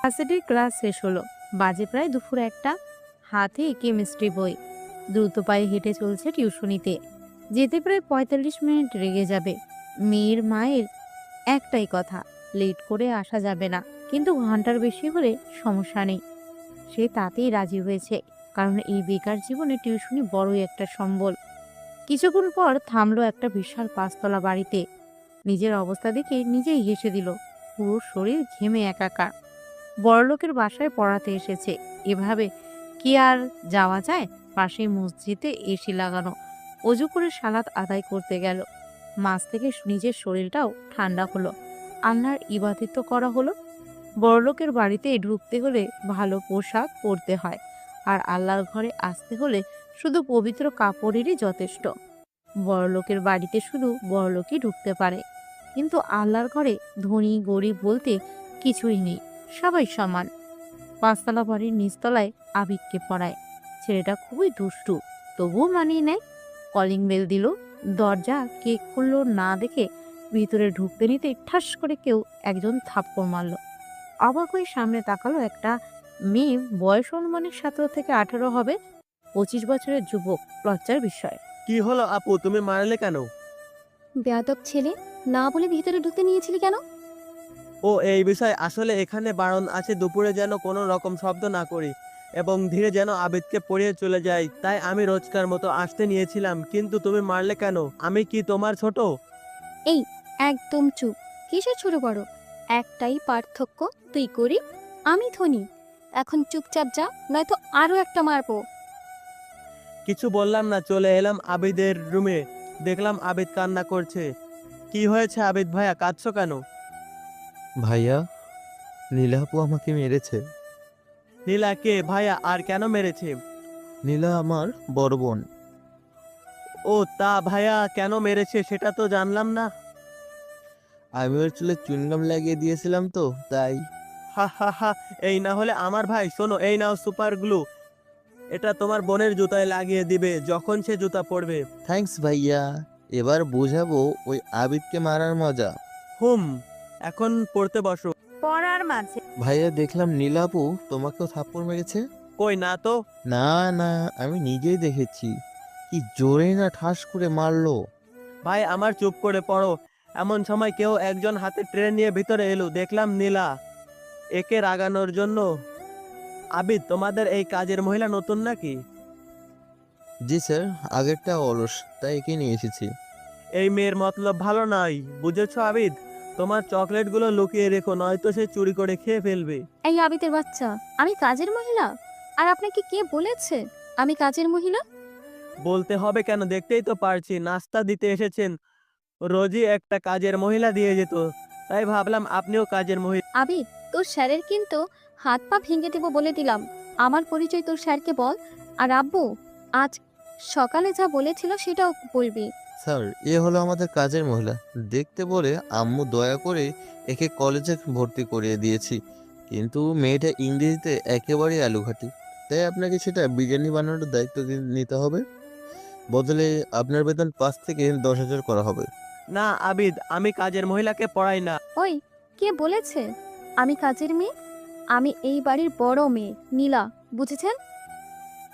ভার্সিটির ক্লাস শেষ হলো, বাজে প্রায় দুপুর একটা। হাতে কেমিস্ট্রি বই, দ্রুত পায়ে হেঁটে চলছে টিউশনিতে। যেতে প্রায় 45 মিনিট লেগে যাবে। মেয়ের মায়ের একটাই কথা, লেট করে আসা যাবে না, কিন্তু ঘন্টার বেশি হলে সমস্যা নেই। সে তাতেই রাজি হয়েছে, কারণ এই বেকার জীবনে টিউশনি বড়ই একটা সম্বল। কিছুক্ষণ পর থামলো একটা বিশাল 5 তলা বাড়িতে। নিজের অবস্থা দেখে নিজেই হেসে দিল। পুরো শরীর ঘেমে একাকার। বড়লোকের বাসায় পড়াতে এসেছে, এভাবে কি আর যাওয়া যায়? পাশেই মসজিদে এসি লাগানো। অজু করে সালাত আদায় করতে গেল। মাঝ থেকে নিজের শরীরটাও ঠান্ডা হলো। আল্লাহর ইবাদত করা হলো। বড়লোকের বাড়িতে ঢুকতে হলে ভালো পোশাক পরতে হয়, আর আল্লাহর ঘরে আসতে হলে শুধু পবিত্র কাপড়েরই যথেষ্ট। বড়লোকের বাড়িতে শুধু বড়লোকই ঢুকতে পারে, কিন্তু আল্লাহর ঘরে ধনী গরিব বলতে কিছুই নেই, সবাই সমান। 5 তলা বাড়ির নিচতলায় আবিদকে পড়ায়। ছেলেটা খুবই দুষ্টু, তবুও মানিয়ে নেয়। কলিং বেল দিল। দরজা কে খুললো না দেখে ভিতরে ঢুকতে নিতে ঠাস করে কেউ একজন থাপ্পড় মারল। অবাক হয়ে সামনে তাকালো একটা মেয়ে, বয়স অনুমানিক 17 থেকে 18 হবে। 25 বছরের যুবক, লজ্জার বিষয়। কি হলো আপু, তুমি মারলে কেন? বেয়াদব ছেলে, না বলে ভিতরে ঢুকতে নিয়েছিলি কেন? ও এই বিষয় আসলে এখানে বারণ আছে দুপুরে যেন কোনো রকম শব্দ না করি এবং ধীরে যেন আবিদকে পড়িয়ে চলে যাই, তাই আমি রোজকার মতো আসতে নিয়েছিলাম। কিন্তু তুমি মারলে কেন? আমি কি তোমার ছোট? এই, একদম চুপ। কিসের ছোট বড়? একটাই পার্থক্য, তুই গরিব, আমি ধনী। এখন চুপচাপ যা, নয়তো আরো একটা মারবো। কিছু বললাম না, চলে এলাম আবিদের রুমে। দেখলাম আবিদ কান্না করছে। কি হয়েছে আবিদ ভাইয়া, কাঁদছো কেন? ভাইয়া, নীলা আপু আমাকে মেরেছে। নীলা কে ভাইয়া, আর কেন মেরেছে? নীলা আমার বড় বোন। ও তা ভাইয়া, কেন মেরেছে সেটা তো জানলাম না। আমি ওর চুলে চুইংগাম লাগিয়ে দিয়েছিলাম তো তাই। হা হা হা, এই না হলে আমার ভাই। শোনো, এই নাও সুপার গ্লু, এটা তোমার বোনের জুতায় লাগিয়ে দিবে যখন সে জুতা পরবে। থ্যাঙ্কস ভাইয়া, এবার বোঝাবো ওই আবিদকে মারার মজা। হুম, এখন পড়তে বসো। পড়ার মাঝে ভাইয়া, দেখলাম নীলা আপু তোমাকেও থাপ্পড় মেরেছে। কই না তো। না না, আমি নিজেই দেখেছি। কি জোরে না ঠাস করে মারলো। ভাই আমার, চুপ করে পড়ো। এমন সময় কেউ একজন হাতে ট্রেন নিয়ে ভিতরে এলো। দেখলাম নীলা। একে রাগানোর জন্য। আবিদ, তোমাদের এই কাজের মহিলা নতুন নাকি? জি স্যার, আগেরটা অলস, তাই একে নিয়ে এসেছি। এই মেয়ের মতলব ভালো নয়, বুঝেছো আবিদ? তোমার চকলেটগুলো লুকিয়ে রেখো, নয়তো সে চুরি করে খেয়ে ফেলবে। এই আবিতের বাচ্চা, আমি কাজের মহিলা? আর আপনাকে কে বলেছে আমি কাজের মহিলা? বলতে হবে কেন, দেখতেই তো পারছি নাস্তা দিতে এসেছেন। রোজই একটা কাজের মহিলা দিয়ে যেত, তাই ভাবলাম আপনিও কাজের মহিলা। আবিদ, তোর স্যারের কিন্তু হাত পা ভেঙে দেবো বলে দিলাম। আমার পরিচয় তোর স্যারকে বল। আর আব্বু, আজ সকালে যা বলেছিল সেটাও বলবি। স্যার, এ হলো আমাদের কাজের মহিলা। দেখতে বলে আম্মু দয়া করে একে কলেজে ভর্তি করিয়ে দিয়েছি, কিন্তু মেয়েটা ইংরেজিতে একেবারেই আলুঘাটি, তাই আপনাকে সেটা বিরিয়ানি বানানোর দায়িত্ব নিতে হবে। বদলে আপনার বেতন 5 থেকে 10 হাজার করা হবে। না আবিদ, আমি কাজের মহিলাকে পড়াই না। ওই, কে বলেছে আমি কাজের মেয়ে? আমি এই বাড়ির বড় মেয়ে, নীলা, বুঝেছেন?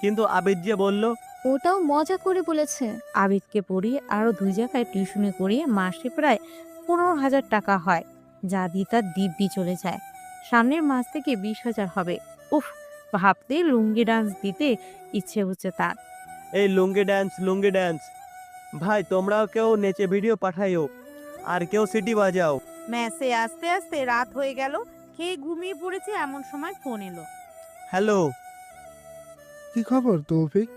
কিন্তু আবিদ যে বলল। ওটাও মজা করে বলেছে। আবিদকে পড়িয়ে আরো 2 জায়গায় টিউশনি করিয়ে মাসে প্রায় 15,000 টাকা হয়, যা দিয়ে তার দিব্যি চলে যায়। সামনের মাস থেকে 20,000 হবে। উফ, ভাবতে লুঙ্গি ডান্স দিতে ইচ্ছে হচ্ছে তার। এই লুঙ্গি ড্যান্স, লুঙ্গি ড্যান্স। ভাই তোমরাও কেউ নেচে ভিডিও পাঠাইও, আর কেউ সিটি বাজাও। ম্যাসে আসতে আসতে রাত হয়ে গেল। খেয়ে ঘুমিয়ে পড়েছে, এমন সময় ফোন এলো। হ্যালো। কি খবর তৌফিক?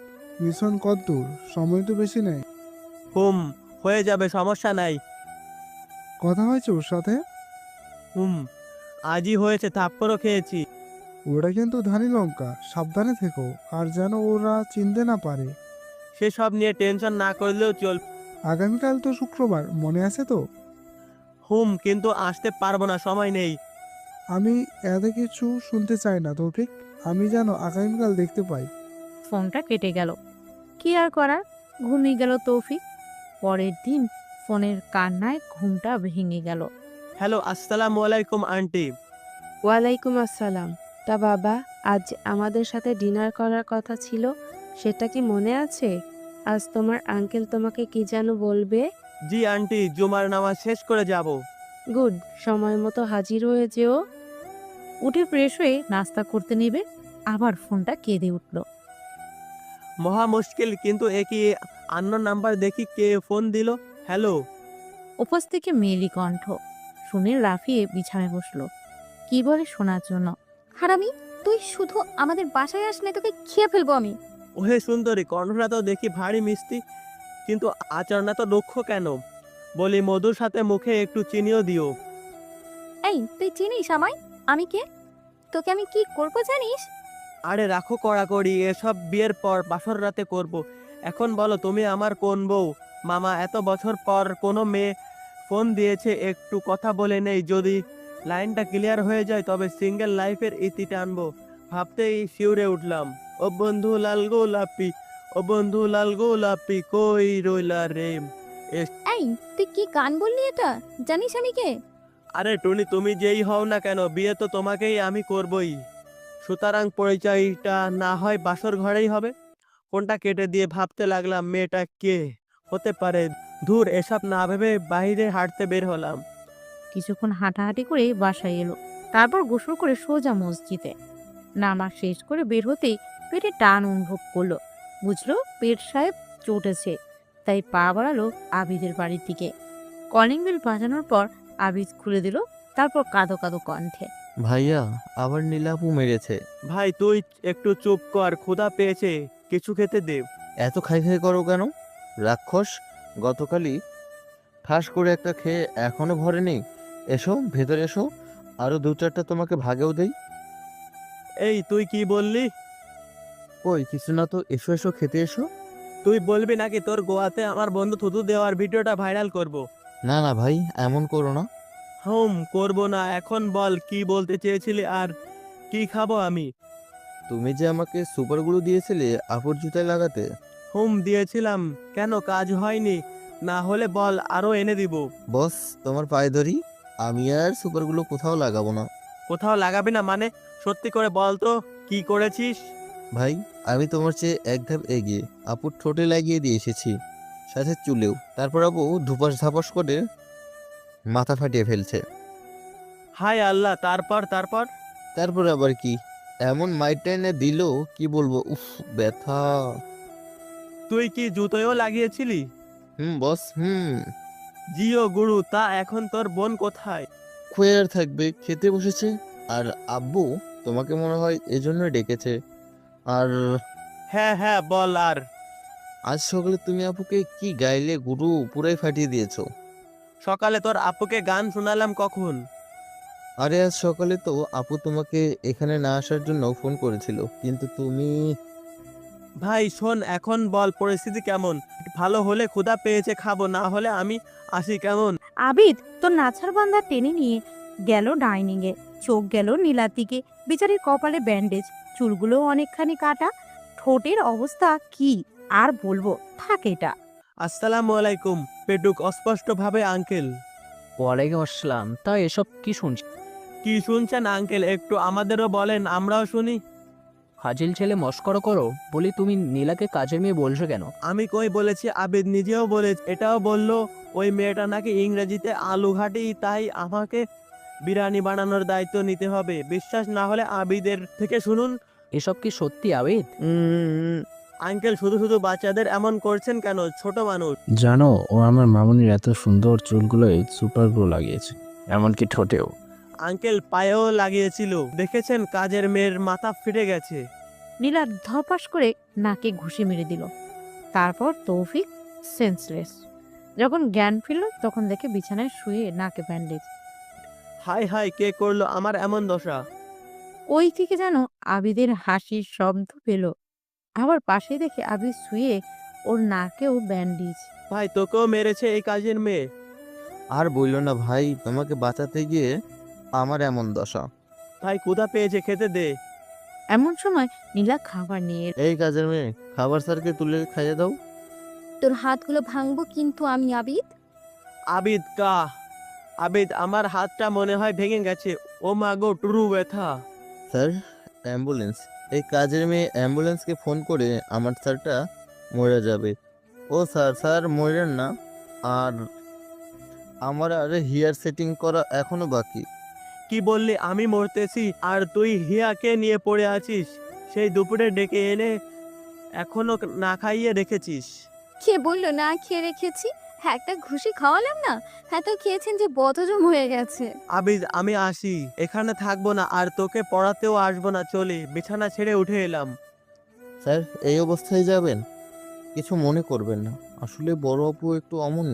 মিশন কতদূর? সময় তো বেশি নেই। হুম, হয়ে যাবে, সমস্যা নাই। কথা হয়েছে ওর সাথে? হুম, আজই হয়েছে, থাপ্পড়ও খেয়েছি। ওরা কিন্তু ধানি লঙ্কা, সাবধানে থেকো, আর যেন ওরা চিনতে না পারে। সেসব নিয়ে টেনশন না করলেও চল। আগামীকাল তো শুক্রবার, মনে আছে তো? হুম, কিন্তু আসতে পারবো না, সময় নেই। আমি এত কিছু শুনতে চাই না তৌফিক। আমি যেন আগামীকাল দেখতে পাই। ফোনটা কেটে গেল। কি আর করার, ঘুমিয়ে গেল তৌফিক। পরের দিন ফোনের কান্নায় ঘুমটা ভেঙে গেল। হ্যালো, আসসালামু আলাইকুম আন্টি। ওয়ালাইকুম আসসালাম। তা বাবা, আজ আমাদের সাথে ডিনার করার কথা ছিল, সেটা কি মনে আছে? আজ তোমার আঙ্কেল তোমাকে কি যেন বলবে? জি আন্টি, জুমার নামাজ শেষ করে যাব। গুড, সময় মতো হাজির হয়ে যেও। উঠে ফ্রেশ হয়ে নাস্তা করতে নেবে, আবার ফোনটা কেঁদে উঠল। মহা মুশকিল, কিন্তু একই আননোন নাম্বার দেখি কে ফোন দিল। হ্যালো। উপোস থেকে মেয়েলি কণ্ঠ শুনে লাফিয়ে বিছানায় বসলো, কি বলে শোনার জন্য। হারামি, তুই শুধু আমাদের বাসায় আসলে তোকে খেয়ে ফেলবো আমি। ওহে সুন্দরী, কণ্ঠটা তো দেখি ভারী মিষ্টি, কিন্তু আচরণটা তো রুক্ষ কেন? বলি মধুর সাথে মুখে একটু চিনিও দিও। এই, তুই চিনিস আমায়? আমি কে? তোকে আমি কি করবো জানিস? আরে রাখো কড়াকড়ি, এসব বিয়ের পর বাসর রাতে করব। এখন বলো তুমি আমার কোন বউ? মামা, এত বছর পর কোনো মেয়ে ফোন দিয়েছে, একটু কথা বলে নেই। যদি লাইনটা ক্লিয়ার হয়ে যায় তবে সিঙ্গেল লাইফের ইতি টানবো। ভাবতেই শিউরে উঠলাম। ও বন্ধু লাল গোলাপি, ও বন্ধু লাল গোলাপি, কই রইলা রে? এই, তুই কি গান বললি এটা? জানিস আমি কে? আরে টুনি, তুমি যেই হও না কেন, বিয়ে তো তোমাকেই আমি করবই। সুতরাং পরিচয়টা না হয় বাসর ঘরেই হবে। ফোনটা কেটে দিয়ে ভাবতে লাগলাম, মেয়েটা কে হতে পারে। ধুর, এসব না ভেবে বাইরে হাঁটতে বের হলাম। কিছুক্ষণ হাঁটাহাঁটি করে বাসায় এলো, তারপর গোসল করে সোজা মসজিদে। নামাজ শেষ করে বের হতেই পেটে টান অনুভব করলো। বুঝলো পেট সাহেব চটেছে, তাই পা বাড়ালো আবিদের বাড়ির দিকে। কলিং বেল বাজানোর পর আবিদ খুলে দিল, তারপর কাঁদো কাঁদো কণ্ঠে। ভাইয়া, আবার নীলাপু মেরেছে। ভাই তুই একটু চুপ কর, ক্ষুধা পেয়েছে, কিছু খেতে দে। এত খাই খাই করো কেন? রাক্ষস, গতকালই ঠাস করে একটা খেয়ে এখনো ভরে নেই। এসো ভেতরে এসো, আরো দু চারটা তোমাকে ভাগেও দেই। এই তুই কি বললি? কই কিছু না তো, এসো এসো খেতে এসো। তুই বলবি নাকি তোর গোয়াতে আমার বন্ধু থুতু দেওয়ার ভিডিওটা ভাইরাল করব? না না ভাই, এমন করো না। করব না। এখন বল কি বলতে চেয়েছিলি আর কি খাবো আমি? তুমি যে আমাকে সুপারগুলো দিয়েছিলে আপুর জুতায় লাগাতে। দিয়েছিলাম, কেন কাজ হয়নি? না হলে বল, আরো এনে দিব। বস, তোমার পায়ে ধরি, আমি আর সুপারগুলো কোথাও লাগাবো না। কোথাও লাগাবি না মানে? সত্যি করে বল তো কি করেছিস? ভাই, আমি তোমার চেয়ে এক ধাপ এগিয়ে আপুর ঠোঁটে লাগিয়ে দিয়ে এসেছি, সাথে চুলেও। তারপর আপু ধুপাস ধাপাস করে মাথা ফাটিয়ে ফেলছে। হায় আল্লাহ, তারপর তারপর তারপর আবার কি, এমন মাইট এনে দিল, কি বলবো, উফ ব্যথা। তুই কি জুতোয়ও লাগিয়েছিলি? বস, জিও গুরু, তা এখন তোর বোন কোথায়? খুয়ে আর থাকবে, খেতে বসেছে। আর আব্বু তোমাকে মনে হয় এজন্যই ডেকেছে। আর হ্যাঁ হ্যাঁ, বল আর। আজ সকালে তুমি আপুকে কি গাইলে গুরু, পুরাই ফাটিয়ে দিয়েছো। সকালে তোর আপুকে গান শোনালাম কখন? আরে আজ সকালে তো আপু তোমাকে এখানে না আসার জন্য ফোন করেছিল, কিন্তু তুমি। ভাই শোন, এখন বল পরিস্থিতি কেমন? ভালো হলে ক্ষুধা পেয়েছে খাবো, না হলে আমি আসি, কেমন? আবিদ তোর নাছার বান্দা টেনে নিয়ে গেল ডাইনিং এ, চোখ গেল নীলার দিকে। বিচারির কপালে ব্যান্ডেজ, চুলগুলো অনেকখানি কাটা, ঠোঁটের অবস্থা কি আর বলবো, থাক এটা। আসসালামু আলাইকুম। পেটুক অস্পষ্ট ভাবে আঙ্কেল। ওয়ালাইকুম আসসালাম। তা এসব কি শুনছি? কি শুনছেন আঙ্কেল, একটু আমাদেরও বলেন, আমরাও শুনি। ফাজিল ছেলে মস্করা করো বলি, তুমি নীলাকে কাজের মেয়ে বলছো কেন? আমি কই বলেছি, আবিদ নিজেও বলেছে, এটাও বললো ওই মেয়েটা নাকি ইংরেজিতে আলু ঘাটি, তাই আমাকে বিরিয়ানি বানানোর দায়িত্ব নিতে হবে। বিশ্বাস না হলে আবিদের থেকে শুনুন। এসব কি সত্যি আবিদ? আঙ্কেল, শুধু শুধু বাচ্চাদের এমন করছেন কেন? ছোট মানুষ। জানো, ও আমার মামুনির এত সুন্দর চুলগুলোয় সুপার গ্লো লাগিয়েছে, এমনকি ঠোঁটেও। আঙ্কেল পায়েও লাগিয়েছিল, দেখেছেন? কাজের মেয়ের মাথা ফিরে গেছে। নীলা ধপাস করে নাকে ঘুষি মেরে দিল। তারপর তৌফিক সেন্সলেস। যখন জ্ঞান ফিরল তখন দেখে বিছানায় শুয়ে নাকে ব্যান্ডেজ। হাই হাই, কে করলো আমার এমন দশা? ওই থেকে যেন আবিদের হাসির শব্দ পেল। আবার পাশে দেখে আবিদ শুয়ে, ওর নাকেও ব্যান্ডেজ। ভাই, তোকেও মেরেছে এই কাজের মেয়ে? আর বললো না ভাই, তোমাকে বাঁচাতে গিয়ে আমার এমন দশা। ভাই ক্ষুধা পেয়েছে, খেতে দে। এমন সময় নীলা খাবার নিয়ে এই কাজের মেয়ে, খাবার স্যারকে তুলে খাইয়ে দাও। তোর হাতগুলো ভাঙবো কিন্তু আমি, আবিদ। আবিদ কা? আবিদ, আমার হাতটা মনে হয় ভেঙে গেছে। ও মা গো, টুরু ব্যথা। Sir, ambulance. এই কাজের মেয়ে অ্যাম্বুলেন্সকে ফোন করে আমার স্যারটা মরে যাবে। ও স্যার, স্যার মরেন না। আর আমার আরে হেয়ার সেটিং করা এখনো বাকি। কি বললি আমি মরতেছি আর তুই হিয়াকে নিয়ে পড়ে আছিস? সেই দুপুরে ডেকে এনে এখনো না খাইয়ে রেখেছিস। কে বললো না খেয়ে রেখেছি? একটা ঘুষি খাওয়ালাম না, এত খেয়েছেন যে বদহজম হয়ে গেছে। আবিদ, আমি আসি, এখানে থাকবো না আর তোকে পড়াতেও আসবো না, চলি। বিছানা ছেড়ে উঠে এলাম। স্যার, এই অবস্থায় যাবেন? কিছু মনে করবেন না, আসলে বড় আপু একটু অমন।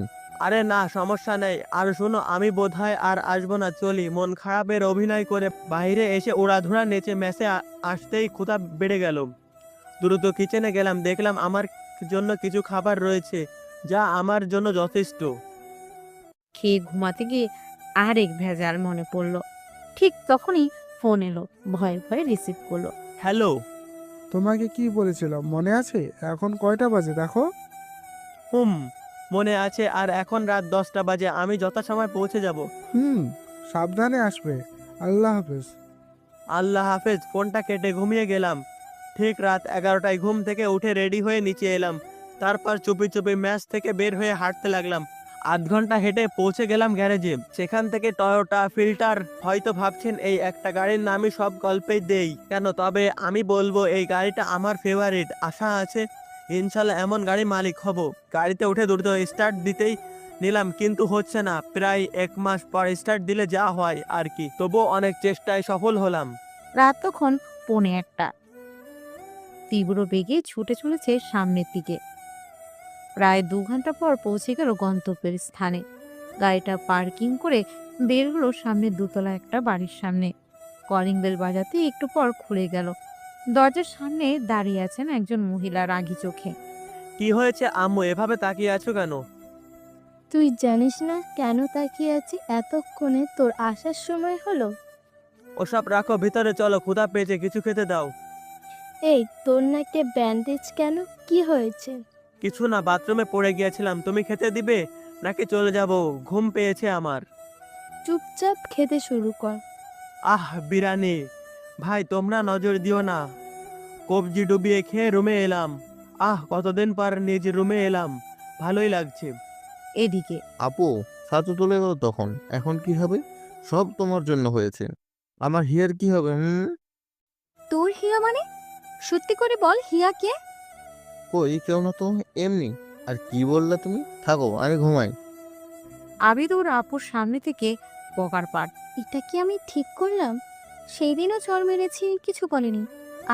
আরে না, সমস্যা নেই। আর শোনো, আমি বোধহয় আর আসবো না, চলি। মন খারাপের অভিনয় করে বাইরে এসে উড়াধুরা নেচে মেসে আসতেই ক্ষুধা বেড়ে গেল। দ্রুত কিচেনে গেলাম, দেখলাম আমার জন্য কিছু খাবার রয়েছে, যা আমার জন্য যথেষ্ট। খেয়ে ঘুমাতে গিয়ে আরেক ভেজাল মনে পড়ল। ঠিক তখনই ফোন এলো। ভয়ে ভয়ে রিসিভ করলো। হ্যালো। তোমাকে কি বলেছিলাম মনে আছে? এখন কয়টা বাজে দেখো। হুম, মনে আছে। আর এখন রাত 10টা বাজে। আমি যথাসময় পৌঁছে যাব। সাবধানে আসবে। আল্লাহ হাফেজ। আল্লাহ হাফেজ। ফোনটা কেটে ঘুমিয়ে গেলাম। ঠিক রাত 11টায় ঘুম থেকে উঠে রেডি হয়ে নিচে এলাম। তারপর চুপি চুপি ম্যাচ থেকে বের হয়ে হাঁটতে লাগলাম। আধ ঘন্টা হেঁটে পৌঁছে গেলাম গ্যারেজে। সেখান থেকে টয়োটা ফিল্টার। হয়তো ভাবছেন এই একটা গাড়ির নামই সব গল্পেই দেই কেন, তবে আমি বলবো এই গাড়িটা আমার ফেভারিট। আশা আছে ইনশাল্লাহ এমন গাড়ি মালিক হব। গাড়িতে উঠে দ্রুত স্টার্ট দিতেই নিলাম, কিন্তু হচ্ছে না। প্রায় 1 মাস পর স্টার্ট দিলে যা হয় আর কি। তবুও অনেক চেষ্টায় সফল হলাম। রাত তখন 1:45। তীব্র বেগে ছুটে চলেছে সামনের দিকে। প্রায় 2 ঘন্টা পর পৌঁছে গেল গন্তব্যের স্থানে। গাড়িটা পার্কিং করে বের হলো সামনের দোতলা একটা বাড়ির সামনে। কলিং বেল বাজাতে একটু পর খুলে গেল। দরজার সামনে দাঁড়িয়ে আছেন একজন মহিলা রাগী চোখে। কি হয়েছে আম্মু, এভাবে তাকিয়ে আছো কেন? তুই জানিস না কেন তাকিয়ে আছি? এতক্ষণে তোর আসার সময় হলো। ওসব রাখো, ভিতরে চলো, ক্ষুধা পেয়েছে, কিছু খেতে দাও। এই তোর নাকে ব্যান্ডেজ কেন? কি হয়েছে? কিছু না, বাথরুমে পড়ে গিয়েছিলাম। তুমি খেতে দিবে নাকি চলে যাব? ঘুম পেয়েছে আমার। চুপচাপ খেতে শুরু কর। আহ, বিরিয়ানি। ভাই তোমরা নজর দিও না। কবজি ডুবিয়ে খেয়ে রুমে এলাম। আহ, কতদিন পর নিজ রুমে এলাম, ভালোই লাগছে। এদিকে আপু, ছাতু তুলে গেল তখন। এখন কি হবে? সব তোমার জন্য হয়েছে। আমার হিয়ার কি হবে? তোর হিয়া মানে? সত্যি করে বল, হিয়া কে? কই, কেউ না তো, এমনি। আর কি বললা তুমি? থাকো, আমি ঘুমাই। আবিদ ওর আপুর সামনে থেকে বকার পাট। এটা কি আমি ঠিক করলাম? সেই দিনও চড় মেরেছি, কিছু বলেনি।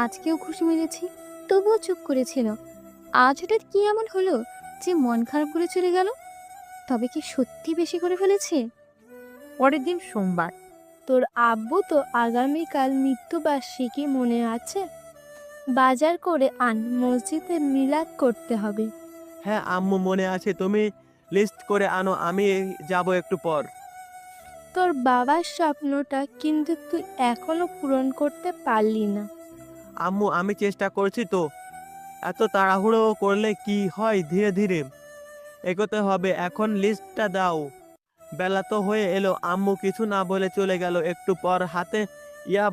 আজকেও খুশি মেরেছি, তবুও চুপ করেছিল। আজ হঠাৎ কি এমন হলো যে মন খারাপ করে চলে গেল? তবে কি সত্যি বেশি করে ফেলেছে? পরের দিন সোমবার। তোর আব্বু তো আগামীকাল মৃত্যুবার্ষিকী, মনে আছে? বাজার করে আন, মসজিদে মিলাদ করতে হবে। হ্যাঁ আম্মু, মনে আছে। তুমি লিস্ট করে আনো, আমি যাব একটু পর। তোর বাবার স্বপ্নটা কিন্তু তুই এখনো পূরণ করতে পারলি না। আম্মু, আমি চেষ্টা করছি তো। এত তাড়াহুড়ো করলে কি হয়? ধীরে ধীরে এগোতে হবে। এখন লিস্টটা দাও। বেলা তো হয়ে এলো। আম্মু কিছু না বলে চলে গেল। একটু পর হাতে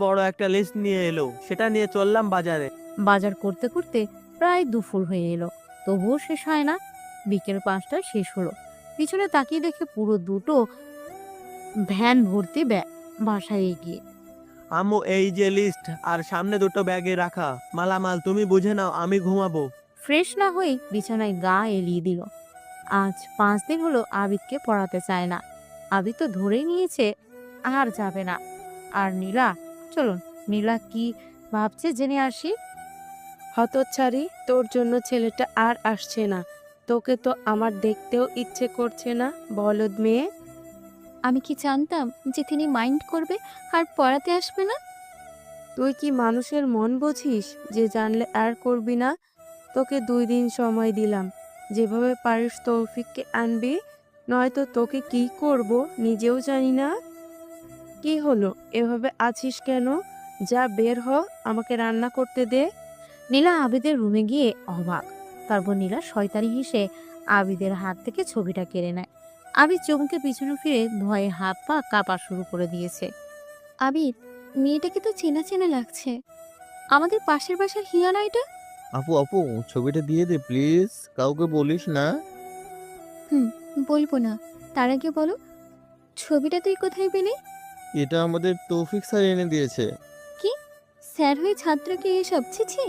বড় একটা লিস্ট নিয়ে এলো। সেটা নিয়ে চললাম বাজারে। বাজার করতে করতে প্রায় দুপুর হয়ে এলো, তবুও শেষ হয় না। বিকেল 5টায় শেষ হলো। পিছনে তাকিয়ে দেখে পুরো দুটো ভ্যান ভর্তি ব্যাগ বাসায় এগিয়ে। আম্মু, এই যে লিস্ট, আর সামনে দুটো ব্যাগে রাখা মালামাল, তুমি বুঝে নাও, আমি ঘুমাবো। ফ্রেশ না হয়ে বিছানায় গা এলিয়ে দিল। আজ 5 দিন হলো আবিদকে পড়াতে চায় না। আবিদ তো ধরেই নিয়েছে আর যাবে না। আর নীলা, চলুন নীলা কি ভাবছে জেনে আসি। হতচ্ছাড়ি, তোর জন্য ছেলেটা আর আসছে না। তোকে তো আমার দেখতেও ইচ্ছে করছে না, বলদ মেয়ে। আমি কি জানতাম যে তিনি মাইন্ড করবে আর পড়াতে আসবে না? তুই কি মানুষের মন বুঝিস যে জানলে আর করবি না? তোকে 2 দিন সময় দিলাম, যেভাবে পারিস তৌফিককে আনবি, নয়তো তোকে কি করব নিজেও জানি না। কি হলো, এভাবে আছিস কেন? যা বের হ, আমাকে রান্না করতে দে। নীলা আবিদের রুমে গিয়ে অবাক। তারপর নীলা শয়তানি হেসে আবিদের হাত থেকে ছবিটা কেড়ে নেয়। আবিদ চমকে পিছনে ফিরে ভয়ে হাত পা কাঁপা শুরু করে দিয়েছে। আবিদ, মেয়েটাকে তো চেনা চেনা লাগছে। আমাদের পাশের বাসার হিয়া না এটা? আপু আপু, ছবিটা দিয়ে দে প্লিজ, কাউকে বলিস না। বলবো না। তার আগে বলো, ছবিটা তুই কোথায় পেলি? এটা আমাদের তৌফিক স্যার এনে দিয়েছে। কি? স্যার হয়ে ছাত্রকে এসব ছিছি?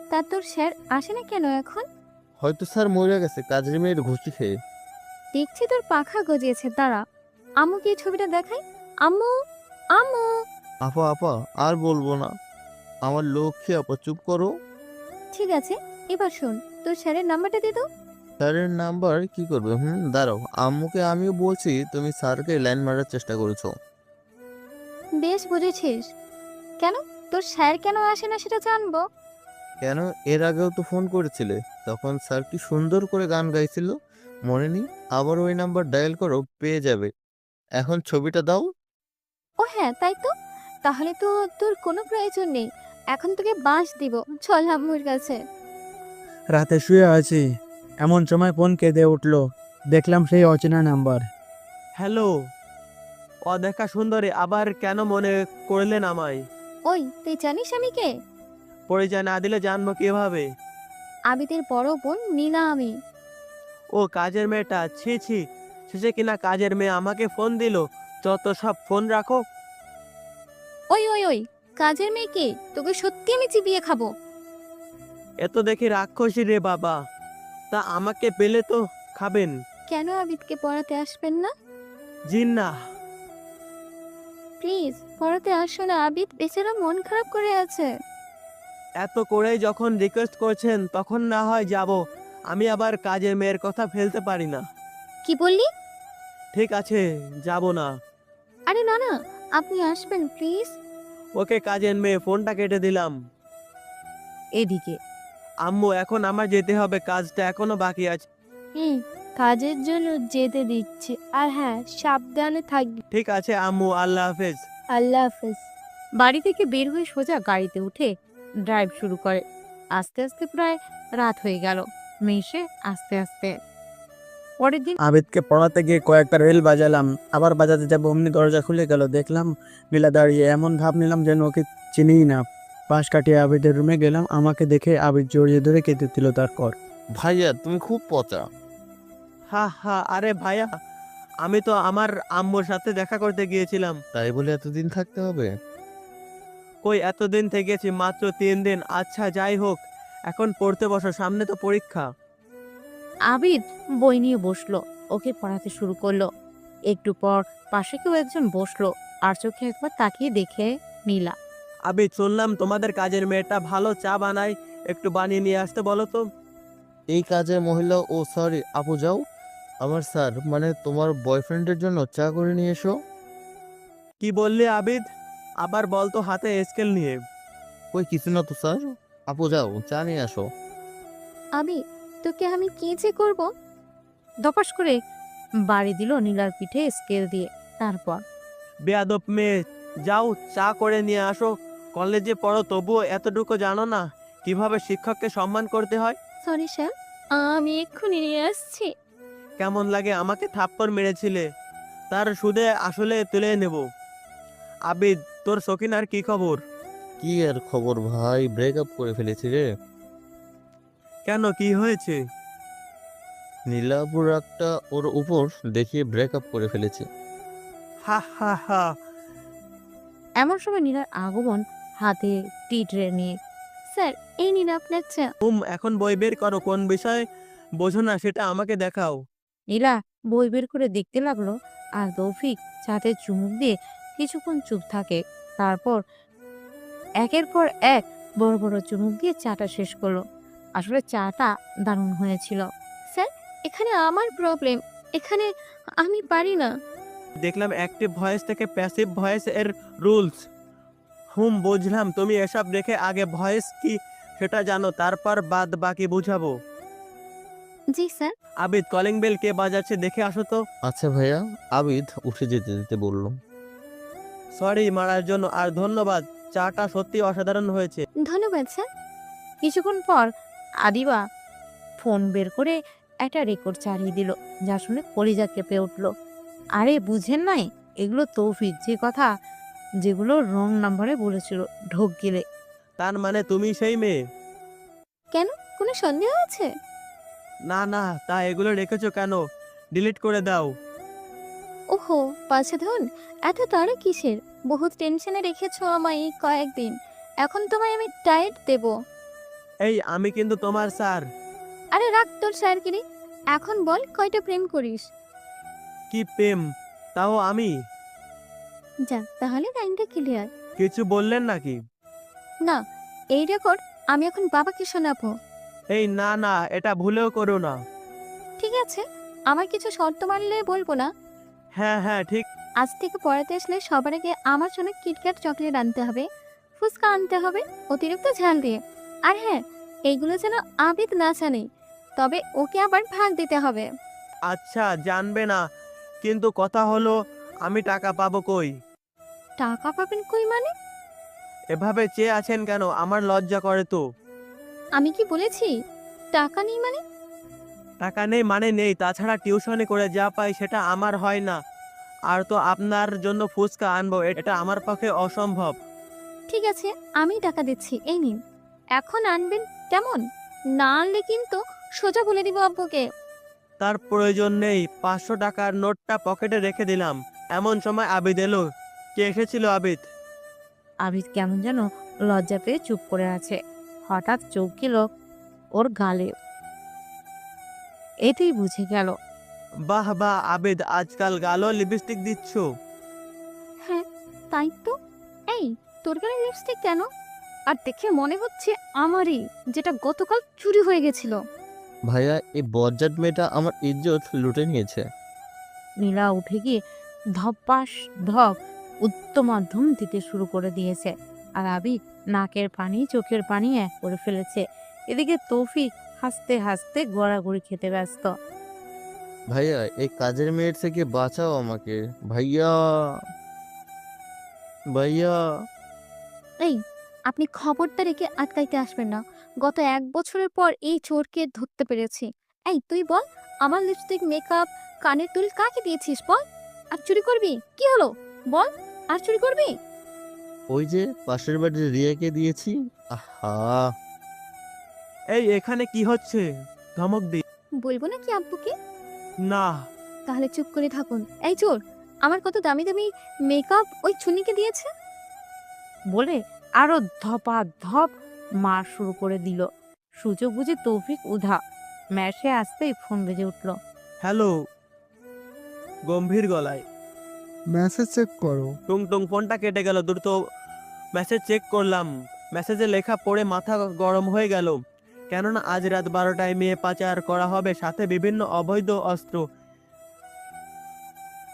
তা তোর স্যার আসে না কেন এখন? হয়তো স্যার মরে গেছে কাজের মেয়ের ঘুষি খেয়ে। দেখছি তোর পাখা গজিয়েছে, দাঁড়া। আম্মুকে এই ছবিটা দেখাই। আম্মু, আম্মু। আপা আপা, আর বলবো না। আমার লক্ষ্মী আপা, চুপ করো। ঠিক আছে, এবার শোন, তোর স্যারের নাম্বারটা দে তো। স্যারের নাম্বার কি করবে? দাঁড়াও, আম্মুকে আমিও বলছি তুমি স্যারকে লাইন মারার চেষ্টা করেছো। বেশ বুঝেছিস। কেন? তোর স্যার কেন আসে না সেটা জানবো। কেন, এর আগেও তো ফোন করেছিলে, তখন স্যার কি সুন্দর করে গান গাইছিল, মনে নেই? আবার ওই নাম্বার ডায়াল করো, পেয়ে যাবে। এখন ছবিটা দাও। ও হ্যাঁ, তাই তো। তাহলে তো তোর কোনো প্রয়োজন নেই। এখন তোকে বাঁশ দিব। চল আম্মুর কাছে। রাতে শুয়ে আছি, এমন সময় ফোন কেঁদে উঠলো। দেখলাম সেই অচেনা নাম্বার। হ্যালো, অদেখা সুন্দরী, আবার কেন মনে করলেন আমায়? ওই, তুই জানিস আমি কে? পরিচয় না দিলে জানবো কিভাবে? আবিদের বড় বোন নীলা আমি। ও কাজের মেয়েটা, ছি ছি। শেষে কিনা কাজের মেয়ে আমাকে ফোন দিল। যত সব, ফোন রাখো। ওই ওই ওই, কাজের মেয়ে কে? তোকে সত্যি আমি চিবিয়ে খাবো। এত দেখি রাক্ষসী রে বাবা। তা আমাকে পেলে তো খাবেন। কেন আবিদকে পড়াতে আসবেন না? জিন্না। প্লিজ পড়াতে আসো না, আবিদ বেচারা মন খারাপ করে আছে। এত করেই যখন রিকোয়েস্ট করছেন তখন না হয় যাব। আমি আবার কাজের মেয়ের কথা ফেলতে পারি না। কি বললি? ঠিক আছে, যাব না। আরে না না, আপনি আসবেন প্লিজ। ওকে কাজের মেয়ে, ফোনটা কেটে দিলাম। এদিকে আম্মু, এখন আমার যেতে হবে, কাজটা এখনো বাকি আছে। কাজের জন্য যেতে দিচ্ছে। আর হ্যাঁ, সাবধানে থাকবি। ঠিক আছে আম্মু, আল্লাহ হাফেজ। আল্লাহ হাফেজ। বাড়ি থেকে বের হয়ে সোজা গাড়িতে উঠে ড্রাইভ শুরু করে। আস্তে আস্তে প্রায় রাত হয়ে গেল। মেশে আস্তে আস্তে পরের দিন আবিদকে পড়াতে গিয়ে কয়েকটা রেল বাজালাম, আবার বাজাতে যাবো অমনি দরজা খুলে গেল। দেখলাম নীলা দাঁড়িয়ে, এমন ভাব নিলাম যেন ওকে চিনিই না। পাশ কাটিয়ে আবিদের রুমে গেলাম, আমাকে দেখে আবিদ জড়িয়ে ধরে কেঁদে দিল। তারপর ভাইয়া তুমি খুব পচা। হা হা, আরে ভাইয়া, আমি তো আমার আম্মুর সাথে দেখা করতে গিয়েছিলাম। তাই বলে এতদিন থাকতে হবে? কই, এতদিন থেকেছি মাত্র 3 দিন। আচ্ছা যাই হোক, এখন পড়তে বসো, সামনে তো পরীক্ষা। আবিদ বই নিয়ে বসলো, ওকে পড়াতে শুরু করলো। একটু পর পাশে কেউ একজন বসলো, আর চোখে একবার তাকিয়ে দেখে নীলা। আবিদ, শুনলাম তোমাদের কাজের মেয়েটা ভালো চা বানায়, একটু বানিয়ে নিয়ে আসতে বলো তো। এই কাজের মহিলা, ও সরি আপু, যাও। আমার স্যার, মানে তোমার বয়ফ্রেন্ডের জন্য চা করে নিয়ে এসো। কি বললি আবিদ? আবার বল তো, হাতে স্কেল নিয়ে। কই কিছু না তো স্যার। আপু যাও, চা নিয়ে আসো। আবিদ, তোকে আমি কি যে করব? ধপাস করে বাড়ি দিল নীলার পিঠে স্কেল দিয়ে। তারপর বেয়াদব মেয়ে, যাও চা করে নিয়ে আসো। কলেজে পড়ো, তবুও এতটুকু জানো না কিভাবে শিক্ষককে সম্মান করতে হয়? সরি স্যার, আমি এক্ষুনি নিয়ে আসছি। কেমন লাগে আমাকে থাপ্পড় মেরেছিলে, তার সুদে আসলে তুলে নেব। আবিদ, তোর সকিনার কি খবর? কি আর খবর ভাই, ব্রেকআপ করে ফেলেছি রে। কেন, কি হয়েছে? নীলাপুর একটা ওর উপর দেখিয়ে ব্রেকআপ করে ফেলেছি। হা হা হা। এমন সময় নীলার আগমন, হাতে টি ট্রে নিয়ে। স্যার, এই নিন আপনার চা। এখন বই বের করো, কোন বিষয় বোঝো না সেটা আমাকে দেখাও। নীলা বই বের করে দেখতে লাগলো, আর তৌফিক চাতে চুমুক দিয়ে কিছুক্ষণ চুপ থাকে। তারপর একের পর এক বড় বড় চুমুক দিয়ে চাটা শেষ করলো। আসলে চাটা দারুণ হয়েছিল। স্যার, এখানে আমার প্রবলেম। এখানে আমি পারি না। দেখলাম অ্যাক্টিভ ভয়েস থেকে প্যাসিভ ভয়েস এর রুলস। বুঝলাম, তুমি এসব রেখে আগে ভয়েস কি সেটা জানো, তারপর বাদ বাকি বুঝাবো। জি স্যার। আবিদ, কলিং বেল কে বাজাচ্ছে দেখে আসো তো। আচ্ছা ভাইয়া। আবিদ উঠে যেতে যেতে বলল। সরি মারার জন্য, আর ধন্যবাদ, চাটা সত্যি অসাধারণ হয়েছে। ধন্যবাদ স্যার। কিছুক্ষণ পর আদিবা ফোন বের করে একটা রেকর্ড চালিয়ে দিল, যা শুনে কলিজা কেঁপে উঠল। আরে বুঝেন নাই, এগুলো তৌফিক যে কথা যেগুলো রং নাম্বারে বলেছিল ঢোক গিলে। তার মানে তুমি সেই মেয়ে? কেন, কোনো সন্দেহ আছে? না না, তা এগুলো রেখেছো কেন? ডিলিট করে দাও। ওহো বাছাধন, এত তাড়া কিসের? বহুত টেনশনে রেখেছো আমায় এই কয়েকদিন, এখন তোমায় আমি ডায়েট দেব। এই আমি কিন্তু তোমার স্যার। আরে রাখ তোর স্যারগিরি, এখন বল কয়টা প্রেম করিস? কি প্রেম? তাও আমি? যা, তাহলে লাইনটা ক্লিয়ার। কিছু বললেন নাকি? না, এই রেকর্ড আমি এখন বাবাকে শোনাবো। এই না না, এটা ভুলেও করো না। ঠিক আছে, আমার কিছু শর্ত মানলে বলবো না। হ্যাঁ হ্যাঁ ঠিক। আজ থেকে পড়াতে আসলে সবার আগে আমার জন্য কিটক্যাট চকলেট আনতে হবে, ফুচকা আনতে হবে অতিরিক্ত ঝাল দিয়ে। আর হ্যাঁ, এইগুলো যেন আবিদ না জানে, তবে ওকে আবার ভাগ দিতে হবে। আচ্ছা জানবে না, কিন্তু কথা হলো আমি টাকা পাবো কই? টাকা পাবেন কই মানে? এভাবে চেয়ে আছেন কেন? আমার লজ্জা করে তো। আমি কি বলেছি টাকা নেই মানে? টাকা নেই মানে নেই, তাছাড়া টিউশনি করে যা পাই সেটা আমার হয় না। আর তো আপনার জন্য ফুচকা আনবো, এটা আমার পক্ষে অসম্ভব। ঠিক আছে, আমি টাকা দিচ্ছি, এই নিন। এখন আনবেন কেমন? না আনলে কিন্তু সোজা বলে দিব আব্বুকে। তার প্রয়োজন নেই, 500 টাকার নোটটা পকেটে রেখে দিলাম। এমন সময় আবিদ এলো। কে এসেছিল আবিদ? আবিদ কেমন যেন লজ্জা পেয়ে চুপ করে আছে। হঠাৎ চোখ গেল ওর গালে, এতেই বুঝে গেল। বাহ বাহ আবিদ, আজকাল গালও লিপস্টিক দিচ্ছ। হ্যাঁ তাই তো। এই, তোর গালে লিপস্টিক কেন? আর দেখে মনে হচ্ছে আমারই, যেটা গতকাল চুরি হয়ে গেছিল। ভাইয়া, এই বজ্জাত মেয়েটা আমার ইজ্জত লুটে নিয়েছে। নীলা উঠে গিয়ে ধপাস ধপ উত্তমাধ্যম দিতে শুরু করে দিয়েছে। আর আবিদ নাকের পানি চোখের পানি এক করে ফেলেছে। এদিকে তৌফিক হাসতে হাসতে গড়াগড়ি খেতে ব্যস্ত। ভাইয়া, এই কাজের মেয়ের থেকে বাঁচাও আমাকে। ভাইয়া, ভাইয়া। এই, আপনি খবরটা রেখে আটকাইতে আসবেন না। গত 1 বছরের পর এই চোরকে ধরতে পেরেছি। এই তুই বল, আমার লিপস্টিক, মেকআপ, কানের দুল কাকে দিয়েছিস বল? আর চুরি করবি? কি হলো বল, আর চুরি করবি? ওই যে পাশের বাড়ির রিয়াকে দিয়েছি। আহা। এই এখানে কি হচ্ছে? ধমক দি। বলবো না কি আব্বুকে? না। তাহলে চুপ করে থাকুন। এই চোর আমার কত দামি দামি মেকআপ ওই চুনিকে দিয়েছে। বলে আরো ধপা ধপ মার শুরু করে দিল। সুযোগ বুঝে তৌফিক উধা। ম্যাশে আসতেই ফোন বেজে উঠল। হ্যালো, গম্ভীর গলায়। মেসেজ চেক করো। টুং টুং, ফোনটা কেটে গেল। দ্রুত মেসেজ চেক করলাম। মেসেজে লেখা পড়ে মাথা গরম হয়ে গেল। কেননা আজ রাত 12টায় মেয়ে পাচার করা হবে, সাথে বিভিন্ন অবৈধ অস্ত্র।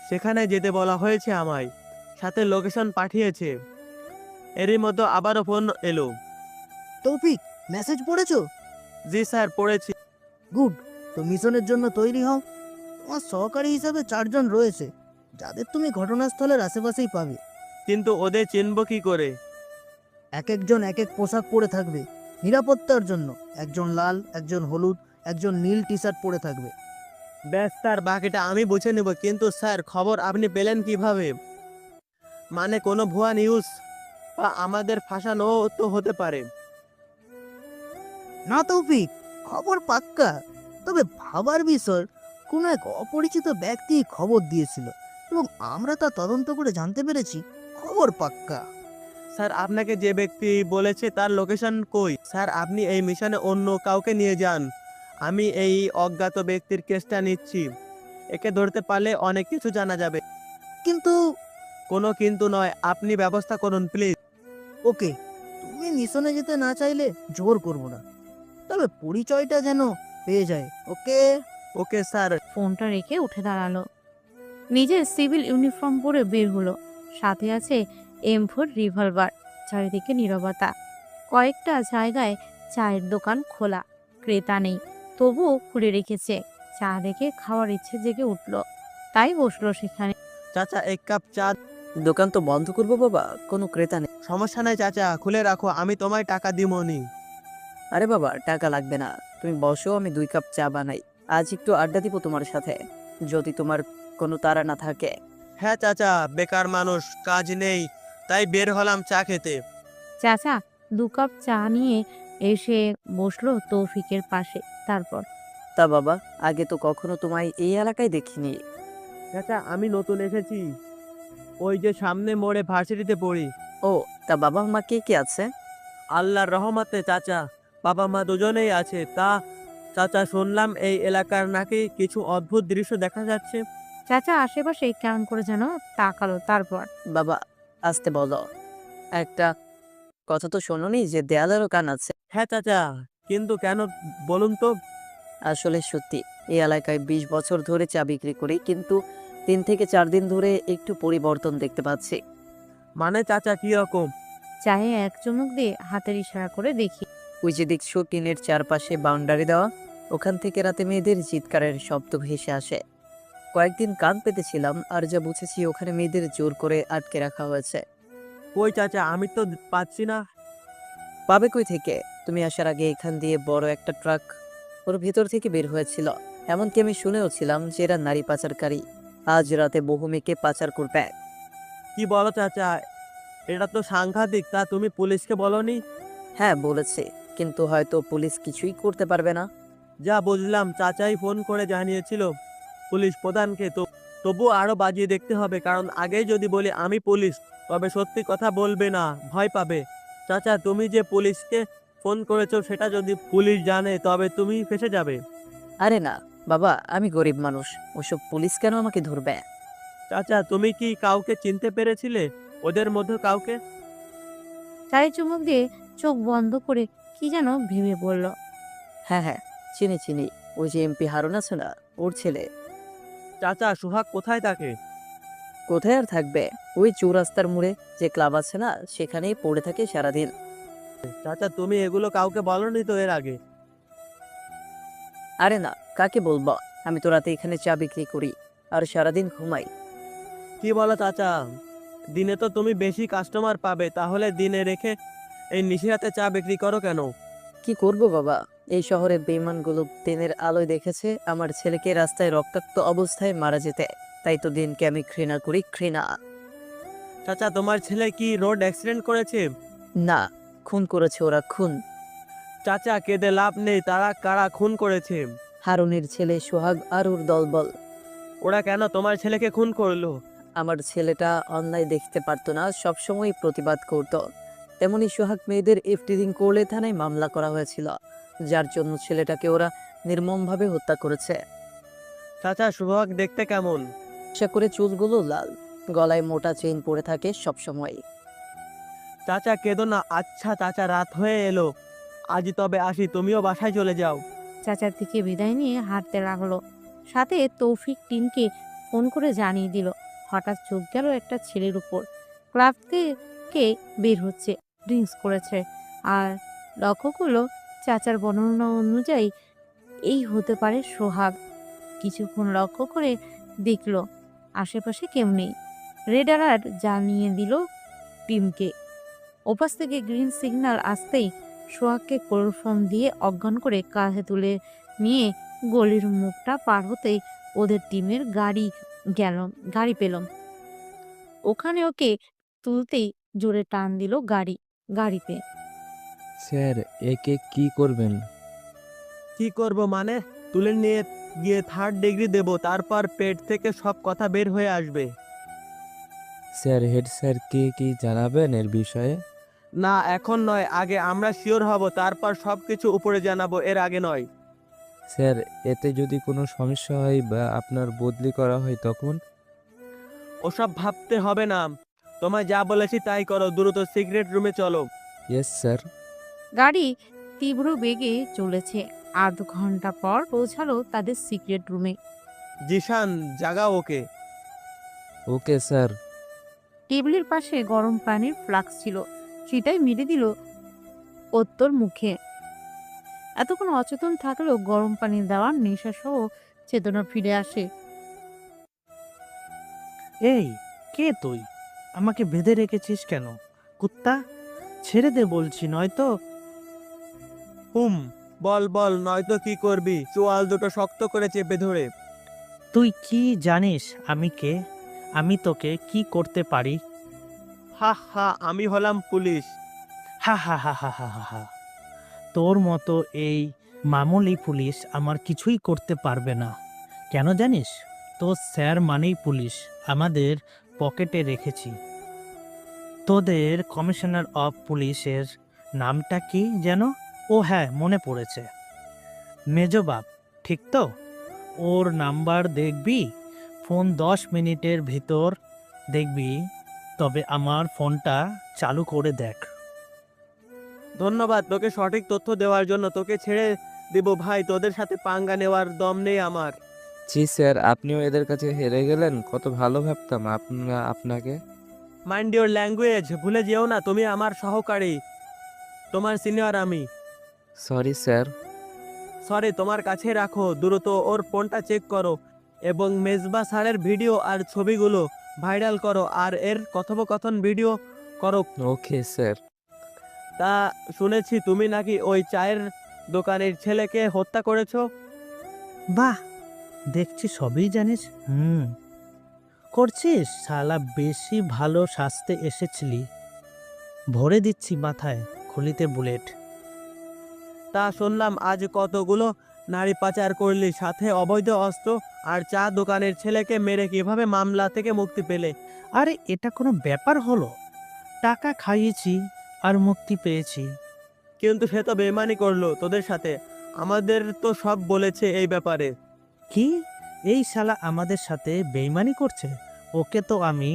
সেখানে যেতে বলা হয়েছে আমায়, সাথে লোকেশন পাঠিয়েছে। এরই মতো আবারও ফোন এলো। তৌফিক, মেসেজ পড়েছো? জি স্যার, পড়েছি। গুড। তো মিশনের জন্য তৈরি হও। তোমার সহকারী হিসাবে 4 জন রয়েছে, যাদের তুমি ঘটনাস্থলের আশেপাশেই পাবে। কিন্তু ওদের চিনব কি করে? এক একজন এক এক পোশাক পরে থাকবে নিরাপত্তার জন্য। একজন লাল, একজন হলুদ, একজন নীল টি শার্ট পরে থাকবে। ব্যাস স্যার, বাকিটা আমি বুঝে নেব। কিন্তু স্যার, খবর আপনি পেলেন কিভাবে? মানে কোনো ভুয়া নিউজ বা আমাদের ফাঁসানো তো হতে পারে। না তৌফিক, খবর পাক্কা। তবে ভাবার বিষয়, কোনো এক অপরিচিত ব্যক্তি খবর দিয়েছিল এবং আমরা তা তদন্ত করে জানতে পেরেছি খবর পাক্কা। স্যার, আপনাকে যে ব্যক্তি বলেছে তার লোকেশন কই? স্যার, আপনি এই মিশনে অন্য কাউকে নিয়ে যান। আমি এই অজ্ঞাত ব্যক্তির কেসটা নিচ্ছি। একে ধরতে পারলে অনেক কিছু জানা যাবে। কিন্তু কোনো কিন্তু নয়, আপনি ব্যবস্থা করুন প্লিজ। ওকে, তুমি মিশনে যেতে না চাইলে জোর করব না, তবে পরিচয়টা যেন পেয়ে যায়। ওকে? Okay sir. ফোনটা রেখে উঠে দাঁড়ালো। নিজের সিভিল ইউনিফর্ম পরে বের হলো। সাথে আছে M4 রিভলভার। চারিদিকে নীরবতা। কয়েকটা জায়গায় চায়ের দোকান খোলা, ক্রেতা নেই, তবুও খুলে রেখেছে। চা দেখে খাওয়ার ইচ্ছে জেগে উঠল, তাই বসলো সেখানে। চাচা, 1 কাপ চা। দোকান তো বন্ধ করবো বাবা, কোনো ক্রেতা নেই। সমস্যা নাই চাচা, খুলে রাখো, আমি তোমায় টাকা দিমনি। আরে বাবা, টাকা লাগবে না, তুমি বসো, আমি 2 কাপ চা বানাই। আজ একটু আড্ডা দিব তোমার সাথে, যদি তোমার কোনো তাড়া না থাকে। হ্যাঁ চাচা, বেকার মানুষ, কাজ নেই, তাই বের হলাম চা খেতে। চাচা 2 কাপ চা নিয়ে এসে বসলো তৌফিকের পাশে। তারপর, তা বাবা, আগে তো কখনো তোমায় এই এলাকায় দেখিনি। চাচা আমি নতুন এসেছি, ওই যে সামনে মোড়ে ভার্সিটিতে পড়ি। ও, তা বাবা মা কে কে আছে? আল্লাহর রহমতে চাচা বাবা মা দুজনেই আছে। তা চাচা শুনলাম এই এলাকার নাকি কিছু অদ্ভুত দৃশ্য দেখা যাচ্ছে। চাচা আশেপাশে কেমন করে যেন তাকালো। তারপর, বাবা আসতে বলো, একটা কথা তো শোনোনি যে দেয়ালেরও কান আছে? হ্যাঁ চাচা, কিন্তু কেন বলুন তো? আসলে সত্যি এই এলাকায় 20 বছর ধরে চা বিক্রি করি, কিন্তু 3 থেকে 4 দিন ধরে একটু পরিবর্তন দেখতে পাচ্ছি। মানে চাচা কি রকম? চায়ে এক চুমুক দিয়ে হাতের ইশারা করে দেখি। ওই যে দেখছো টিনের চারপাশে বাউন্ডারি দেওয়া, ওখান থেকে রাতে মেয়েদের চিৎকারের শব্দ ভেসে আসে। কয়েকদিন কান পেতেছিলাম, আর যা বুঝেছি ওখানে মেয়েদের জোর করে আটকে রাখা হয়েছে। কই চাচা, আমি তো পাচ্ছি না। পাবে কই থেকে? তুমি আসার আগে এখান দিয়ে বড় একটা ট্রাক ওর ভেতর থেকে বের হয়েছিল। এমনকি আমি শুনেও ছিলাম যে এরা নারী পাচারকারী, আজ রাতে বহু মেয়েকে পাচার করবে। কি বলো চাচা, এটা তো সাংঘাতিক। তা তুমি পুলিশকে বলনি? হ্যাঁ বলেছে, কিন্তু হয়তো পুলিশ কিছুই করতে পারবে না। যা বুঝলাম চাচাই ফোন করে জানিয়েছিল পুলিশ প্রধানকে। তো তবু আরো বাজিয়ে দেখতে হবে, কারণ আগেই যদি বলি আমি পুলিশ, তবে সত্যি কথা বলবে না, ভয় পাবে। চাচা তুমি যে পুলিশকে ফোন করেছো সেটা যদি পুলিশ জানে তবে তুমি ফেঁসে যাবে। আরে না বাবা, আমি গরিব মানুষ, ওসব পুলিশ কেন আমাকে ধরবে? চাচা তুমি কি কাউকে চিনতে পেরেছিলে, ওদের মধ্যে কাউকে? চায়ে চুমুক দিয়ে চোখ বন্ধ করে কি যেন ভেবে বলল। হ্যাঁ হ্যাঁ, চিনি চিনি, ওই যে এমপি হারুন আছে না, ওর ছেলে। চাচা সোহাগ কোথায় থাকে? কোথায় আর থাকবে, ওই চৌরাস্তার মোড়ে যে ক্লাব আছে না, সেখানেই পড়ে থাকে সারাদিন। চাচা তুমি এগুলো কাউকে বলনি তো এর আগে? আরে না, কাকে বলবো, আমি তো রাতে এখানে চা বিক্রি করি আর সারাদিন ঘুমাই। কি বলো চাচা, দিনে তো তুমি বেশি কাস্টমার পাবে, তাহলে দিনে রেখে এই নিশিরাতে চা বিক্রি করো কেন? কি করব বাবা, এই শহরের বেঈমানগুলো দিনের আলোয় দেখেছে আমার ছেলেকে রাস্তায় রক্তাক্ত অবস্থায় মারা যেতে, তাই তো দিনকে আমি ঘৃণা করি, ঘৃণা। চাচা তোমার ছেলে কি রোড অ্যাক্সিডেন্ট করেছে? না, খুন করেছে ওরা, খুন। চাচা কেঁদে লাভ নেই, তারা কারা খুন করেছে? হারুনের ছেলে সোহাগ আর ওর দলবল। ওরা কেন তোমার ছেলেকে খুন করলো? আমার ছেলেটা অন্যায় দেখতে পারতো না, সবসময় প্রতিবাদ করত। তেমনি সোহাগ মেয়েদের ইফটিজিং করলে থানায় মামলা করা হয়েছিল, যার জন্য ছেলেটাকে ওরা নির্মমভাবে হত্যা করেছে। চাচা সোহাগ দেখতে কেমন? আশা করে চুলগুলো লাল, গলায় মোটা চেইন পরে থাকে সবসময়। চাচা কেঁদো না। আচ্ছা চাচা, রাত হয়ে এলো, আজ তবে আসি, তুমিও বাসায় চলে যাও। চাচার থেকে বিদায় নিয়ে হাঁটতে লাগলো। সাথে তৌফিক টিনকে ফোন করে জানিয়ে দিল। হঠাৎ চোখ গেল একটা ছেলের উপর। ক্লাব থেকে বের হচ্ছে, ড্রিঙ্কস করেছে। আর লক্ষ্য করলো চাচার বর্ণনা অনুযায়ী এই হতে পারে সোহাগ। কিছুক্ষণ লক্ষ্য করে দেখলো আশেপাশে কেউ নেই। রেড অ্যালার্ট জানিয়ে দিল টিমকে। ওপাশ থেকে গ্রিন সিগন্যাল আসতেই সোহাগকে ক্লোরোফর্ম দিয়ে অজ্ঞান করে কাঁধে তুলে নিয়ে গলির মুখটা পার হতেই ওদের টিমের গাড়ি পেলাম। ওখানে ওকে তুলতেই জোরে টান দিল গাড়িতে। স্যার একে কি করবেন? কি করব মানে? তুলে নিয়ে গিয়ে 3rd ডিগ্রি দেব, তারপর পেট থেকে সব কথা বের হয়ে আসবে। স্যার হেড স্যারকে কি জানাবেন এর বিষয়ে? না এখন নয়, আগে আমরা শিওর হব, তারপর সবকিছু উপরে জানাবো, এর আগে নয়। স্যার এতে যদি কোনো সমস্যা হয় বা আপনার বদলি করা হয় তখন? ওসব ভাবতে হবে না, তোমায় যা বলেছি তাই করো, দ্রুত সিক্রেট রুমে চলো। Yes sir. গাড়ি তীব্র বেগে চলেছে। আধ ঘন্টা পর পৌঁছালো তাদের সিক্রেট রুমে। জিশান জাগাও ওকে। Okay sir. টেবিলের পাশে গরম পানির ফ্লাক্স ছিল, সেটাই মেরে দিল ওত্তর মুখে। এতক্ষণ অচেতন থাকলেও গরম পানি দেওয়ার নেশা সহ চেতনা ফিরে আসে। এই, কে তুই? আমাকে বেঁধে রেখেছিস কেন? কুত্তা, ছেড়ে দে বলছি, নয়তো। বল বল, নয়তো কি করবি? চোয়াল দুটো শক্ত করে চেপে ধরে। তুই কি জানিস আমি কে? আমি তোকে কি করতে পারি? হা হা, আমি হলাম পুলিশ। হা হা হা হা হা হা হা। তোর মতো এই মামুলি পুলিশ আমার কিছুই করতে পারবে না। কেন জানিস? তোর স্যার মানেই পুলিশ, আমাদের পকেটে রেখেছি। তোদের কমিশনার অফ পুলিশের নামটা কি যেন? ও হ্যাঁ, মনে পড়েছে, মেজবাব, ঠিক তো? ওর নাম্বার দেখবি, ফোন 10 মিনিটের ভিতর দেখবি। তবে আমার ফোনটা চালু করে দেখ। ধন্যবাদ তোকে সঠিক তথ্য দেওয়ার জন্য। তোকে ছেড়ে দিব ভাই, তোদের সাথে পাঙ্গা নেওয়ার দম নেই আমার। জি স্যার, আপনিও এদের কাছে হেরে গেলেন। কত ভালো ভাবতাম আপনাকে। মাইন্ড ইওর ল্যাঙ্গুয়েজ, ভুলে যেও না তুমি আমার সহকারী, তোমার সিনিয়র আমি। Sorry sir. সরি তোমার কাছে রাখো, দ্রুত ওর ফোনটা চেক করো এবং মেজবা স্যারের ভিডিও আর ছবিগুলো ভাইরাল করো, আর এর কথোপকথন ভিডিও করো। Okay sir. তা শুনেছি তুমি নাকি ওই চায়ের দোকানের ছেলেকে হত্যা করেছো। বাহ, দেখছি সবই জানিস। করছিস শালা, বেশি ভালো সাজতে এসেছিলি। ভরে দিচ্ছি মাথায় খুলিতে বুলেট। তা শুনলাম আজ কতগুলো নারী পাচার করলি, সাথে অবৈধ অস্ত্র, আর চা দোকানের ছেলেকে মেরে কিভাবে মামলা থেকে মুক্তি পেলে? আরে এটা কোনো ব্যাপার হলো? টাকা খাইয়েছি আর মুক্তি পেয়েছি। কিন্তু সে তো বেইমানি করলো তোদের সাথে, আমাদের তো সব বলেছে এই ব্যাপারে। কি? এই শালা আমাদের সাথে বেইমানি করছে? ওকে তো আমি।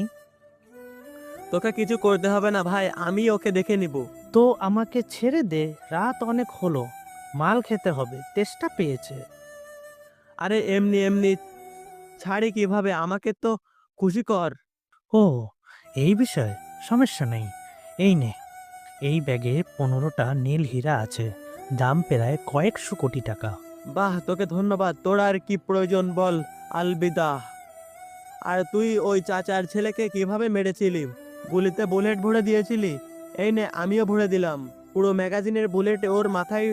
তোকে কিছু করতে হবে না ভাই, আমি ওকে দেখে নিব। তো আমাকে ছেড়ে দে, রাত অনেক হলো, মাল খেতে হবে, তেষ্টা পেয়েছে। আরে এমনি এমনি ছাড়ি কিভাবে, আমাকে তো খুশি কর। ও এই বিষয়, সমস্যা নেই। এই নে, এই ব্যাগে 15টা নীল হীরা আছে, দাম প্রায় কয়েকশো কোটি টাকা। বাহ, তোকে ধন্যবাদ। তোর আর কি প্রয়োজন বল, আলবিদা। আর তুই ওই চাচার ছেলেকে কিভাবে মেরেছিলি? গুলিতে বুলেট ভরে দিয়েছিলি? এই নে, আমিও ভরে দিলাম। পুরো ম্যাগাজিনের বুলেট ওর মাথায়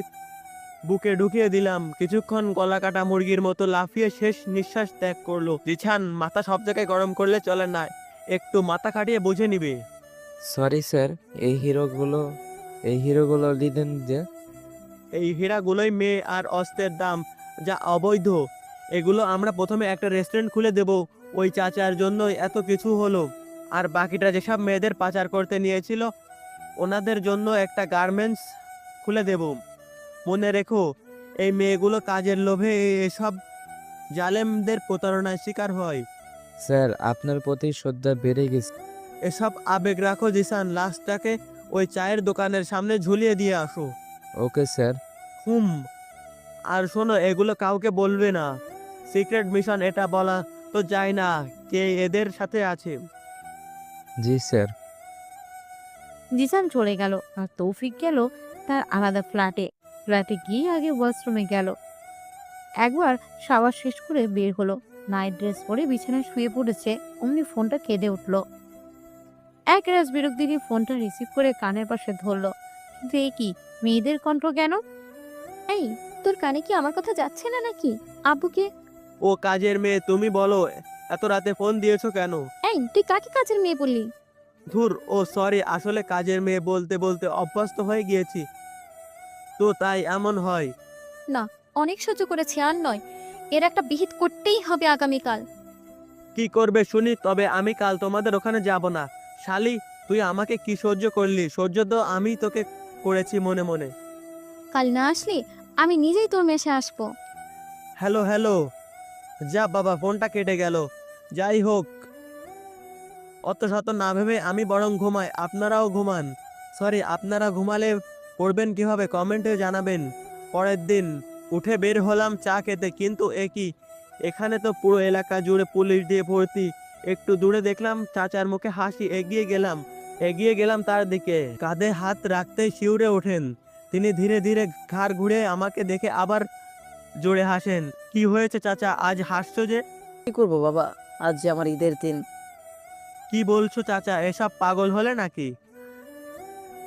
বুকে ঢুকিয়ে দিলাম। কিছুক্ষণ গলা কাটা মুরগির মতো লাফিয়ে শেষ নিঃশ্বাস ত্যাগ করলো। জিছান, মাথা সব জায়গায় গরম করলে চলে না, একটু মাথা খাটিয়ে বুঝে নিবি। সরি স্যার, এই হিরোগুলো দিলেন যে? এই হীরাগুলোই মেয়ে আর অস্ত্রের দাম, যা অবৈধ। এগুলো আমরা প্রথমে একটা রেস্টুরেন্ট খুলে দেব, ওই চাচার জন্য এত কিছু হলো। আর বাকিটা যেসব মেয়েদের পাচার করতে নিয়েছিল ওনাদের জন্য একটা গার্মেন্টস খুলে দেব। মনে রেখো, এই মেয়েগুলো কাজের লোভে এসব জালেমদের প্রতারণার শিকার হয়। স্যার, আপনার প্রতি শ্রদ্ধা বেড়ে গেছে। এসব আবেগ রাখো জিসান, লাশটাকে ওই চায়ের দোকানের সামনে ঝুলিয়ে দিয়ে আসো। Okay sir. আর শোনো, এগুলো কাউকে বলবে না, সিক্রেট মিশন। এটা বলা তো যায় না কে এদের সাথে আছে। জি স্যার। জিসান চলে গেল আর তৌফিক গেল তার আলাদা ফ্ল্যাটে গিয়ে আগে ওয়াশরুমে গেল। একবার শাওয়ার শেষ করে বের হলো, নাইট ড্রেস পরে বিছানায় শুয়ে পড়েছে, অমনি ফোনটা কেঁদে উঠলো। এক রাজ বিরক্তি নিয়ে ফোনটা রিসিভ করে কানের পাশে ধরলো। কিন্তু এ কি, মেয়েদের কণ্ঠ কেন? এই, তোর কানে কি আমার কথা যাচ্ছে না নাকি? আব্বুকে। ও কাজের মেয়ে, তুমি বলো এত রাতে ফোন দিয়েছো কেন? এই, তুই কাকে কাজের মেয়ে বললি? ধুর, ও সরি, আসলে কাজের মেয়ে বলতে বলতে অভ্যস্ত হয়ে গিয়েছি তো তাই এমন হয়। না, অনেক সহ্য করেছি, আর নয়। এর একটা বিহিত করতেই হবে আগামীকাল। কি করবে শুনি? তবে আমি কাল তোমাদের ওখানে যাব না। শালি, তুই আমাকে কি সহ্য করলি? সহ্য তো আমি তোকে করেছি মনে মনে। কাল না আসলে আমি নিজেই তোর মেসে আসবো। হ্যালো হ্যালো, যা বাবা, ফোনটা কেটে গেল। যাই হোক, অত শত না ভেবে আমি বরং ঘুমাই, আপনারাও ঘুমান। সরি, আপনারা ঘুমালে পড়বেন কিভাবে কমেন্টে জানাবেন। পরের দিন উঠে বের হলাম চা খেতে, কিন্তু এখানে তো পুরো এলাকা জুড়ে পুলিশ দিয়ে ভর্তি। একটু দূরে দেখলাম চাচার মুখে হাসি। এগিয়ে গেলাম তার দিকে, কাঁধে হাত রাখতেই শিউরে ওঠেন তিনি। ধীরে ধীরে ঘাড় ঘুরে আমাকে দেখে আবার জোরে হাসেন। কি হয়েছে চাচা, আজ হাসছো যে? কি করবো বাবা, আজ যে আমার ঈদের দিন। কি বলছো চাচা, এসব পাগল হলে নাকি?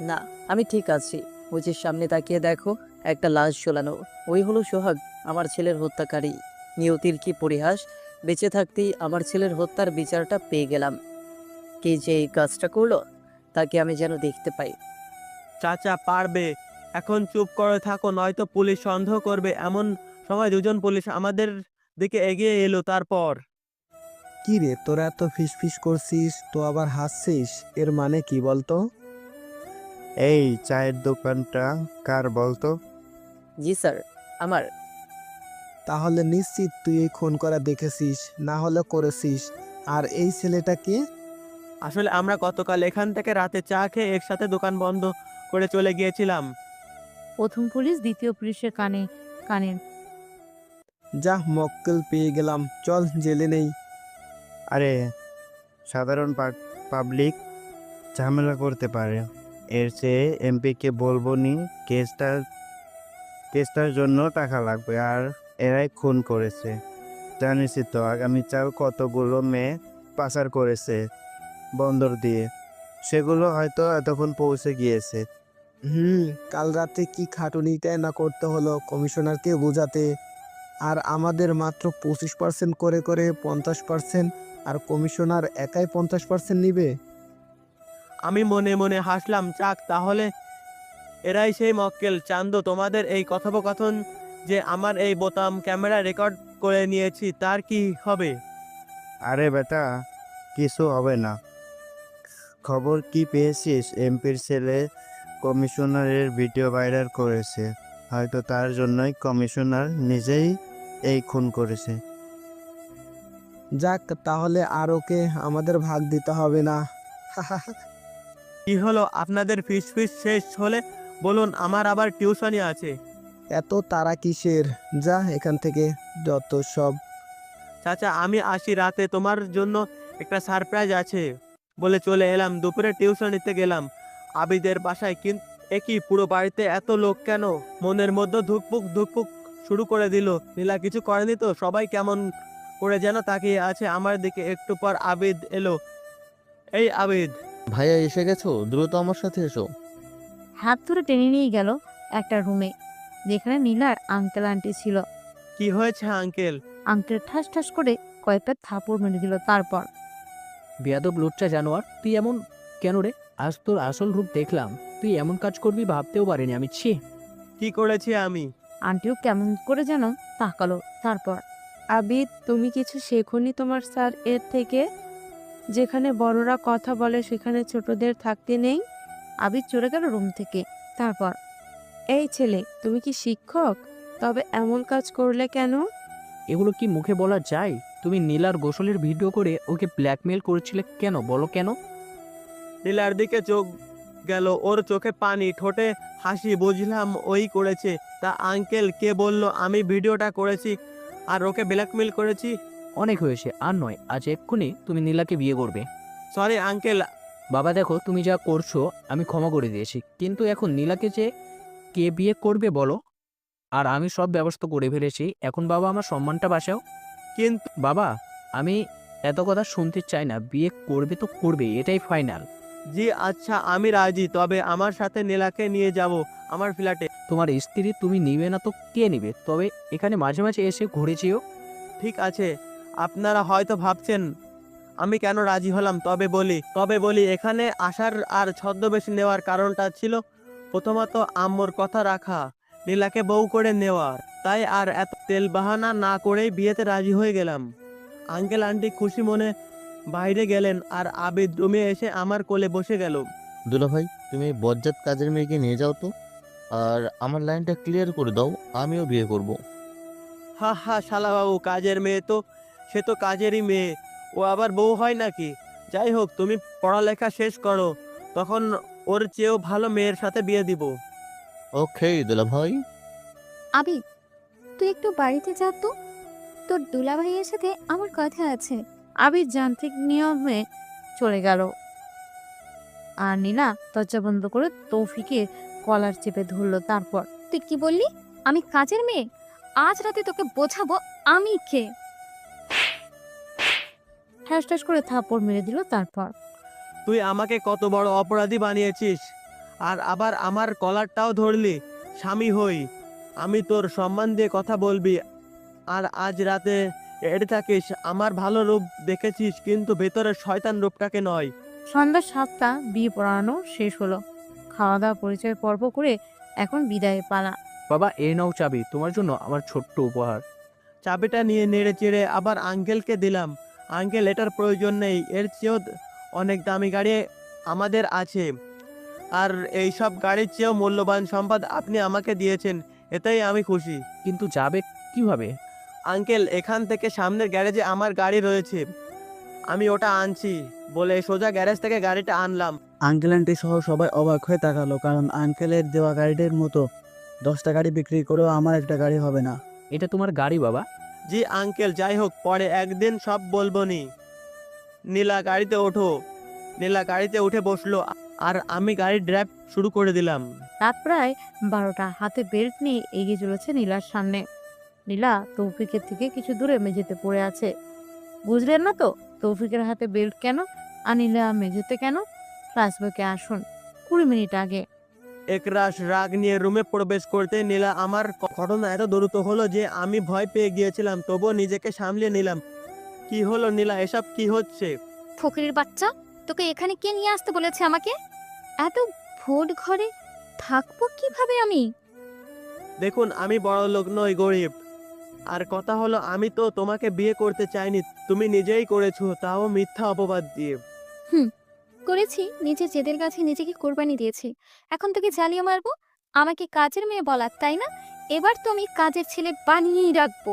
না, আমি ঠিক আছি। ওই যে সামনে তাকিয়ে দেখো, একটা লাশ ঝোলানো, ওই হলো সোহাগ, আমার ছেলের হত্যাকারী। নিয়তির কি পরিহাস, বেঁচে থাকতেই আমার ছেলের হত্যার বিচারটা পেয়ে গেলাম। কে যে এই কাজটা করলো তাকে আমি যেন দেখতে পাই। চাচা পারবে, এখন চুপ করে থাকো, নয়তো পুলিশ সন্দেহ করবে। এমন সময় দুজন পুলিশ আমাদের দিকে এগিয়ে এলো। তারপর কি রে, তোরা এত ফিসফিস করছিস তো আবার হাসছিস, এর মানে কি বলতো? এই চায়ের দোকানটা কার বলতো? জি স্যার, আমার। তাহলে নিশ্চিত তুই এই খুন করা দেখেছিস, না হলে করেছিস। আর এই ছেলেটা কে? আসলে আমরা গতকাল এখান থেকে রাতে চা খেয়ে একসাথে দোকান বন্ধ করে চলে গিয়েছিলাম। প্রথম পুলিশ দ্বিতীয় পুলিশের কানে কানে যা, মক্কেল পেয়ে গেলাম, চল জেলে নেই। আরে সাধারণ পাবলিক ঝামেলা করতে পারে, এর চেয়ে এমপিকে বলবো নি কেসটার জন্য টাকা লাগবে, আর এরাই খুন করেছে। জানিসই তো আগামীকাল কতগুলো মেয়ে পাচার করেছে বন্দর দিয়ে, সেগুলো হয়তো এতক্ষণ পৌঁছে গিয়েছে। কাল রাতে কি খাটুনিটাই না করতে হলো কমিশনারকে বোঝাতে। আর আমাদের মাত্র 25% করে করে 50%, আর কমিশনার একাই 50% নিবে। আমি মনে মনে হাসলাম। যাক, তাহলে এরাই সেই মক্কেল। চান্দু, তোমাদের এই কথোপকথন যে আমার এই বোতাম ক্যামেরা রেকর্ড করে নিয়েছি, তার কি হবে? আরে বেটা, কিছু হবে না। খবর কি পেয়েছিস? এমপির ছেলে কমিশনারের ভিডিও ভাইরাল করেছে, হয়তো তার জন্যই কমিশনার নিজেই এই খুন করেছে। যাক, তাহলে আর ওকে আমাদের ভাগ দিতে হবে না। কি হলো আপনাদের? ফিস শেষ হলে বলুন, আমার আবার টিউশনি আছে। এত তারা কিসের? যা এখান থেকে, যত সব। চাচা, আমি আসি, রাতে তোমার জন্য একটা সারপ্রাইজ আছে বলে চলে এলাম। দুপুরে টিউশন নিতে গেলাম আবিদের বাসায়, কিন্তু একই পুরো বাড়িতে এত লোক কেন? মনের মধ্যে ধুকপুক ধুকপুক শুরু করে দিল। নীলা কিছু করেনি তো? সবাই কেমন করে যেন তাকিয়ে আছে আমার দিকে। একটু পর আবিদ এলো। এই আবিদ। ভাইয়া এসে গেছো, দ্রুত আমার সাথে এসো। হাত ধরে টেনে নিয়ে গেল একটা রুমে, যেখানে নীলার আঙ্কেল আন্টি ছিল। কি হয়েছে আঙ্কেল? আঙ্কেল ঠাস ঠাস করে কয়েকটা থাপড় মেরে দিল। তারপর বেয়াদব লুচ্চা জানোয়ার, তুই এমন কেন রে? আজ তোর আসল রূপ দেখলাম। তুই এমন কাজ করবি ভাবতেও পারিনি আমি। ছি! কি করেছি আমি? আন্টিও কেমন করে যেন তাকালো। তারপর আবিদ, তুমি কিছু শেখোনি তোমার স্যার এর থেকে? যেখানে বড়রা কথা বলে সেখানে ছোটদের থাকতে নেই। আবিদ চলে গেল রুম থেকে। তারপর এই ছেলে, তুমি কি শিক্ষক? তবে এমন কাজ করলে কেন? এগুলো কি মুখে বলা যায়? তুমি নীলার গোসলের ভিডিও করে ওকে ব্ল্যাকমেল করেছিলে কেন? বলো কেন? নীলার দিকে চোখ গেল, ওর চোখে পানি, ঠোঁটে হাসি। বুঝলাম ওই করেছে। তা আঙ্কেল, কে বলল আমি ভিডিওটা করেছি আর ওকে ব্ল্যাকমেল করেছি? অনেক হয়েছে, আর নয়। আজ এক্ষুনি তুমি নীলাকে বিয়ে করবে। Sorry uncle. বাবা দেখো, তুমি যা করছো আমি ক্ষমা করে দিয়েছি, কিন্তু এখন নীলাকে যে কে বিয়ে করবে বলো? আর আমি সব ব্যবস্থা করে ফেলেছি। এখন বাবা আমার সম্মানটা বাঁচাও। কিন্তু বাবা, আমি এত কথা শুনতে চাই না। বিয়ে করবে তো করবে, এটাই ফাইনাল। জি আচ্ছা, আমি রাজি। তবে আমার সাথে নীলাকে নিয়ে যাব আমার ফ্ল্যাটে। তোমার স্ত্রী তুমি নিবে না তো কে নিবে? তবে এখানে মাঝে মাঝে এসে ঘুরে যেও। ঠিক আছে। আপনারা হয়তো ভাবছেন আমি কেন রাজি হলাম। তবে বলি এখানে আসার আর ছদ্মবেশী নেওয়ার কারণটা ছিল প্রথমত আম্মুর কথা রাখা, নীলাকে বউ করে নেওয়ার। তাই আর এত তেল বাহানা না করেই বিয়েতে রাজি হয়ে গেলাম। আঙ্কেল আন্টি খুশি মনে বাইরে গেলেন, আর আবিদ রুমে এসে আমার কোলে বসে গেল। দুলা ভাই, তুমি এই বজ্জাত কাজের মেয়েকে নিয়ে যাও তো, আর আমার লাইনটা ক্লিয়ার করে দাও, আমিও বিয়ে করব। হা হা, শালা বাবু, কাজের মেয়ে তো সে তো কাজেরই মেয়ে, ও আবার বউ হয় নাকি? যাই হোক, তুমি পড়ালেখা শেষ করো, তখন ওর চেয়েও ভালো মেয়ের সাথে বিয়ে দিব। ওকে দুলা ভাই। আবিদ, তুই একটু বাড়িতে যা তো, তোর দুলাভাইয়ের সাথে আমার কথা আছে। আবিদ যান্ত্রিক নিয়মে চলে গেল, আর নীলা দরজা বন্ধ করে তৌফিকের কলার চেপে ধরলো। তারপর তুই কি বললি? আমি কাজের মেয়ে? আজ রাতে তোকে বোঝাবো আমি কে। ঠাস ঠাস করে থাপড় মেরে দিল। তারপর তুই আমাকে কত বড় অপরাধী বানিয়েছিস, আর আবার আমার কলারটাও ধরলি। স্বামী হই আমি, তোর সম্মান দিয়ে কথা বলবি, আর আজ রাতে রেডি থাকিস। আমার ভালো রূপ দেখেছিস, কিন্তু ভেতরের শয়তান রূপটাকে নয়। সন্ধ্যা 7টা বিয়ে পড়ানো শেষ হলো। খাওয়া দাওয়া পরিচয় পর্ব করে এখন বিদায় পালা। বাবা, এই নাও চাবি, তোমার জন্য আমার ছোট্ট উপহার। চাবিটা নিয়ে নেড়ে চেড়ে আবার আঙ্কেলকে দিলাম। আঙ্কেল, এটার প্রয়োজন নেই, এর চেয়েও অনেক দামি গাড়ি আমাদের আছে, আর এইসব গাড়ির চেয়েও মূল্যবান সম্পদ আপনি আমাকে দিয়েছেন, এতেই আমি খুশি। কিন্তু যাবে কিভাবে? আঙ্কেল, এখান থেকে সামনের গ্যারেজে আমার গাড়ি রয়েছে, আমি ওটা আনছি বলে সোজা গ্যারেজ থেকে গাড়িটা আনলাম। আঙ্কেল আন্টি সহ সবাই অবাক হয়ে তাকালো, কারণ আঙ্কেলের দেওয়া গাড়িটির মতো 10টা গাড়ি বিক্রি করেও আমার একটা গাড়ি হবে না। এটা তোমার গাড়ি বাবা? জি আঙ্কেল, যাই হোক পরে একদিন সব বলবো নি। নীলা গাড়িতে ওঠো। নীলা গাড়িতে উঠে বসলো আর আমি গাড়ি ড্রাইভ শুরু করে দিলাম। রাত প্রায় 12টা। হাতে বেল্ট নিয়ে এগিয়ে চলেছে নীলার সামনে। নীলা তৌফিকের থেকে কিছু দূরে মেঝেতে পড়ে আছে। বুঝলেন না তো তৌফিকের হাতে বেল্ট কেন আর নীলা মেঝেতে কেন? ফ্ল্যাশব্যাকে আসুন 20 মিনিট আগে। একরাশ রাগ নিয়ে রুমে প্রবেশ করতে নীলা আমার ঘটনা এত দ্রুত হলো যে আমি ভয় পেয়ে গিয়েছিলাম, তবুও নিজেকে সামলিয়ে নিলাম। কি হলো নীলা, এসব কি হচ্ছে? ফকিরের বাচ্চা, তোকে এখানে কে নিয়ে আসতে বলেছে আমাকে? এত ভোট ঘরে থাকবো কিভাবে আমি? দেখুন, আমি বড় লোক নই, গরিব। আর কথা হলো, আমি তো তোমাকে বিয়ে করতে চাইনি, তুমি নিজেই করেছো, তাও মিথ্যা অপবাদ দিয়ে। করেছি, নিজের জেদের কাছে নিজেকে কোরবানি দিয়েছি। এখন তোকে জ্বালিয়ে মারবো? আমাকে কাজের মেয়ে বলার, তাই না? এবার তো আমি কাজের ছেলে বানিয়েই রাখবো।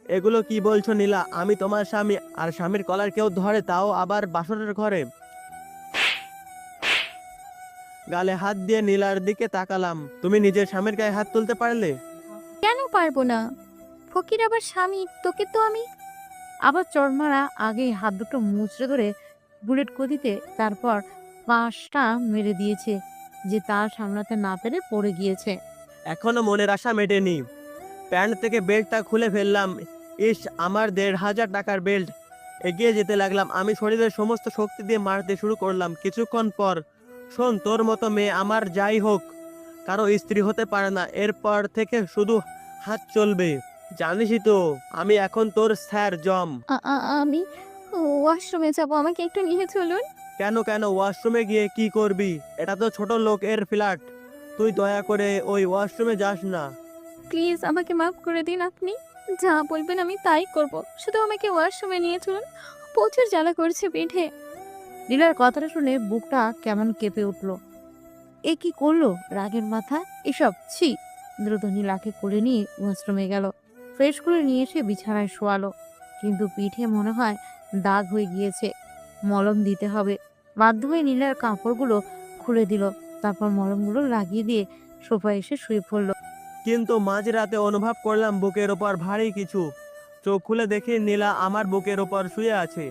এগুলো কি বলছো নীলা? আমি তোমার স্বামী, আর স্বামীর কলার কেউ ধরে, তাও আবার বাসরের ঘরে? গালে হাত দিয়ে নীলার দিকে তাকালাম। তুমি নিজের স্বামীর গায়ে হাত তুলতে পারলে? কেন পারবো না? ফকির আবার স্বামী, তোকে তো আমি। আবার চড়মারা আগে হাত দুটো মুচড়ে ধরে বুলেট গতিতে তারপর 5টা মেরে দিয়েছে, যে তার সামলাতে না পেরে পড়ে গিয়েছে। এখনো মনের আশা মেটেনি। প্যান্ট থেকে বেল্টটা খুলে ফেললাম। ইস, আমার 1,500 টাকার বেল্ট। এগিয়ে যেতে লাগলাম, আমি শরীরের সমস্ত শক্তি দিয়ে মারতে শুরু করলাম। কিছুক্ষণ পর, শোন, তোর মতো মেয়ে আমার যাই হোক কারো স্ত্রী হতে পারে না, এরপর থেকে শুধু হাত চলবে। জানিসই তো আমি এখন তোর স্যার জম। আমি ওয়াশরুমে যাবো, আমাকে একটু নিয়ে চলুন। কেন কেন ওয়াশরুমে গিয়ে কি করবি? এটা তো ছোট লোকের ফ্ল্যাট, তুই দয়া করে ওই ওয়াশরুমে যাস না। প্লিজ আমাকে মাফ করে দিন, আপনি যা বলবেন আমি তাই করব, শুধু আমাকে ওয়াশরুমে নিয়ে চলুন, প্রচুর জ্বালা করছে পিঠে। নীলার কথাটা শুনে বুকটা কেমন কেঁপে উঠল। এ কি করলো রাগের মাথা এসব? ছি! দ্রুত নীলাকে কোলে নিয়ে ওয়াশরুমে গেল। ফ্রেশ করে নিয়ে এসে বিছানায় শোয়ালো, কিন্তু পিঠে মনে হয় দাগ হয়ে গিয়েছে, মলম দিতে হবে। বাধ্য হয়ে নীলার কাপড়গুলো খুলে দিল, তারপর মলমগুলো লাগিয়ে দিয়ে সোফায় এসে শুয়ে পড়ল। কিন্তু মাঝরাতে অনুভব করলাম বুকের ওপর ভারী কিছু। চোখ খুলে দেখি নীলা আমার বুকের ওপর শুয়ে আছে।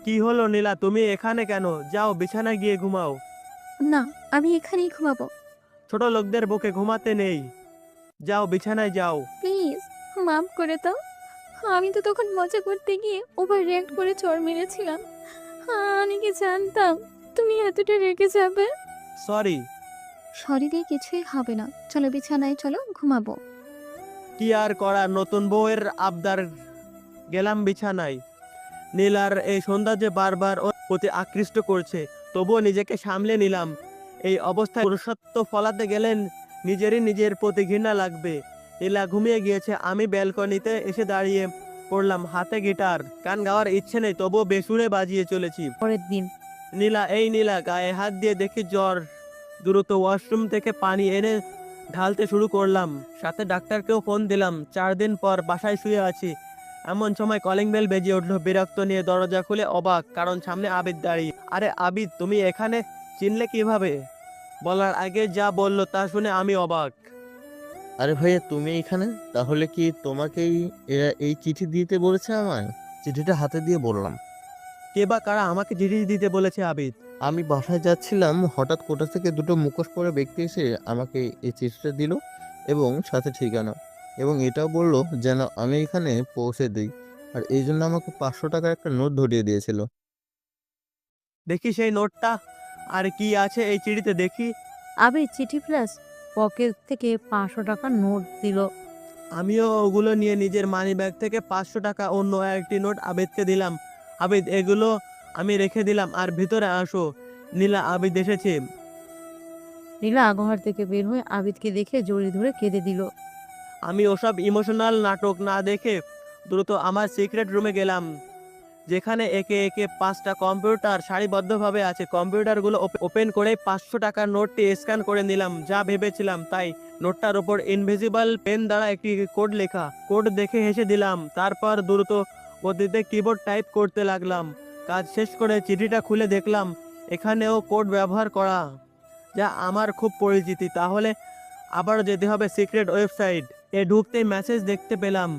কি হলো নীলা, তুমি এখানে কেন? যাও বিছানায় গিয়ে ঘুমাও। না, আমি এখানেই ঘুমাবো। ছোট লোকদের বুকে ঘুমাতে নেই, যাও বিছানায় যাও। প্লিজ মাফ করে দাও, আমি তো তখন মজা করতে গিয়ে ওভার রিয়াক্ট করে চড় মেরেছিলাম। আমি কি জানতাম তুমি এতটা রেগে যাবে? সরি। সরি দিয়ে কিছুই হবে না, চলো বিছানায়, চলো ঘুমাবো। কি আর করার, নতুন বউয়ের আবদার। গেলাম বিছানায়। নীলার এই সৌন্দর্য বারবার ওর প্রতি আকৃষ্ট করছে, তবুও নিজেকে সামলে নিলাম। এই অবস্থায় পুরুষত্ব ফলাতে গেলেন নিজের প্রতি ঘৃণা লাগবে। নীলা ঘুমিয়ে গিয়েছে, আমি ব্যালকনিতে এসে দাঁড়িয়ে পড়লাম, হাতে গিটার। গান গাওয়ার ইচ্ছে নেই, তবুও বেসুরে বাজিয়ে চলেছি। পরের দিন নীলা গায়ে হাত দিয়ে দেখি জ্বর। দ্রুত ওয়াশরুম থেকে পানি এনে ঢালতে শুরু করলাম, সাথে ডাক্তারকেও ফোন দিলাম। 4 দিন পর বাসায় শুয়ে আছি, এমন সময় কলিং বেল বেজে উঠলো। বিরক্ত নিয়ে দরজা খুলে অবাক, কারণ সামনে আবিদ দাঁড়িয়ে। আরে আবিদ, তুমি এখানে? চিনলে কিভাবে? বলার আগে যা বললো তা শুনে আমি অবাক। আরে ভাইয়া, তুমি এখানে? তাহলে কি তোমাকেই এরা এই চিঠি দিতে বলেছে আমায়? চিঠিটা হাতে দিয়ে বললাম, কে বা কারা আমাকে চিঠি দিতে বলেছে আবিদ? আমি বাসায় যাচ্ছিলাম, হঠাৎ কোথা থেকে দুটো মুখোশ পরা ব্যক্তি এসে আমাকে এই চিঠিটা দিল এবং সাথে ঠিকানা, এবং এটাও বললো যেন আমি এখানে পৌঁছে দিই, আর এই জন্য আমাকে 500 টাকার একটা নোট ধরিয়ে দিয়েছিল। দেখি সেই নোটটা, আর কি আছে এই চিঠিতে দেখি। আবির চিঠি প্লাস পকেট থেকে 500 টাকার নোট দিল। আমিও ওগুলো নিয়ে নিজের মানি ব্যাগ থেকে 500 টাকা অন্য একটি নোট আবিদকে দিলাম। আবিদ, এগুলো আমি রেখে দিলাম, আর ভিতরে আসো। নীলা, আবিদ এসেছে। নীলা ঘর থেকে বের হয়ে আবিদকে দেখে জড়িয়ে ধরে কেঁদে দিল। আমি ওসব ইমোশনাল নাটক না দেখে দ্রুত আমার সিক্রেট রুমে গেলাম, যেখানে একে একে 5টা কম্পিউটার সারিবদ্ধভাবে আছে। কম্পিউটারগুলো ওপেন করে 500 টাকার নোটটি স্ক্যান করে নিলাম। যা ভেবেছিলাম তাই, নোটটার উপর ইনভিজিবল পেন দ্বারা একটি কোড লেখা। কোড দেখে হেসে দিলাম, তারপর দ্রুত গতিতে কিবোর্ড টাইপ করতে লাগলাম। কাজ শেষ করে চিঠিটা খুলে দেখলাম এখানেও কোড ব্যবহার করা, যা আমার খুব পরিচিতি। তাহলে আবার যেতে হবে সিক্রেট ওয়েবসাইট এ। ঢুকতেই মেসেজ দেখতে পেলাম,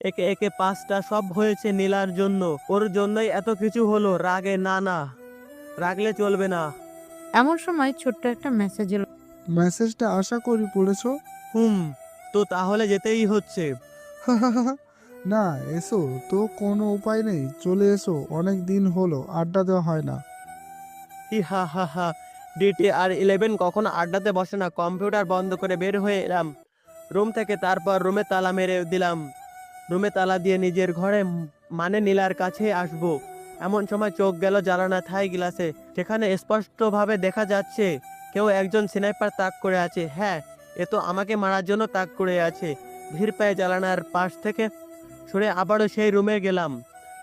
একে একে 5টা। সব হয়েছে নীলার জন্য, ওর জন্যই এত কিছু হলো। রাগে না, রাগলে চলবে না। এমন সময় ছোট্ট একটা মেসেজ এলো। মেসেজটা আশা করি পড়েছো। তো তাহলে যেতেই হচ্ছে। না, এসো তো, কোনো উপায় নেই, চলে এসো, অনেক দিন হলো আড্ডা দেওয়া হয় না। হা। DTR-11 কখনো আড্ডাতে বসে না। কম্পিউটার বন্ধ করে বের হয়ে এলাম রুম থেকে, তারপর রুমে তালা মেরে দিলাম। রুমে তালা দিয়ে নিজের ঘরে, মানে নীলার কাছে আসবো। এমন সময় চোখ গেল জানালা থাই গ্লাসে। সেখানে স্পষ্টভাবে দেখা যাচ্ছে কেউ একজন স্নাইপার তাক করে আছে। হ্যাঁ, এ তো আমাকে মারার জন্য তাক করে আছে। ধীর পায়ে জানালার পাশ থেকে সরে আবারও সেই রুমে গেলাম।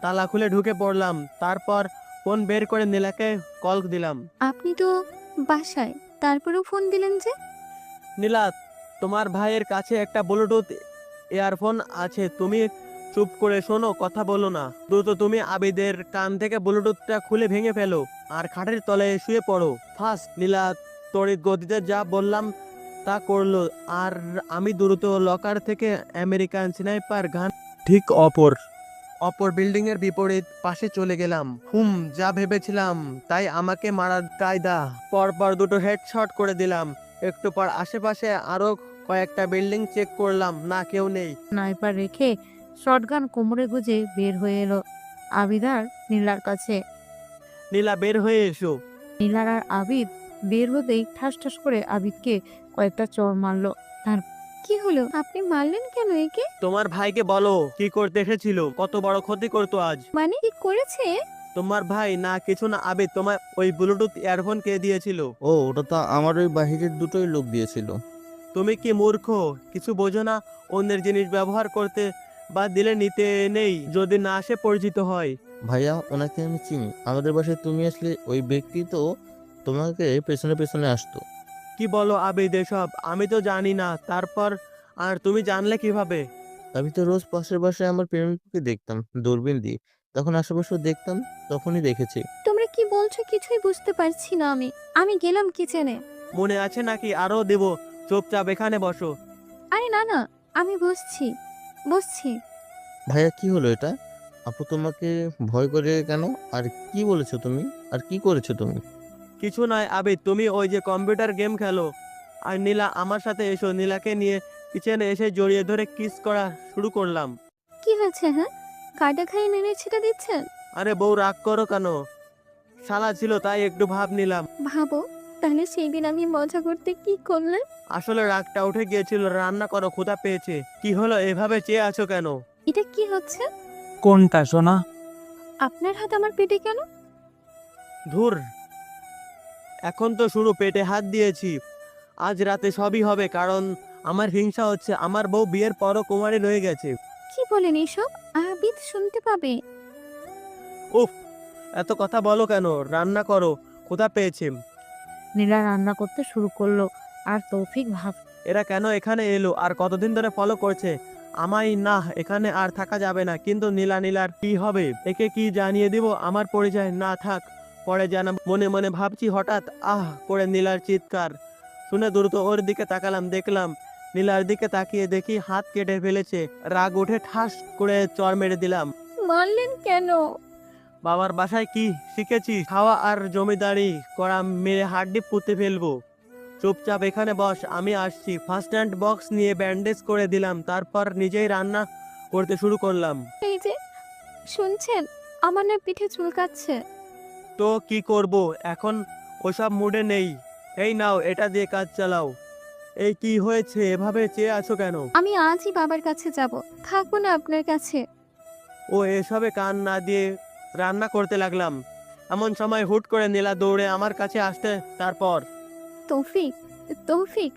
তালা খুলে ঢুকে পড়লাম, তারপর ফোন বের করে নীলাকে কল দিলাম। আপনি তো বাসায়, তারপরেও ফোন দিলেন যে? নীলা, তোমার ভাইয়ের কাছে একটা ব্লুটুথ ইয়ারফোন আছে, তুমি চুপ করে শোনো, কথা বলো না। দ্রুত তুমি আবিদের কান থেকে ব্লুটুথটা খুলে ভেঙে ফেলো আর খাটের তলায় শুয়ে পড়ো। ফার্স্ট। নীলা তড়িৎ গতিতে যা বললাম তা করলো, আর আমি দ্রুত লকার থেকে আমেরিকান স্নাইপার গান ঠিক অপর বিল্ডিং এর বিপরীত পাশে চলে গেলাম। যা ভেবেছিলাম তাই, আমাকে মারার কায়দা। পরপর দুটো হেডশট করে দিলাম। একটু পর আশেপাশে আরো কয়েকটা বিল্ডিং চেক করলাম, না কেউ নেই। স্নাইপার রেখে শটগান কোমরে গুজে বের হয়ে এলো আবিদ আর নীলার কাছে। নীলা, বের হয়ে এসো। নীলার আর আবিদ বের হতেই ঠাস ঠাস করে আবিদকে কয়েকটা চড় মারলো। তার কি হলো, আপনি মারলেন কেন একে? তোমার ভাইকে বলো কি করতে এসেছিল, কত বড় ক্ষতি করতো আজ। মানে কি করেছে? তোমার ভাই না, কিছু না। আবিদ, তোমার ওই ব্লুটুথ ইয়ারফোন কে দিয়েছিল? ও, ওটা তো আমার ওই বাহিরের দুটোই লোক দিয়েছিল। তুমি কি মূর্খ? কিছু বোঝো না? অন্যের জিনিস ব্যবহার করতে বা দিলে নিতে নেই, যদি না সে পরিচিত হয়। ভাইয়া, ওনাকে আমি চিনি। আমাদের বাসায় তুমি আসলে ওই ব্যক্তি তো তোমাকে পেছনে পেছনে আসতো। কি বলো আবিদ এসব? আমি তো জানি না। তারপর আর তুমি জানলে কিভাবে? আমি তো রোজ পাশের বাসায় আমার প্রেমিককে দেখতাম দূরবীন দিয়ে, তখন আশেপাশে দেখতাম, তখনই দেখেছি। তোমরা কি বলছো কিছুই বুঝতে পারছি না আমি। আমি গেলাম কিচেনে। মনে আছে নাকি? আরো দেব। চুপচাপ এখানে বসো। আরে না, আমি বসছি। ভাইয়া, কি হলো এটা? আপু তোমাকে ভয় করে কেন? আর কি বলেছো তুমি? আর কি করেছো তুমি? কিছু নয় আবিদ, তুমি ওই যে কম্পিউটার গেম খেলো। আর নীলা, আমার সাথে এসো। নীলাকে নিয়ে কিচেনে এসে জড়িয়ে ধরে কিস করা শুরু করলাম। কি হয়েছে? হ্যাঁ, কাটা খাই নেড়ে ছিটা দিচ্ছেন? আরে বউ, রাগ করো কেন? শালা ছিল তাই একটু ভাব নিলাম। ভাবো, তাহলে সেই দিন আমি মজা করতে কি করলেন? আসলে রাগটা উঠে গিয়েছিল। রান্না করো, ক্ষুধা পেয়েছে। কি হলো, এভাবে চেয়ে আছো কেন? এটা কি হচ্ছে? কোনটা সোনা? আপনার হাত আমার পেটে কেন? ধুর, এখন তো শুরু। পেটে হাত দিয়েছি। আজ রাতে সবই হবে, কারণ আমার হিংসা হচ্ছে। আমার বউ বিয়ের পরও কুমারী রয়ে গেছে। কি বলেন এসব? আবিদ শুনতে পাবে। উফ, এত কথা বলো কেন? রান্না করো, ক্ষুধা পেয়েছে। নীলা রান্না করতে শুরু করলো আর তৌফিক ভাব। এরা কেন এখানে এলো আর কতদিন ধরে ফলো করছে আমায়? না, এখানে আর থাকা যাবে না। কিন্তু নীলার কি হবে? একে কি জানিয়ে দিব আমার পরিচয়? না থাক, পরে জানাবো। মনে মনে ভাবছি, হঠাৎ আহ করে নীলার চিৎকার শুনে দ্রুত ওর দিকে তাকালাম। দেখলাম নীলার দিকে তাকিয়ে দেখি হাত কেটে ফেলেছে। রাগ উঠে ঠাস করে চড় মেরে দিলাম। মারলেন কেন? বাবার বাসায় কি শিখেছি? খাওয়া আর জমিদারি করা, মেরে হাড্ডি পুঁতে ফেলবো। চুপচাপ এখানে বস, আমি আসছি। ফার্স্ট এড বক্স নিয়ে ব্যান্ডেজ করে দিলাম, তারপর নিজেই রান্না করতে শুরু করলাম। এই যে শুনছেন, আমার না পিঠে চুলকাচ্ছে। তো কি করব এখন? ওসব মুডে নেই। এই নাও, এটা দিয়ে কাজ চালাও। এই কি হয়েছে? এভাবে চেয়ে আছো কেন? আমি আজই বাবার কাছে যাব, থাকবো না আপনার কাছে। ও এসবে কান না দিয়ে রান্না করতে লাগলাম। এমন সময় হুট করে নীলা দৌড়ে আমার কাছে আসতে, তারপর তৌফিক, তৌফিক,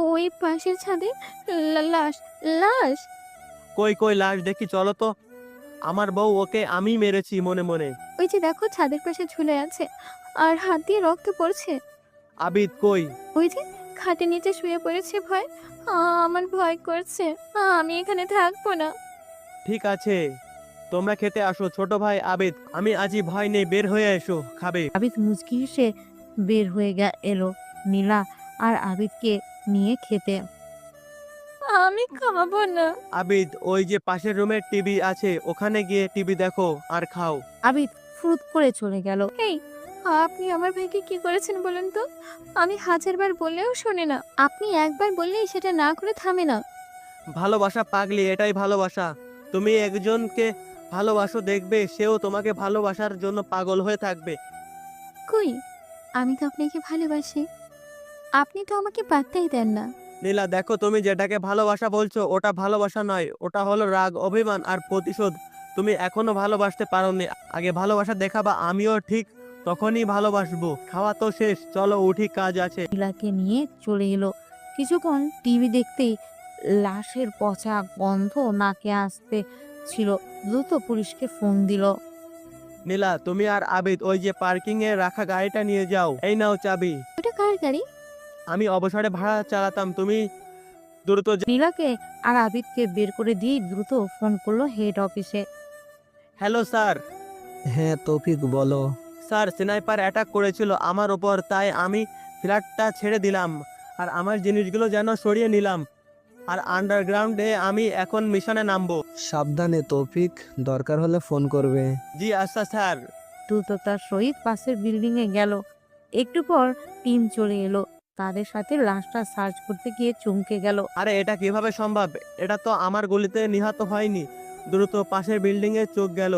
ওই পাশের ছাদে লাশ, লাশ। কই কই লাশ দেখি, চলো তো। আমার বউ, ওকে আমি মেরেছি মনে মনে। ওই যে দেখো ছাদের পাশে ঝুলে আছে আর হাত দিয়ে রক্ত পড়ছে। আবিদ কই? ওই যে খাটের নিচে শুয়ে পড়েছে। ভয়, আমার ভয় করছে। আমি এখানে থাকবো না। ঠিক আছে, তোমরা খেতে আসো। ছোট ভাই আবিদ, আমি আজই ভয় নেই, বের হয়ে এসো, খাবে। আবিদ মুচকি হেসে বের হয়ে এলো নীলা আর আবিদকে নিয়ে খেতে। আমি খাবো না। আবিদ, ওই যে পাশের রুমের টিভি আছে, ওখানে গিয়ে টিভি দেখো আর খাও। আবিদ ফুরুত করে চলে গেল। এই, আপনি আমার ভাইকে কি করেছেন বলেন তো? আমি হাজারবার বললেও শোনে না। আপনি একবার বললেই সেটা না করে থামে না। ভালোবাসা পাগলি, এটাই ভালোবাসা। তুমি একজনকে ভালোবাসো, দেখবে সেও তোমাকে ভালোবাসার জন্য পাগল হয়ে থাকবে। কই, আমি তো আপনাকে ভালোবাসি। আপনি তো আমাকে পাত্তাই দেন না। নীলা দেখো, তুমি যেটাকে ভালোবাসা বলছো ওটা ভালোবাসা নয়, ওটা হলো রাগ, অভিমান আর প্রতিশোধ। তুমি এখনো ভালোবাসতে পারোনি। আগে ভালোবাসা দেখাবা, আমিও ঠিক তখনই ভালোবাসবো। খাওয়া তো শেষ, চলো উঠি, কাজ আছে। নীলাকে নিয়ে চলে এলো। কিছুক্ষণ টিভি দেখতেই লাশের পচা গন্ধ নাকে আসতে ছিল। দ্রুত পুলিশকে ফোন দিল। নীলা, তুমি আর আবিদ ওই যে পার্কিং এ রাখা গাড়িটা নিয়ে যাও। এই নাও চাবি। ওটা কার গাড়ি? আমি অবসরে ভাড়া চালাতাম, তুমি দ্রুত নীলাকে আর আবিদকে বের করে দিয়ে দ্রুত ফোন করলো হেড অফিসে। Hello sir. হ্যাঁ তৌফিক, বলো। স্যার, স্নাইপার অ্যাটাক করেছিল আমার উপর, তাই আমি ফ্ল্যাটটা ছেড়ে দিলাম আর আমার জিনিসগুলো যেন সরিয়ে নিলাম। আর আন্ডারগ্রাউন্ডে আমি এখন মিশনে নামবো। সাবধানে তৌফিক, দরকার হলে ফোন করবে। জি আচ্ছা স্যার। দ্রুততার সহিত পাশের বিল্ডিং এ গেল। একটু পর টিম চলে এলো। তাদের সাথে লাশটা সার্চ করতে গিয়ে চমকে গেল। আরে এটা কিভাবে সম্ভব? এটা তো আমার গুলিতে নিহত হয়নি। দ্রুত পাশের বিল্ডিং এ চোখ গেল,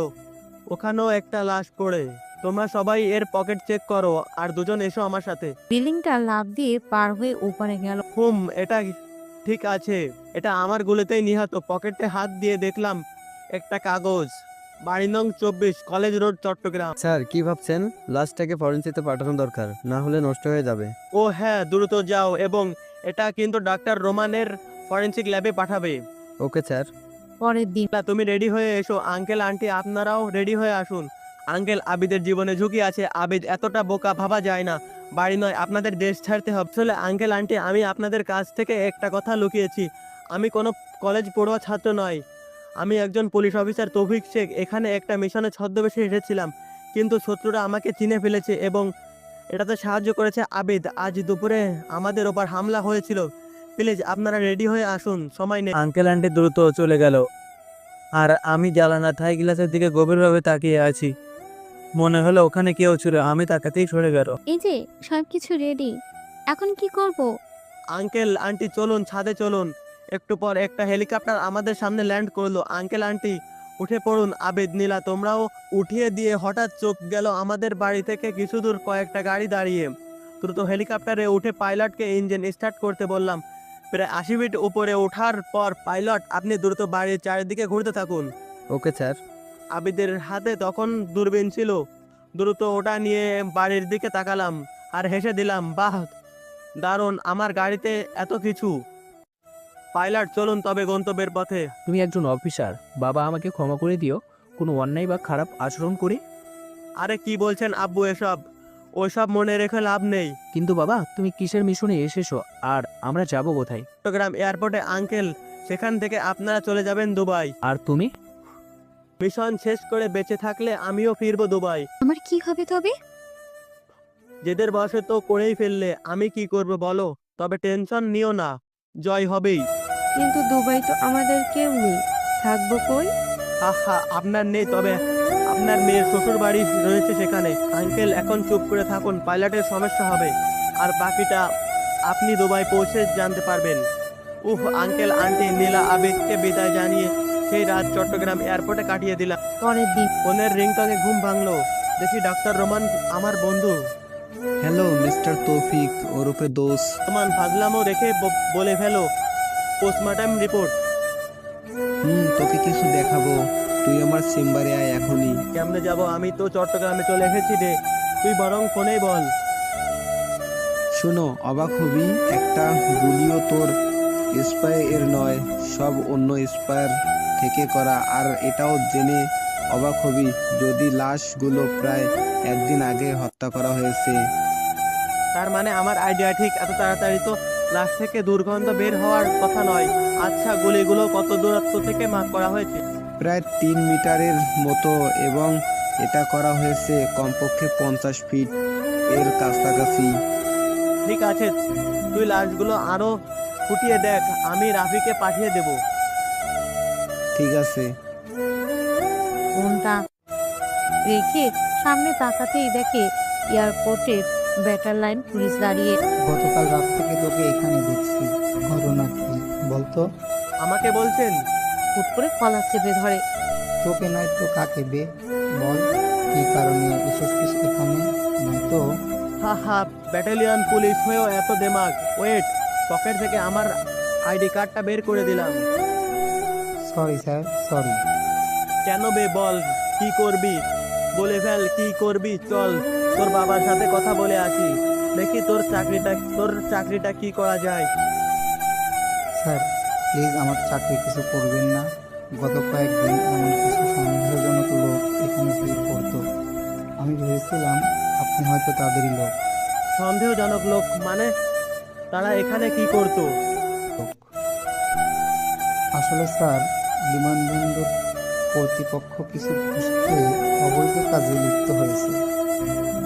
ওখানেও একটা লাশ পড়ে। তোমরা সবাই এর পকেট চেক করো আর দুজন এসো আমার সাথে। বিল্ডিংটা লাফ দিয়ে পার হয়ে ওপারে গেল। এটা ঠিক আছে, এটা আমার গুলিতেই নিহত। পকেটে হাত দিয়ে দেখলাম একটা কাগজ। বাড়ি নং 24, কলেজ রোড, চট্টগ্রাম। স্যার কি ভাবছেন? লাশটাকে ফরেন্সিতে পাঠানো দরকার, না হলে নষ্ট হয়ে যাবে। ও হ্যাঁ, দ্রুত যাও এবং এটা কিন্তু ডাক্তার রোমানের ফরেনসিক ল্যাবে পাঠাবে। Okay sir. পরের দিন তুমি রেডি হয়ে এসো। আঙ্কেল আন্টি আপনারাও রেডি হয়ে আসুন। আঙ্কেল, আবিদের জীবনে ঝুঁকি আছে। আবিদ এতটা বোকা ভাবা যায় না। বাড়ি নয়, আপনাদের দেশ ছাড়তে হবে। আসলে আঙ্কেল আন্টি, আমি আপনাদের কাছ থেকে একটা কথা লুকিয়েছি। আমি কোনো কলেজ পড়ুয়া ছাত্র নয়, আমি একজন পুলিশ অফিসার তৌফিক শেখ। এখানে একটা মিশনে ছদ্মবেশে এসেছিলাম, কিন্তু শত্রুরা আমাকে চিনে ফেলেছে এবং এটাতে সাহায্য করেছে আবিদ। আজ দুপুরে আমাদের ওপর হামলা হয়েছিল। প্লিজ আপনারা রেডি হয়ে আসুন, সময় নেই। আঙ্কেল আন্টি দ্রুত চলে গেল আর আমি জানালা থাই গ্লাসের দিকে গভীরভাবে তাকিয়ে আছি। মনে হলো ওখানে কেউ ছিল, আমি তাকাতেই সরে গেল। এই যে সবকিছু রেডি, এখন কি করব? আঙ্কেল আন্টি চলুন, ছাদে চলুন। একটু পর একটা হেলিকপ্টার আমাদের সামনে ল্যান্ড করলো। আঙ্কেল আন্টি উঠে পড়ুন। আবিদ, নীলা তোমরাও উঠিয়ে দিয়ে হঠাৎ চোখ গেল আমাদের বাড়ি থেকে কিছু দূর কয়েকটা গাড়ি দাঁড়িয়ে। দ্রুত হেলিকপ্টারে উঠে পাইলটকে ইঞ্জিন স্টার্ট করতে বললাম। প্রায় 80 ফিট উপরে ওঠার পর পাইলট, আপনি দ্রুত বাড়ির চারিদিকে ঘুরতে থাকুন। Okay sir. আবিদের হাতে তখন দূরবীন ছিল। দ্রুত ওটা নিয়ে বাড়ির দিকে তাকালাম আর হেসে দিলাম, বাহ দারুণ, আমার গাড়িতে এত কিছু। পাইলট চলুন তবে গন্তব্যের পথে। তুমি একজন অফিসার, বাবা আমাকে ক্ষমা করে দিও কোনো অন্যায় বা খারাপ আচরণ করে। আরে কি বলছেন আব্বু, এসব ওইসব মনে রেখে লাভ নেই। কিন্তু বাবা, তুমি কিসের মিশনে এসেছো আর আমরা যাব কোথায়? চট্টগ্রাম এয়ারপোর্টে আঙ্কেল, সেখান থেকে আপনারা চলে যাবেন দুবাই। আর তুমি? মিশন শেষ করে বেঁচে থাকলে আমিও ফিরবো দুবাই। আমার কি হবে তবে? যেদের বসে তো করেই ফেললে, আমি কি করব বলো? তবে টেনশন নিও না, জয় হবেই। কিন্তু দুবাই তো আমাদের কেউ নেই, থাকবো কই? আহা, আপনার নেই, তবে আপনার মেয়ের শ্বশুর বাড়ি রয়েছে সেখানে। আঙ্কেল এখন চুপ করে থাকুন, পাইলটের সমস্যা হবে, আর বাকিটা আপনি দুবাই পৌঁছে জানতে পারবেন। আঙ্কেল আন্টি, নীলা আবেগকে বিদায় জানিয়ে সেই রাত চট্টগ্রাম এয়ারপোর্টে কাটিয়ে দিলাম। পরের দিন ফোনের রিংটনে ঘুম ভাঙলো। দেখি ডাক্তার রোমান, আমার বন্ধু। হ্যালো মিস্টার তৌফিক, ওরফে দোষ। রোমান ফাজলামো রেখে বলে ফেলো, পোস্টমর্টম রিপোর্ট। তোকে কিছু দেখাবো। তুই আমার চেম্বারে আয় এখনই। কেমনে যাব? আমি তো চট্টগ্রামে চলে এসেছি রে, তুই বরং ফোনেই বল। শোনো, অবাক হবি, একটা গুলিও তোর স্পাই এর নয়, সব অন্য স্পায়ার থেকে করা। আর এটাও জেনে অবাক হবি যদি লাশগুলো প্রায় একদিন আগে হত্যা করা হয়েছে। তার মানে আমার আইডিয়া ঠিক, এত তাড়াতাড়ি তো লাশ থেকে দুর্গন্ধ বের হওয়ার কথা নয়। আচ্ছা, গুলিগুলো কত দূরত্ব থেকে মাপ করা হয়েছে? প্রায় 3 মিটারের মতো, এবং এটা করা হয়েছে কমপক্ষে 50 ফিট এর কাছাকাছি। ঠিক আছে, তুই লাশগুলো আরো ফুটিয়ে দেখ, আমি রাফিকে পাঠিয়ে দেব। ঠিক আছে। ফোনটা রেখে সামনে তাকাতেই দেখে এয়ারপোর্টের ব্যাটার লাইন পুলিশ দাঁড়িয়ে। গতকাল রাত থেকে তোকে এখানে দেখছি, ঘটনা কি বলতো? আমাকে বলছেন? হুট করে কলার চেপে ধরে। তোকে নয় তো কাকে বে? বল কি কারণে এসেছিস এখানে, নয়তো হা হা, ব্যাটালিয়ন পুলিশ হয়েও এত দেমাগ। ওয়েট, পকেট থেকে আমার আইডি কার্ডটা বের করে দিলাম। Sorry sir, sorry. কেন বে, বল কি করবি? বলে ফেল কি করবি। চল তোর বাবার সাথে কথা বলে আসি, দেখি তোর চাকরিটা কি করা যায়। স্যার প্লিজ আমার চাকরি কিছু করবেন না। গত কয়েকদিন এমন কিছু সন্দেহজনক লোক এখানে ভিড় করতো, আমি ভেবেছিলাম আপনি হয়তো তাদেরই লোক। সন্দেহজনক লোক মানে? তারা এখানে কি করতো? আসলে স্যার, বিমানবন্দর কর্তৃপক্ষ কিছু ঘুষ খেয়ে অবৈধ কাজে লিপ্ত হয়েছে।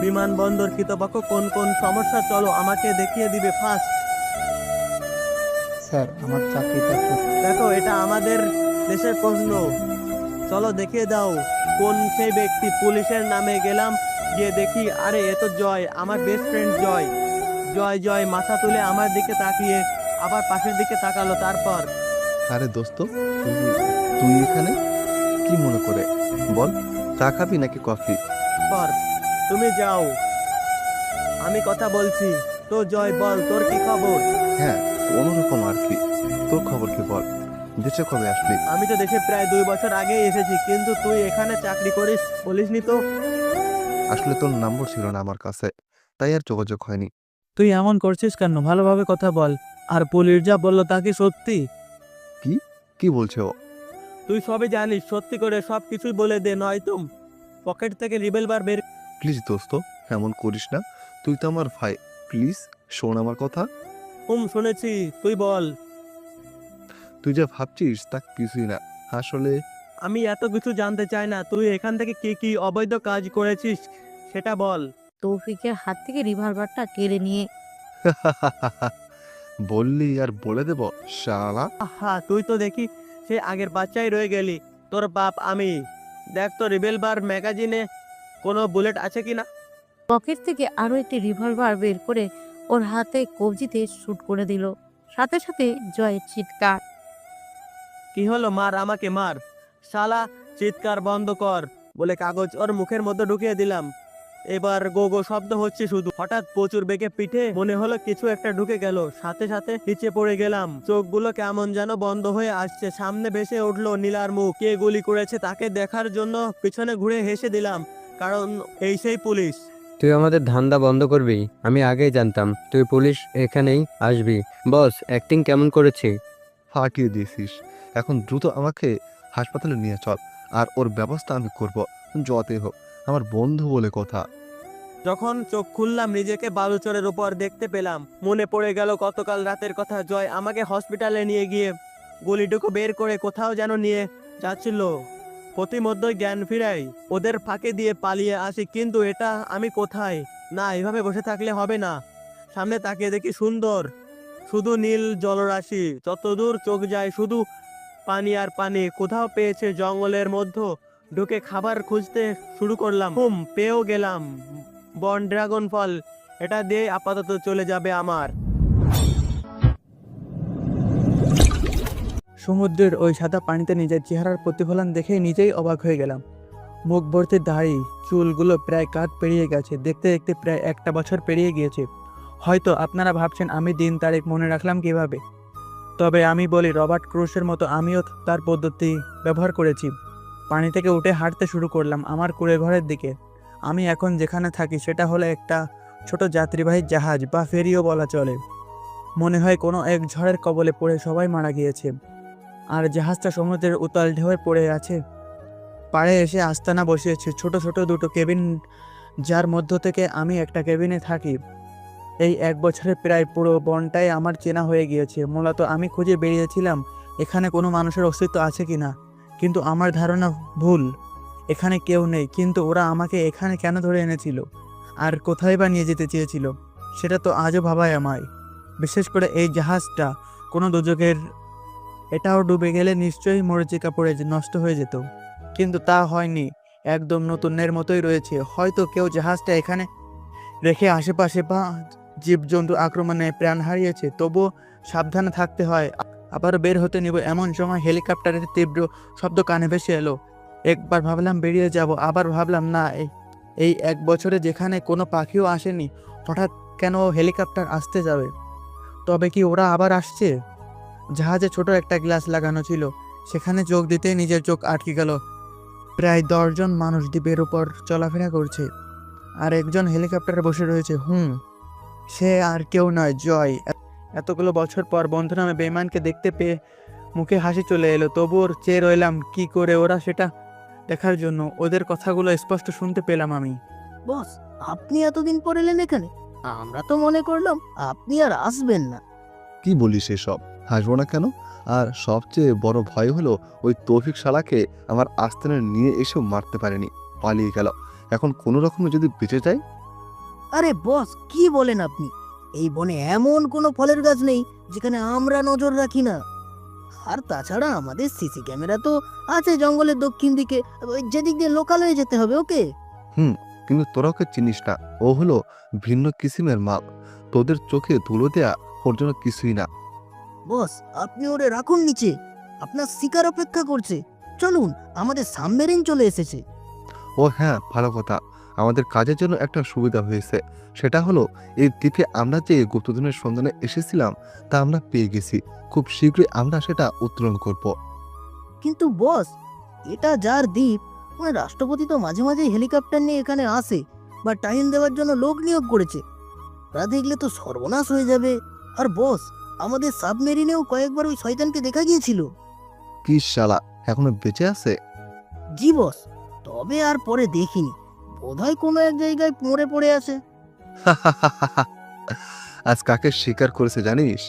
বিমানবন্দর কর্তৃপক্ষ কোন কোন সমস্যা চলো আমাকে দেখিয়ে দিবে ফার্স্ট। স্যার আমার চাকরিটা দেখো, এটা আমাদের দেশের প্রশ্ন, চলো দেখিয়ে দাও কোন সেই ব্যক্তি। পুলিশের নামে গেলাম, গিয়ে দেখি আরে এ তো জয়, আমার বেস্ট ফ্রেন্ড জয়। জয় জয় মাথা তুলে আমার দিকে তাকিয়ে আবার পাশের দিকে তাকালো, তারপর আরে দোস্ত, তুই এখানে কি মনে করে? বল, চা খাবি নাকি কফি? পর তুমি যাও, আমি কথা বলছি। তো জয় বল, তোর কি খবর? হ্যাঁ, কোনোরকম আর কি। তোর খবর কি বল? দেশে কবে আসলি? আমি তো দেশে প্রায় 2 বছর আগেই এসেছি, কিন্তু তুই এখানে চাকরি করিস বলিসনি তো। আসলে তোর নম্বর ছিল না আমার কাছে, তাই আর যোগাযোগ হয়নি। তুই এমন করছিস কেন? ভালোভাবে কথা বল। আর পুলিশ যা বললো তা কি সত্যি? কি কি বলছে ও? তুই সবই জানিস, সত্যি করে সব কিছুই বলে দে, নয়তো পকেট থেকে রিভলভার বের। প্লিজ দোস্ত, এমন করিস না। তুই তো আমার ভাই, প্লিজ শোন আমার কথা। শুনেছি, তুই বল। তুই যা ভাবছিস তা কিছুই না আসলে। আমি এত কিছু জানতে চাই না, তুই এখান থেকে কি কি অবৈধ কাজ করেছিস সেটা বল। তৌফিকের হাত থেকে রিভলভারটা কেড়ে নিয়ে। বললি আর বলে দেব শালা। হ্যাঁ, তুই তো দেখি সেই আগের বাচ্চাই রয়ে গেলি। তোর বাপ আমি। দেখ তো রিভলভার ম্যাগাজিনে কোনো বুলেট আছে কিনা। পকেট থেকে আরো একটি রিভলভার বের করে ওর হাতে কবজিতে শুট করে দিল। সাথে সাথে জয়ের চিৎকার। কি হলো? মার, আমাকে মার শালা, চিৎকার বন্ধ কর বলে কাগজ ওর মুখের মধ্যে ঢুকিয়ে দিলাম। এবার গো গো শব্দ হচ্ছে শুধু। হঠাৎ প্রচুর বেগে পিঠে মনে হলো কিছু একটা ঢুকে গেল, সাথে সাথে নিচে পড়ে গেলাম। চোখগুলো কেমন যেন বন্ধ হয়ে আসছে। সামনে ভেসে উঠলো নীলার মুখ। কে গুলি করেছে তাকে দেখার জন্য পিছনে ঘুরে হেসে দিলাম, কারণ এই সেই পুলিশ। তুই আমাদের ধান্দা বন্ধ করবি, আমি আগেই জানতাম তুই পুলিশ এখানেই আসবি। বস, অ্যাক্টিং কেমন করেছি? ফাটিয়ে দিয়েছিস। এখন দ্রুত আমাকে হাসপাতালে নিয়ে চল, আর ওর ব্যবস্থা আমি করব, যতই হোক আমার বন্ধু বলে কথা। যখন চোখ খুললাম নিজেকে বালুচরের উপর দেখতে পেলাম। মনে পড়ে গেল গতকাল রাতের কথা। জয় আমাকে হসপিটালে নিয়ে গিয়ে গুলিটুকু বের করে কোথাও যেন নিয়ে যাচ্ছিল। প্রতিমধ্যই জ্ঞান ফিরাই, ওদের ফাঁকে দিয়ে পালিয়ে আসি। কিন্তু এটা আমি কোথায়? না, এভাবে বসে থাকলে হবে না। সামনে তাকিয়ে দেখি সুন্দর শুধু নীল জলরাশি, যতদূর চোখ যায় শুধু পানি আর পানি। কোথাও পেয়েছে জঙ্গলের মধ্যে ঢুকে খাবার খুঁজতে শুরু করলাম। পেয়েও গেলাম বন ড্রাগন ফল, এটা দিয়ে আপাতত চলে যাবে আমার। সমুদ্রের ওই সাদা পানিতে নিজের চেহারার প্রতিফলন দেখে নিজেই অবাক হয়ে গেলাম। মুখ ভর্তি দাড়ি, চুলগুলো প্রায় কাঁধ পেরিয়ে গেছে। দেখতে দেখতে প্রায় 1 বছর পেরিয়ে গিয়েছে। হয়তো আপনারা ভাবছেন আমি দিন তারিখ মনে রাখলাম কিভাবে। তবে আমি বলি, রবার্ট ক্রুশের মতো আমিও তার পদ্ধতি ব্যবহার করেছি। পানি থেকে উঠে হাঁটতে শুরু করলাম আমার কুঁড়ে ঘরের দিকে। আমি এখন যেখানে থাকি সেটা হলো একটা ছোট যাত্রীবাহী জাহাজ বা ফেরিও বলা চলে। মনে হয় কোনো এক ঝড়ের কবলে পড়ে সবাই মারা গিয়েছে, আর জাহাজটা সমুদ্রের উতাল ঢেউয়ে পড়ে আছে। পাড়ে এসে আস্তানা বসিয়েছে ছোট ছোট দুটো কেবিন, যার মধ্য থেকে আমি একটা কেবিনে থাকি। এই 1 বছরে প্রায় পুরো বনটাই আমার চেনা হয়ে গিয়েছে। মূলত আমি খুঁজে বেরিয়েছিলাম এখানে কোনো মানুষের অস্তিত্ব আছে কিনা, কিন্তু আমার ধারণা ভুল। এখানে কেউ নেই, কিন্তু ওরা আমাকে এখানে কেন ধরে এনেছিল আর কোথায় বা নিয়ে যেতে চেয়েছিল সেটা তো আজও ভাবায় আমায়। বিশেষ করে এই জাহাজটা কোনো দুর্যোগের, এটাও ডুবে গেলে নিশ্চয়ই মরীচিকা পড়ে নষ্ট হয়ে যেত, কিন্তু তা হয়নি। একদম নতুনের মতোই রয়েছে। হয়তো কেউ জাহাজটা এখানে রেখে আশেপাশে বা জীবজন্তু আক্রমণে প্রাণ হারিয়েছে। তবুও সাবধানে থাকতে হয়। আবার বের হতে নিব এমন সময় হেলিকপ্টারের তীব্র শব্দ কানে ভেসে এলো। একবার ভাবলাম বেরিয়ে যাব, আবার ভাবলাম না, এই 1 বছরে যেখানে কোনো পাখিও আসেনি, হঠাৎ কেন হেলিকপ্টার আসতে যাবে? তবে কি ওরা আবার আসছে? জাহাজে ছোট একটা গ্লাস লাগানো ছিল, সেখানে চোখ দিতেই নিজের চোখ আটকে গেল। প্রায় 10 জন মানুষ দ্বীপের উপর চলাফেরা করছে, আর একজন হেলিকপ্টারে বসে রয়েছে। সে আর কেউ নয়, জয়। এতগুলো বছর পর বন্ধু নামে বেঈমানকে দেখতে পেয়ে মুখে হাসি চলে এলো। তবুও চেয়ে রইলাম কি করে ওরা সেটা দেখার জন্য। ওদের কথাগুলো স্পষ্ট শুনতে পেলাম আমি। বস, আপনি এতদিন পর এলেন এখানে? আমরা তো মনে করলাম আপনি আর আসবেন না। কি বলিস এসব? হাসবো না কেন? আর সবচেয়ে বড় ভয় হলো ওই তৌফিক শালাকে আমার আস্তানে নিয়ে এসেও মারতে পারেনি, পালিয়ে গেল। এখন কোনো রকমে যদি বেঁচে যায়। আরে বস, কি বলেন আপনি? এই বনে এমন কোনো ফলের গাছ নেই যেখানে আমরা নজর রাখি না। আর তাছাড়া আমাদের সিসি ক্যামেরা তো আছে জঙ্গলের দক্ষিণ দিকে, যেদিক দিয়ে লোকাল হয়ে যেতে হবে ওকে। কিন্তু তোরা ওকে চিনিস না। ও হলো ভিন্ন কিসিমের মাল। তোদের চোখে ধুলো দেয়া ওর জন্য কিছুই না। বস, আপনি ওরে রাখুন নিচে, আপনার শিকার অপেক্ষা করছে। চলুন, আমাদের সাবমেরিন চলে এসেছে। ও হ্যাঁ, ভালো কথা। আমাদের কাজের জন্য একটা সুবিধা হয়েছে। সেটা হলো এই দ্বীপে আমরা যে গুপ্তধনের সন্ধানে এসেছিলাম তা আমরা পেয়ে গেছি। খুব শীঘ্রই আমরা সেটা উত্তোলন করব। কিন্তু বস, এটা যার দ্বীপ, মানে রাষ্ট্রপতি তো মাঝে মাঝে হেলিকপ্টার নিয়ে এখানে আসে বা টাইম দেওয়ার জন্য লোক নিয়োগ করেছে। তা দেখলে তো সর্বনাশ হয়ে যাবে। আর বস, আমাদের সাবমেরিনেও কয়েকবার ওই শয়তানকে দেখা গিয়েছিল। কি শালা এখনো বেঁচে আছে? জি বস, তবে আর পরে দেখিনি। বোধহয় কোনো এক জায়গায় মরে পড়ে আছে। আজ কাকে শিকার করেছে জানিস?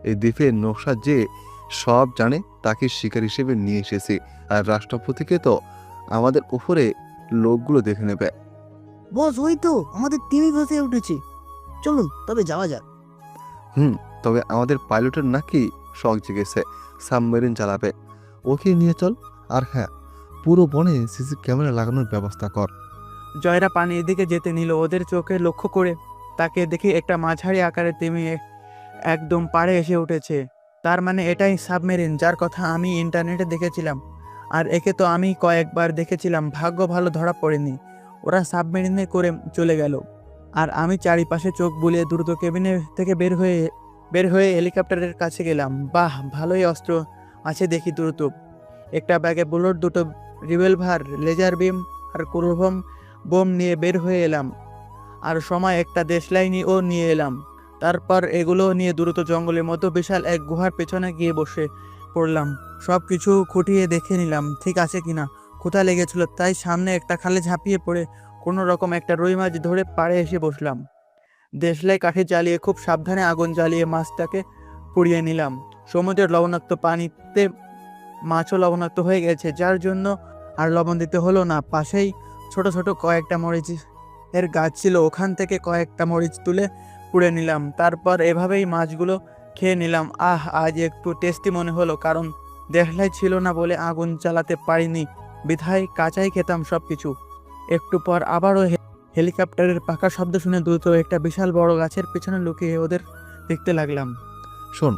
এই দ্বীপের নকশা যে সব জানে তাকে শিকার হিসেবে নিয়ে এসেছি। আর রাষ্ট্রপতিকে তো আমাদের উপরে লোকগুলো দেখে নেবে। বস, ওই তো আমাদের টিমই ভেসে উঠেছে। চলুন তবে যাওয়া যাক। তবে আমাদের পাইলটের নাকি শখ জেগেছে, সাবমেরিন চালাবে। ওকে নিয়ে চল। আর হ্যাঁ, পুরো বনে সিসি ক্যামেরা লাগানোর ব্যবস্থা কর। জয়রা পানির দিকে যেতে নিল। ওদের চোখে লক্ষ্য করে তাকে দেখি একটা মাঝারি আকারের তিমি একদম পাড়ে এসে উঠেছে। তার মানে এটাই সাবমেরিন যার কথা আমি ইন্টারনেটে দেখেছিলাম। আর একে তো আমি কয়েকবার দেখেছিলাম, ভাগ্য ভালো ধরা পড়েনি। ওরা সাবমেরিনে করে চলে গেল, আর আমি চারিপাশে চোখ বুলিয়ে দ্রুত কেবিনে থেকে বের হয়ে হেলিকপ্টারের কাছে গেলাম। বাহ, ভালোই অস্ত্র আছে দেখি। দ্রুত একটা ব্যাগে বুলেট, দুটো রিভলভার, লেজার বিম আর ক্রুভম বোম নিয়ে বের হয়ে এলাম। আর সময় একটা দেশলাইনিও নিয়ে এলাম। তারপর এগুলো নিয়ে দ্রুত জঙ্গলের মতো বিশাল এক গুহার পেছনে গিয়ে বসে পড়লাম। সব কিছু খুঁটিয়ে দেখে নিলাম ঠিক আছে কিনা। ক্ষুধা লেগেছিল, তাই সামনে একটা খালে ঝাঁপিয়ে পড়ে কোনো রকম একটা রুই মাছ ধরে পাড়ে এসে বসলাম। দেশলাই কাঠে জ্বালিয়ে খুব সাবধানে আগুন জ্বালিয়ে মাছটাকে পুড়িয়ে নিলাম। সমুদ্রের লবণাক্ত পানিতে মাছও লবণাক্ত হয়ে গেছে, যার জন্য আর লবণ দিতে হলো না। পাশেই ছোট ছোট কয়েকটা মরিচ এর গাছ ছিল, ওখান থেকে কয়েকটা মরিচ তুলে পুড়ে নিলাম। তারপর এভাবেই মাছগুলো খেয়ে নিলাম। আজ একটু টেস্টি মনে হলো, কারণ দেশলাই ছিল না বলে আগুন জ্বালাতে পারিনি, বিধায় কাঁচাই খেতাম সব কিছু। একটু পর আবারও হেলিকপ্টারের পাকা শব্দ শুনে দ্রুত একটা বিশাল বড় গাছের পেছনে লুকিয়ে ওদের দেখতে লাগলাম। শোন,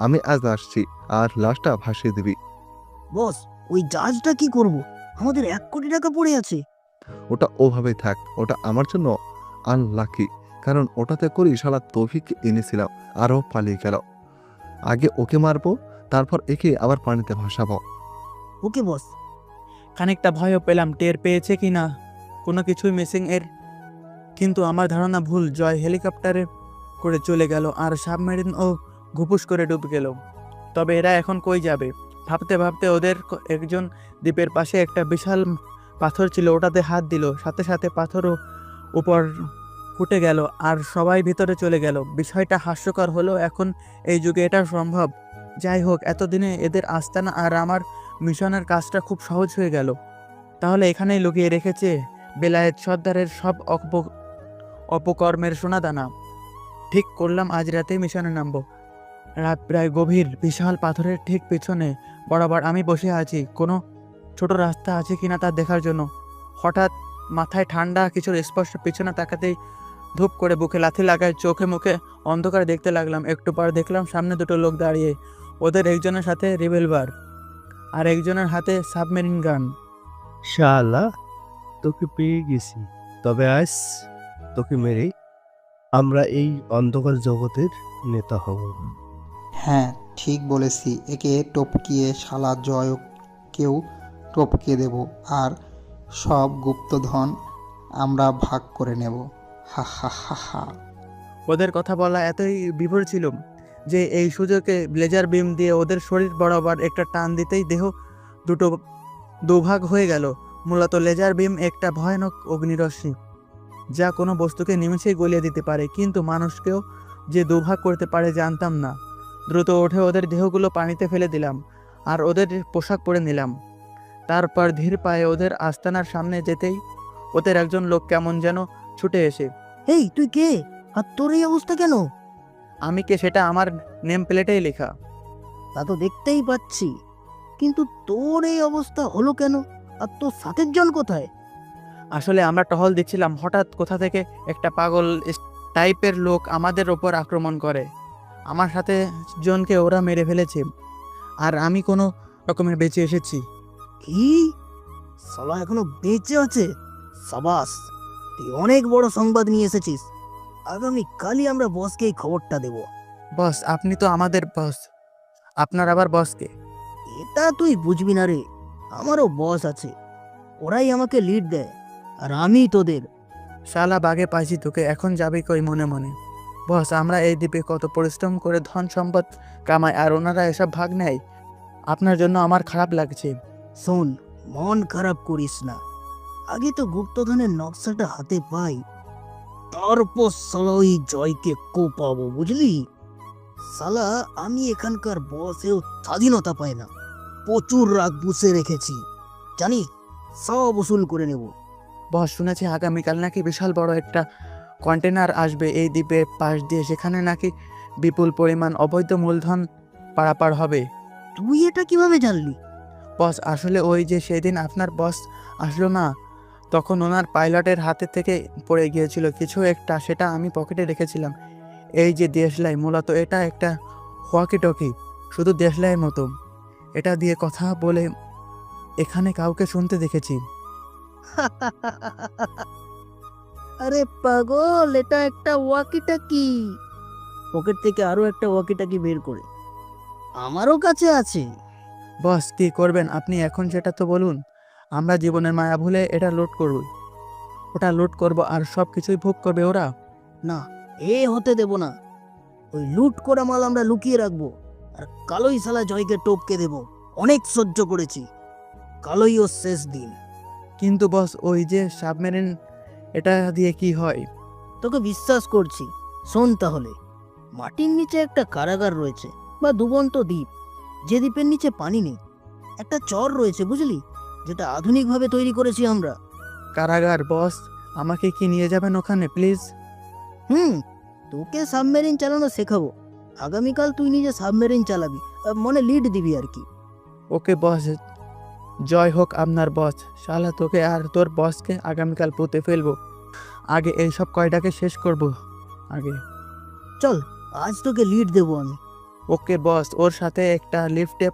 আমি আজ আসছি, আর লাশটা ভাসিয়ে দিবি। বস, ওই জাহাজটা কি করব? আমাদের 1 কোটি টাকা পড়ে আছে। ওটা ওভাবেই থাক। ওটা আমার জন্য আনলাকি, কারণ ওটাতে করি শালা তৌফিককে এনেছিলাম, আরও পালিয়ে গেল। আগে ওকে মারবো, তারপর একে আবার পানিতে ভাসাবো। ওকে বস। খানিকটা ভয়ও পেলাম টের পেয়েছে কি না কোনো কিছুই মিসিং এর। কিন্তু আমার ধারণা ভুল, জয় হেলিকপ্টারে করে চলে গেল আর সাবমেরিন ও ঘুপুস করে ডুবে গেল। তবে এরা এখন কই যাবে? ভাবতে ভাবতে ওদের একজন দ্বীপের পাশে একটা বিশাল পাথর ছিল, ওটাতে হাত দিল, সাথে সাথে পাথরও উপর ফুটে গেল আর সবাই ভিতরে চলে গেল। বিষয়টা হাস্যকর হলো এখন এই যুগে এটা সম্ভব। যাই হোক, এতদিনে এদের আস্তানা আর আমার মিশনের কাজটা খুব সহজ হয়ে গেল। তাহলে এখানেই লুকিয়ে রেখেছে বেলায়েত সর্দারের সব অপকর্মের সোনাদানা। ঠিক করলাম আজ রাতে মিশনে নামবো। রাত প্রায় গভীর, বিশাল পাথরের ঠিক পিছনে বরাবর আমি বসে আছি, কোনো ছোট রাস্তা আছে কিনা তা দেখার জন্য। হঠাৎ মাথায় ঠান্ডা কিছুর স্পর্শ, পিছনে তাকাতেই ধূপ করে বুকে লাথি লাগায়, চোখে মুখে অন্ধকার দেখতে লাগলাম। একটু পর দেখলাম সামনে দুটো লোক দাঁড়িয়ে, ওদের একজনের সাথে রিভলভার আর একজনের হাতে সাবমেরিন গান। শালা, তোকে পেয়ে গেছি। তবে আজ তোকে মেরে আমরা এই অন্ধকার জগতের নেতা হব। হ্যাঁ, ঠিক বলেছি। একে টপকিয়ে শালা জয়কেও টপকে দেব, আর সব গুপ্তধন আমরা ভাগ করে নেব। হা হা হা হা। ওদের কথা বলা এতই বিভোর ছিল যে এই সুযোগে লেজার বিম দিয়ে ওদের শরীর বরাবর একটা টান দিতেই দেহ দুটো দুভাগ হয়ে গেল। মূলত লেজার বিম একটা ভয়ানক অগ্নিরশ্মি, যা কোনো বস্তুকে নিমেষেই গলিয়ে দিতে পারে, কিন্তু মানুষকেও যে দুভাগ করতে পারে জানতাম না। দ্রুত উঠে ওদের দেহগুলো পানিতে ফেলে দিলাম আর ওদের পোশাক পরে নিলাম। তারপর ধীর পায়ে ওদের আস্তানার সামনে যেতেই ওদের একজন লোক কেমন যেন ছুটে এসে, এই তুই কে আর তোর এই অবস্থা কেন? আমি কে সেটা আমার নেম প্লেটেই লেখা। তা তো দেখতেই পাচ্ছি, কিন্তু তোর এই অবস্থা হলো কেন? আর তোর সাথের জন কোথায়? আসলে আমরা টহল দিচ্ছিলাম, হঠাৎ কোথা থেকে একটা পাগল টাইপের লোক আমাদের ওপর আক্রমণ করে। আমার সাথে জনকে ওরা মেরে ফেলেছে আর আমি কোনো রকমের বেঁচে এসেছি। কি? সালা এখনো বেঁচে আছে? সাবাস, তুই অনেক বড় সংবাদ নিয়ে এসেছিস। আগামী কালই আমরা বসকে এই খবরটা দেব। বস? আপনি তো আমাদের বস, আপনার আবার বসকে? এটা তুই বুঝবি না রে, আমারও বস আছে, ওরাই আমাকে লিড দেয় আর আমি তোদের। শালা বাগে পাইছি তোকে, এখন যাবি কই মনে মনে? বস, আমরা এই দ্বীপে কত পরিশ্রম করে ধন সম্পদ কামাই আর ওনারা এসব ভাগ নেয়। আপনার জন্য আমার খারাপ লাগছে। শোন, মন খারাপ করিস না, আগে তো গুপ্তধনের নকশাটা হাতে পাই, তারপর সালা ওই জয়কে কোপাবো, বুঝলি? সালা আমি এখানকার বসেও স্বাধীনতা পাই না, প্রচুর রাগ পুষে রেখেছি, জানি সব উসুল করে নেব। বস, শুনেছি আগামীকাল নাকি বিশাল বড় একটা কন্টেনার আসবে এই দ্বীপের পাশ দিয়ে, সেখানে নাকি বিপুল পরিমাণ অবৈধ মূলধন পারাপার হবে। তুই এটা কিভাবে জানলি? বস, আসলে ওই যে সেদিন আপনার বস আসলো না, তখন ওনার পাইলটের হাতে থেকে পড়ে গিয়েছিল কিছু একটা, সেটা আমি পকেটে রেখেছিলাম। এই যে দেশলাই, মূলত এটা একটা ওয়াকি টকি, শুধু দেশলাইয়ের মতো। এটা দিয়ে কথা বলে এখানে কাউকে শুনতে দেখেছি। আরে পাগল, এটা একটা ওয়াকিটাকি। পকেট থেকে আরো একটা ওয়াকিটাকি বের করে আমারও কাছে আছে। বস, কি করবেন আপনি এখন সেটা তো বলুন। আমরা জীবনের মায়া ভুলে এটা লুট করব, ওটা লুট করব আর সব কিছুই ভোগ করবে ওরা। না, এ হতে দেব না। ওই লুট করা মাল আমরা লুকিয়ে রাখবো আর কালোই শালা জয়কে টপকে দেব। অনেক সহ্য করেছি, কালোই ওর শেষ দিন। কিন্তু বস, ওই যে সাবমেরিন, এটা দিয়ে কি হয়? তোকে বিশ্বাস করছি, শোন তাহলে। মাটির নিচে একটা কারাগার রয়েছে বা ডুবন্ত দ্বীপ, যে দ্বীপের নিচে পানি নেই। একটা চর রয়েছে, বুঝলি, যেটা আধুনিকভাবে তৈরি করেছি আমরা। কারাগার? বস, আমাকে কি নিয়ে যাবেন ওখানে প্লিজ? তোকে সাবমেরিন চালানো শেখাবো। আগামীকাল তুই নিজে সাবমেরিন চালাবি, মনে লিড দিবি আর কি। ওকে বস, জয় হোক আপনার বস। শালা তোকে আর তোর বসকে আগামীকাল পুঁতে ফেলবো। আগে এইসব কয়টাকে শেষ করব আগে। চল, আজ তোকে লিড দেবো আমি। ওকে বস। ওর সাথে একটা লিফটে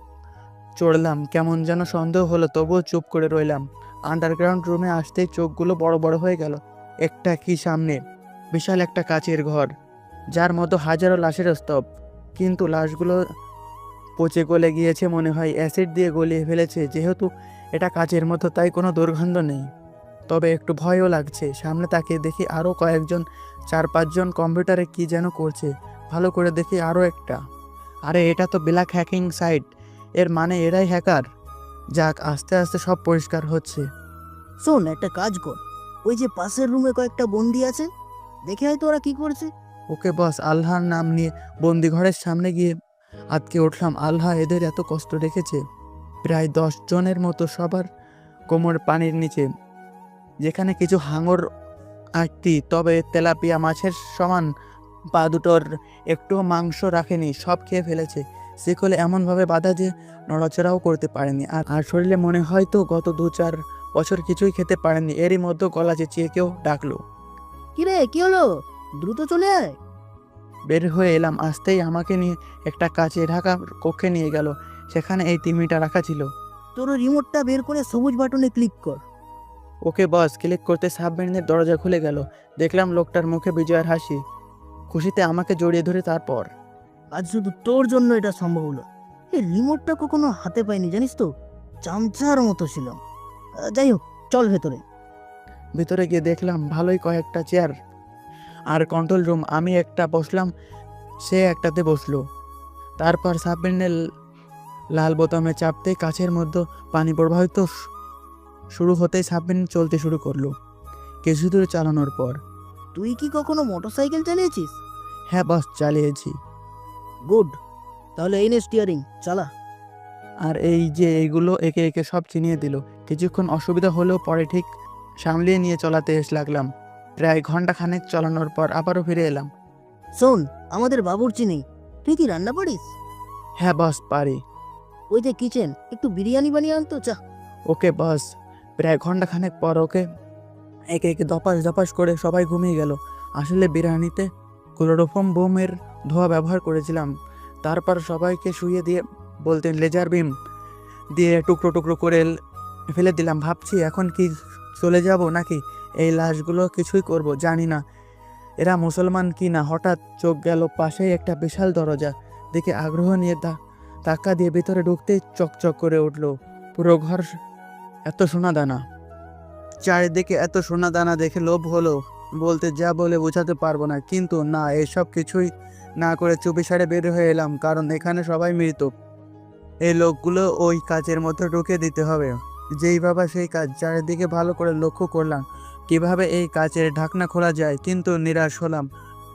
চড়লাম, কেমন যেন সন্দেহ হলো, তবুও চুপ করে রইলাম। আন্ডারগ্রাউন্ড রুমে আসতেই চোখগুলো বড় বড় হয়ে গেল। একটা কি সামনে বিশাল একটা কাচের ঘর, যার মতো হাজারো লাশের স্তব, কিন্তু লাশগুলো পচে গলে গিয়েছে, মনে হয় অ্যাসিড দিয়ে গলিয়ে ফেলেছে। যেহেতু এটা কাচের মতো, তাই কোনো দুর্গন্ধ নেই। তবে একটু ভয়ও লাগছে। সামনে তাকিয়ে দেখি আরও কয়েকজন, 4-5 জন কম্পিউটারে কি যেন করছে। ভালো করে দেখি আরও একটা। আরে এটা তো ব্ল্যাক হ্যাকিং সাইট, এর মানে এরাই হ্যাকার। যাক, আস্তে আস্তে সব পরিষ্কার হচ্ছে। শোন, একটা কাজ কর, ওই যে পাশের রুমে কয়েকটা বন্দি আছে, দেখে হয়তো ওরা কি করছে। ওকে বস, আল্লাহর নাম নিয়ে বন্দি ঘরের সামনে গিয়ে আটকে উঠলাম। আল্লাহ এদের এত কষ্ট রেখেছে। প্রায় 10 জনের মতো, সবার কোমর পানির নিচে। যেখানে কিছু হাঙর আটটি, তবে তেলাপিয়া মাছের সমান পা দুটোর একটু মাংস রাখেনি, সব খেয়ে ফেলেছে। শিকলে এমনভাবে বাঁধা যে নড়াচড়াও করতে পারেনি। আর শরীরে মনে হয় তো গত 2-4 বছর কিছুই খেতে পারেনি। এরই মধ্যে গলা চেঁচিয়ে কেউ ডাকলো। কিরে, কি হলো? দ্রুত চলে আয়। বের হয়ে এলাম। আসতেই আমাকে নিয়ে একটা কাচে ঢাকা কক্ষে নিয়ে গেল। সেখানে এই তিমিটা রাখা ছিল। তোর রিমোটটা বের করে সবুজ বাটনে ক্লিক কর। ওকে বস। ক্লিক করতে সাবমেরিনের দরজা খুলে গেল। দেখলাম লোকটার মুখে বিজয়ের হাসি। খুশিতে আমাকে জড়িয়ে ধরে তারপর, আজ শুধু তোর জন্য এটা সম্ভব হলো। এই রিমোটটা কখনো হাতে পাইনি, জানিস তো, চামচার মতো ছিল। যাই হোক, চল ভেতরে। ভিতরে গিয়ে দেখলাম ভালোই কয়েকটা চেয়ার আর কন্ট্রোল রুম। আমি একটা বসলাম, সে একটাতে বসলো। তারপর সাবমেরিনের লাল বোতামে চাপতেই কাছের মধ্যে পানি প্রবাহিত শুরু হতেই সাবমেরিন চলতে শুরু করলো। কিছু দূর চালানোর পর, তুই কি কখনো মোটরসাইকেল চালিয়েছিস? হ্যাঁ বস, চালিয়েছি। গুড, তাহলে এই নে স্টিয়ারিং, চালা। আর এই যে এইগুলো একে একে সব চিনিয়ে দিল। কিছুক্ষণ অসুবিধা হলেও পরে ঠিক সামলিয়ে নিয়ে চলাতে লাগলাম। প্রায় ঘন্টাখানেক চালানোর পর আবারও ফিরে এলাম। শোন, আমাদের বাবুর্চি নেই, তুই কি রান্না পারিস? হ্যাঁ বস, পারি। ওই যে কিচেন, একটু বিরিয়ানি বানিয়ে আনতো, চা। ওকে বস। প্রায় ঘন্টাখানেক পর ওকে একে একে ধপাস ধপাস করে সবাই ঘুমিয়ে গেল। আসলে বিরিয়ানিতে ক্লোরোফর্ম বোমের ধোঁয়া ব্যবহার করেছিলাম। তারপর সবাইকে শুইয়ে দিয়ে, বলতে লেজার বিম দিয়ে টুকরো টুকরো করে ফেলে দিলাম। ভাবছি এখন কি চলে যাব নাকি এই লাশগুলো কিছুই করব জানি না। এরা মুসলমান কি না। হঠাৎ চোখ গেল পাশেই একটা বিশাল দরজা। দেখে আগ্রহ নিয়ে ধাক্কা দিয়ে ভিতরে ঢুকতেই চকচক করে উঠল। পুরো ঘর এত সোনাদানা। চারিদিকে এত সোনাদানা দেখে লোভ হলো, বলতে যা বলে বোঝাতে পারবো না। কিন্তু না, এসব কিছুই না করে চুপিসারে বের হয়ে এলাম, কারণ এখানে সবাই মৃত। এই লোকগুলো ওই কাজের মধ্যে ঢুকে দিতে হবে। যেই ভাবা সেই কাজ। চারিদিকে ভালো করে লক্ষ্য করলাম কিভাবে এই কাচের ঢাকনা খোলা যায়, কিন্তু নিরাশ হলাম।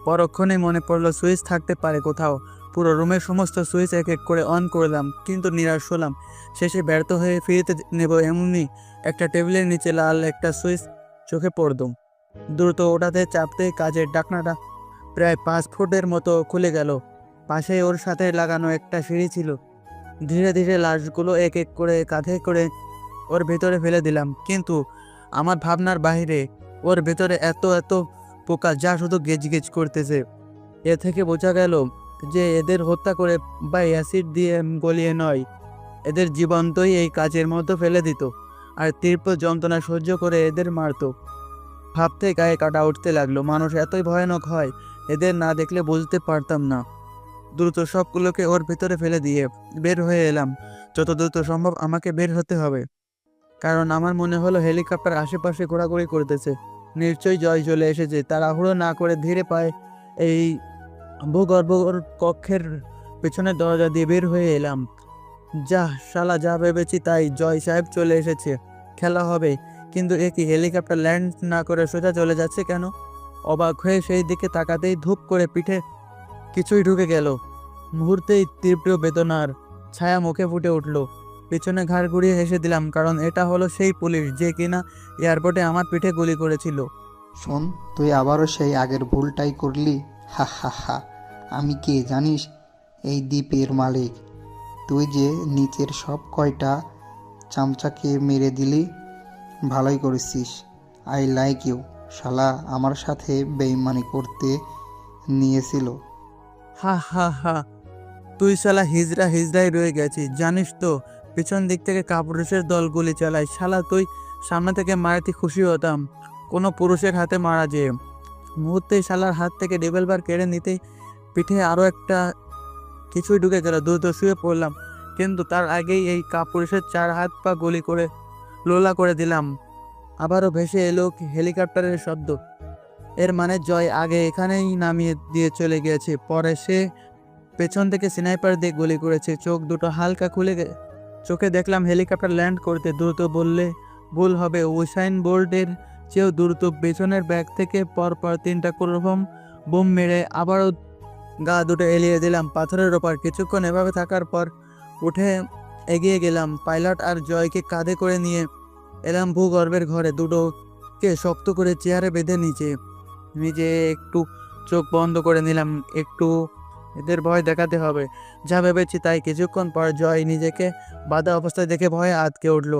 পরক্ষণে মনে পড়লো সুইচ থাকতে পারে কোথাও। পুরো রুমের সমস্ত সুইচ এক এক করে অন করলাম, কিন্তু নিরাশ হলাম। শেষে ব্যর্থ হয়ে ফিরতে নেব এমনি একটা টেবিলের নিচে লাল একটা সুইচ চোখে পড়ল। দ্রুত ওটাতে চাপতে কাচের ঢাকনাটা প্রায় 5 ফুটের মতো খুলে গেল। পাশে ওর সাথে লাগানো একটা সিঁড়ি ছিল। ধীরে ধীরে লাশগুলো এক এক করে কাঁধে করে ওর ভেতরে ফেলে দিলাম। কিন্তু আমার ভাবনার বাইরে ওর ভেতরে এত এত পোকা, যা শুধু গেজ গেজ করতেছে। এ থেকে বোঝা গেল যে এদের হত্যা করে বা অ্যাসিড দিয়ে গলিয়ে নয়, এদের জীবন্তই এই কাজের মধ্যে ফেলে দিত আর তীব্র যন্ত্রণা সহ্য করে এদের মারত। ভাবতে গায়ে কাটা উঠতে লাগলো। মানুষ এতই ভয়ানক হয়, এদের না দেখলে বুঝতে পারতাম না। দ্রুত সবগুলোকে ওর ভেতরে ফেলে দিয়ে বের হয়ে এলাম। যত দ্রুত সম্ভব আমাকে বের হতে হবে, কারণ আমার মনে হলো হেলিকপ্টার আশেপাশে ঘোরাঘুরি করতেছে। নিশ্চয়ই জয় চলে এসেছে। তাড়াহুড়ো না করে ধীরে পায়ে এই ভূগর্ভ কক্ষের পেছনের দরজা দিয়ে বের হয়ে এলাম। যা শালা, যা ভেবেছি তাই, জয় সাহেব চলে এসেছে, খেলা হবে। কিন্তু এ কি, হেলিকপ্টার ল্যান্ড না করে সোজা চলে যাচ্ছে কেন? অবাক হয়ে সেই দিকে তাকাতেই ধূপ করে পিঠে কিছুই ঢুকে গেল। মুহূর্তেই তীব্র বেদনার ছায়া মুখে ফুটে উঠল। পিছনে ঘাড় ঘুরিয়ে হেসে দিলাম, কারণ এটা হলো সেই পুলিশ যে কিনা এয়ারপোর্টে আমার পিঠে গুলি করেছিল। শোন, তুই আবারও সেই আগের ভুলটাই করলি। হা হা হা। আমি কে জানিস? এই দ্বীপের মালিক। তুই যে নিচের সব কয়টা চামচাকে মেরে দিলি, ভালোই করেছিস। I like you. শালা আমার সাথে বেইমানি করতে নিয়েছিল। হা হা হা। তুই শালা হিজড়াই রয়ে গেছিস। জানিস তো পিছন দিক থেকে কাপুরুষের দল গুলি চালায়। শালা তুই সামনে থেকে মারাতে খুশি হতাম, কোনো পুরুষের হাতে মারা যেয়ে। মুহূর্তেই শালার হাত থেকে রিভলভার কেড়ে নিতেই পিঠে আরও একটা কিছুই ঢুকে গেল। দ্রুত শুয়ে পড়লাম, কিন্তু তার আগেই এই কাপুরুষের 4 হাত পা গুলি করে লোলা করে দিলাম। আবারও ভেসে এলো হেলিকপ্টারের শব্দ। এর মানে জয় আগে এখানেই নামিয়ে দিয়ে চলে গিয়েছে, পরে সে পেছন থেকে স্নাইপার দিয়ে গুলি করেছে। চোখ দুটো হালকা খুলে চোখে দেখলাম হেলিকপ্টার ল্যান্ড করতে দ্রুত বললে ভুল হবে, উসাইন বোল্টের চেয়েও দ্রুত পেছনের ব্যাগ থেকে পরপর 3টা ক্লোরোফর্ম বোম মেরে আবারও গা দুটো এলিয়ে দিলাম পাথরের ওপর। কিছুক্ষণ এভাবে থাকার পর উঠে এগিয়ে গেলাম। পাইলট আর জয়কে কাঁধে করে নিয়ে এলাম ভূগর্ভের ঘরে। দুটোকে শক্ত করে চেয়ারে বেঁধে নিজে একটু চোখ বন্ধ করে নিলাম। একটু এদের ভয় দেখাতে হবে, যা ভেবেছি তাই। কিছুক্ষণ পর জয় নিজেকে বাধা অবস্থায় দেখে ভয়ে আটকে উঠল,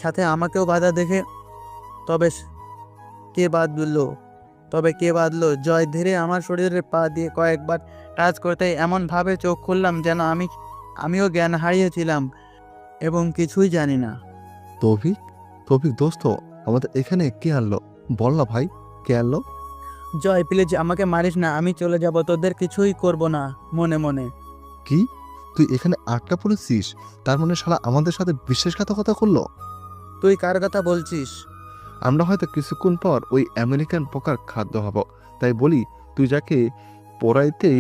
সাথে আমাকেও বাধা দেখে। তবে কে বাঁধলো? জয় ধীরে আমার শরীরের পা দিয়ে কয়েকবার টাচ করতে এমনভাবে চোখ খুললাম যেন আমিও জ্ঞান হারিয়েছিলাম এবং কিছুই জানি না। তৌফিক, তৌফিক দোস্ত, আমাদের এখানে কে আনলো? বল না ভাই, কে আনলো? জয় প্লিজ আমাকে মারিস না, আমি চলে যাব, তোদের কিছুই করব না। মনে মনে কি তুই এখানে আটকা পড়েছিস? তার মানে শালা আমাদের সাথে বিশ্বাসঘাতকতা করলো? তুই কার কথা বলছিস? আমরা হয়তো কিছুক্ষণ পর ওই আমেরিকান পোকার খাদ্য হব। তাই বলি, তুই যাকে পড়াইতে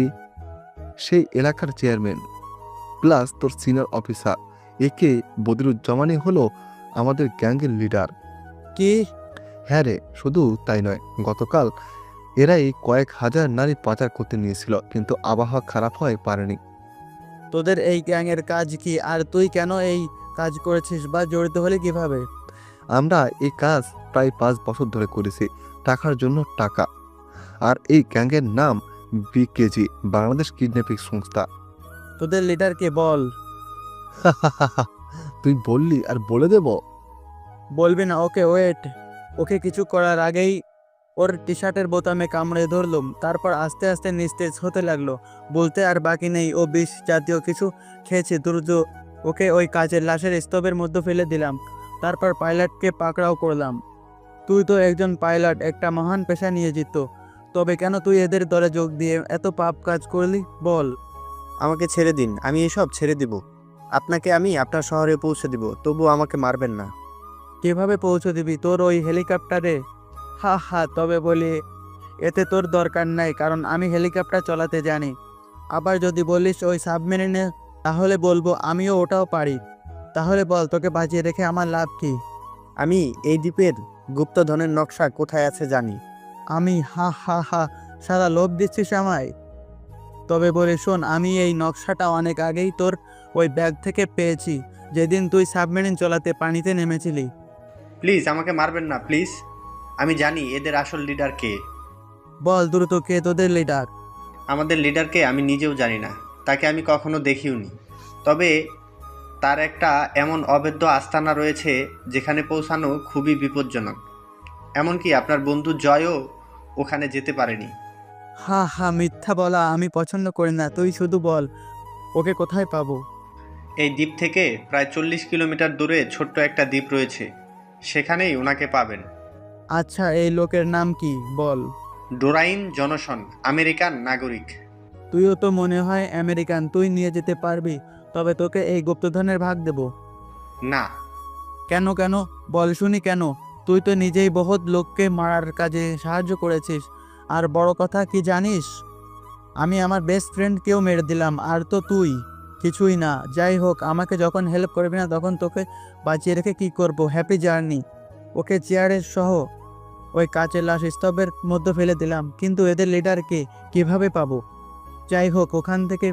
সেই এলাকার চেয়ারম্যান প্লাস তোর সিনিয়র অফিসার, একে বদিরুজ্জামানই হলো আমাদের গ্যাংয়ের লিডার। কি? হ্যাঁ রে, শুধু তাই নয়, গতকাল এরাই কয়েক হাজার নারী পাচার করতে নিয়েছিল, কিন্তু আবহাওয়া খারাপ হয় পারেনি। তোদের এই গ্যাংয়ের কাজ কি, আর তুই কেন এই কাজ করেছিস বা জড়িত হলে কিভাবে? আমরা এই কাজ প্রায় 5 বছর ধরে করেছি, টাকার জন্য টাকা। আর এই গ্যাংয়ের নাম বিকেজি, বাংলাদেশ কিডন্যাপিং সংস্থা। তোদের লিডারকে বল। তুই বললি আর বলে দেব? বলবি না? Okay wait. ওকে কিছু করার আগেই ওর টি শার্টের বোতামে কামড়ে ধরলাম, তারপর আস্তে আস্তে নিস্তেজ হতে লাগলো। বলতে আর বাকি নেই, ও বিষ জাতীয় কিছু খেয়েছে। দ্রুত ওকে ওই কাচের লাশের স্তূপের মধ্যে ফেলে দিলাম, তারপর পাইলটকে পাকড়াও করলাম। তুই তো একজন পাইলট, একটা মহান পেশা নিয়োজিত, তবে কেন তুই এদের দলে যোগ দিয়ে এত পাপ কাজ করলি বল? আমাকে ছেড়ে দিন, আমি এসব ছেড়ে দিব। আপনাকে আমি আপনার শহরে পৌঁছে দিব, তবু আমাকে মারবেন না। কিভাবে পৌঁছে দিবি? তোর ওই হেলিকপ্টারে? হা, তবে বলি এতে তোর দরকার নাই, কারণ আমি হেলিকপ্টার চালাতে জানি। আবার যদি বলিস ওই সাবমেরিনে, তাহলে বলবো আমিও ওটাও পারি। তাহলে বল, তোকে বাঁচিয়ে রেখে আমার লাভ কি? আমি এই দ্বীপের গুপ্তধনের নকশা কোথায় আছে জানি। আমি? হা, সারা লোভ দিচ্ছিস আমায়? তবে বলে শোন, আমি এই নকশাটা অনেক আগেই তোর ওই ব্যাগ থেকে পেয়েছি, যেদিন তুই সাবমেরিন চালাতে পানিতে নেমেছিলি। প্লিজ আমাকে মারবেন না, প্লিজ। আমি জানি এদের আসল লিডার কে। বল দ্রুত, কে তোদের লিডার? আমাদের লিডারকে আমি নিজেও জানি না, তাকে আমি কখনো দেখিওনি। তবে তার একটা এমন অবৈধ আস্তানা রয়েছে যেখানে পৌঁছানো খুবই বিপজ্জনক। এমনকি আপনার বন্ধু জয়ও ওখানে যেতে পারেনি। হা, মিথ্যা বলা আমি পছন্দ করি না। তুই শুধু বল, ওকে কোথায় পাবো? এই দ্বীপ থেকে প্রায় 40 কিলোমিটার দূরে ছোট্ট একটা দ্বীপ রয়েছে, সেখানেই ওনাকে পাবেন। আচ্ছা, এই লোকের নাম কি বল? ডোরাইন জনসন, আমেরিকান নাগরিক। তুইও তো মনে হয় আমেরিকান, তুই নিয়ে যেতে পারবি? তবে তোকে এই গুপ্তধনের ভাগ দেব। না। কেন? বল শুনি কেন? তুই তো নিজেই বহুত লোককে মারার কাজে সাহায্য করেছিস। আর বড় কথা কি জানিস, আমি আমার বেস্ট ফ্রেন্ডকেও মেরে দিলাম, আর তো তুই কিছুই না। যাই হোক, আমাকে যখন হেল্প করবি না তখন তোকে বাঁচিয়ে রেখে কি করব? Happy journey. ওকে চেয়ারের সহ ওই কাচের লাশ স্তূপের মধ্যে ফেলে দিলাম, কিন্তু এদের লিডারকে কিভাবে পাবো? যাই হোক, ওখান থেকে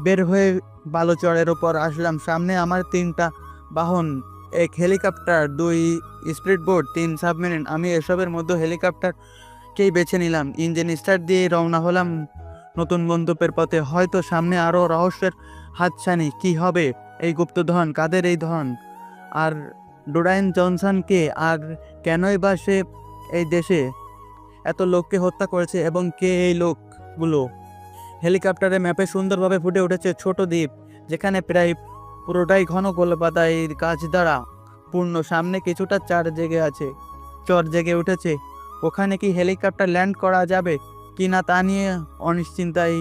বের হয়ে বালুচরের ওপর আসলাম। সামনে আমার 3টা বাহন, 1 হেলিকপ্টার, 2 স্পিড বোট, 3 সাবমেরিন। আমি এসবের মধ্যে হেলিকপ্টারকেই বেছে নিলাম। ইঞ্জিন স্টার্ট দিয়ে রওনা হলাম নতুন গন্তব্যের পথে। হয়তো সামনে আরও রহস্যের হাতছানি। কি হবে এই গুপ্তধন? কাদের এই ধন? আর ডোরাইন জনসনকে? আর কেনই বা সে এই দেশে এত লোককে হত্যা করেছে, এবং কে এই লোকগুলো? হেলিকপ্টারের ম্যাপে সুন্দরভাবে ফুটে উঠেছে ছোট দ্বীপ, যেখানে প্রায় পুরোটাই ঘন গোলপাতায় গাছ দ্বারা পূর্ণ। সামনে কিছুটা চর জেগে উঠেছে। ওখানে কি হেলিকপ্টার ল্যান্ড করা যাবে কি না তা নিয়ে অনিশ্চিন্তায়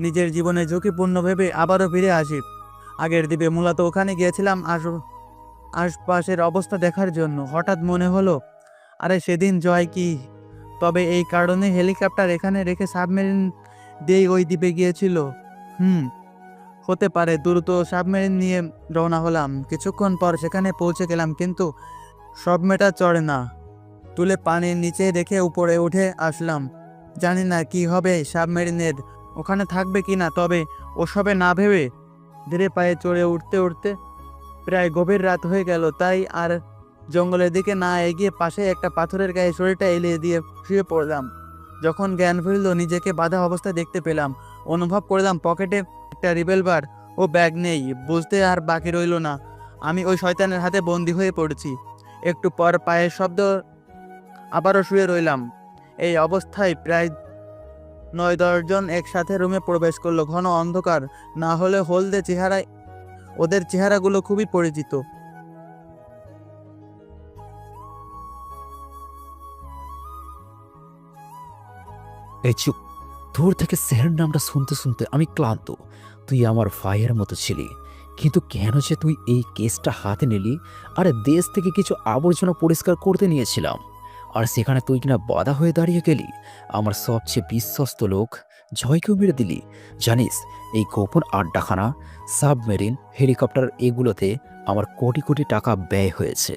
নিজের জীবনে ঝুঁকিপূর্ণ ভেবে আবারও ফিরে আসি আগের দ্বীপে। মূলত ওখানে গিয়েছিলাম আশপাশের অবস্থা দেখার জন্য। হঠাৎ মনে হলো, আরে সেদিন জয় কি তবে এই কারণে হেলিকপ্টার এখানে রেখে সাবমেরিন দিয়ে ওই দ্বীপে গিয়েছিল? হতে পারে। দ্রুত সাবমেরিন নিয়ে রওনা হলাম। কিছুক্ষণ পর সেখানে পৌঁছে গেলাম, কিন্তু সব মেটা চড়ে না। তুলে পানির নিচে রেখে উপরে উঠে আসলাম। জানি না কি হবে সাবমেরিনের, ওখানে থাকবে কি না, তবে ওসবে না ভেবে ধীরে পায়ে চড়ে উঠতে উঠতে প্রায় গভীর রাত হয়ে গেল। তাই আর জঙ্গলের দিকে না এগিয়ে পাশে একটা পাথরের গায়ে শরীরটা এলিয়ে দিয়ে শুয়ে পড়লাম। যখন জ্ঞান ফিরল, নিজেকে বাধা অবস্থায় দেখতে পেলাম। অনুভব করলাম পকেটে একটা রিভলভার ও ব্যাগ নেই। বুঝতে আর বাকি রইল না, আমি ওই শয়তানের হাতে বন্দী হয়ে পড়েছি। একটু পর পায়ের শব্দ, আবারও শুয়ে রইলাম। এই অবস্থায় প্রায় 9-10 জন একসাথে রুমে প্রবেশ করলো। ঘন অন্ধকার, না হলে হলদে চেহারায় ওদের চেহারাগুলো খুবই পরিচিত। এই চুপ, দূর থেকে স্যারের নামটা শুনতে শুনতে আমি ক্লান্ত। তুই আমার ভাইয়ের মতো ছিলি, কিন্তু কেন যে তুই এই কেসটা হাতে নিলি? আরে দেশ থেকে কিছু আবর্জনা পরিষ্কার করতে নিয়েছিলাম, আর সেখানে তুই কিনা বাধা হয়ে দাঁড়িয়ে গেলি। আমার সবচেয়ে বিশ্বস্ত লোক জয়কেও মেরে দিলি। জানিস, এই গোপন আড্ডাখানা, সাবমেরিন, হেলিকপ্টার, এগুলোতে আমার কোটি কোটি টাকা ব্যয় হয়েছে।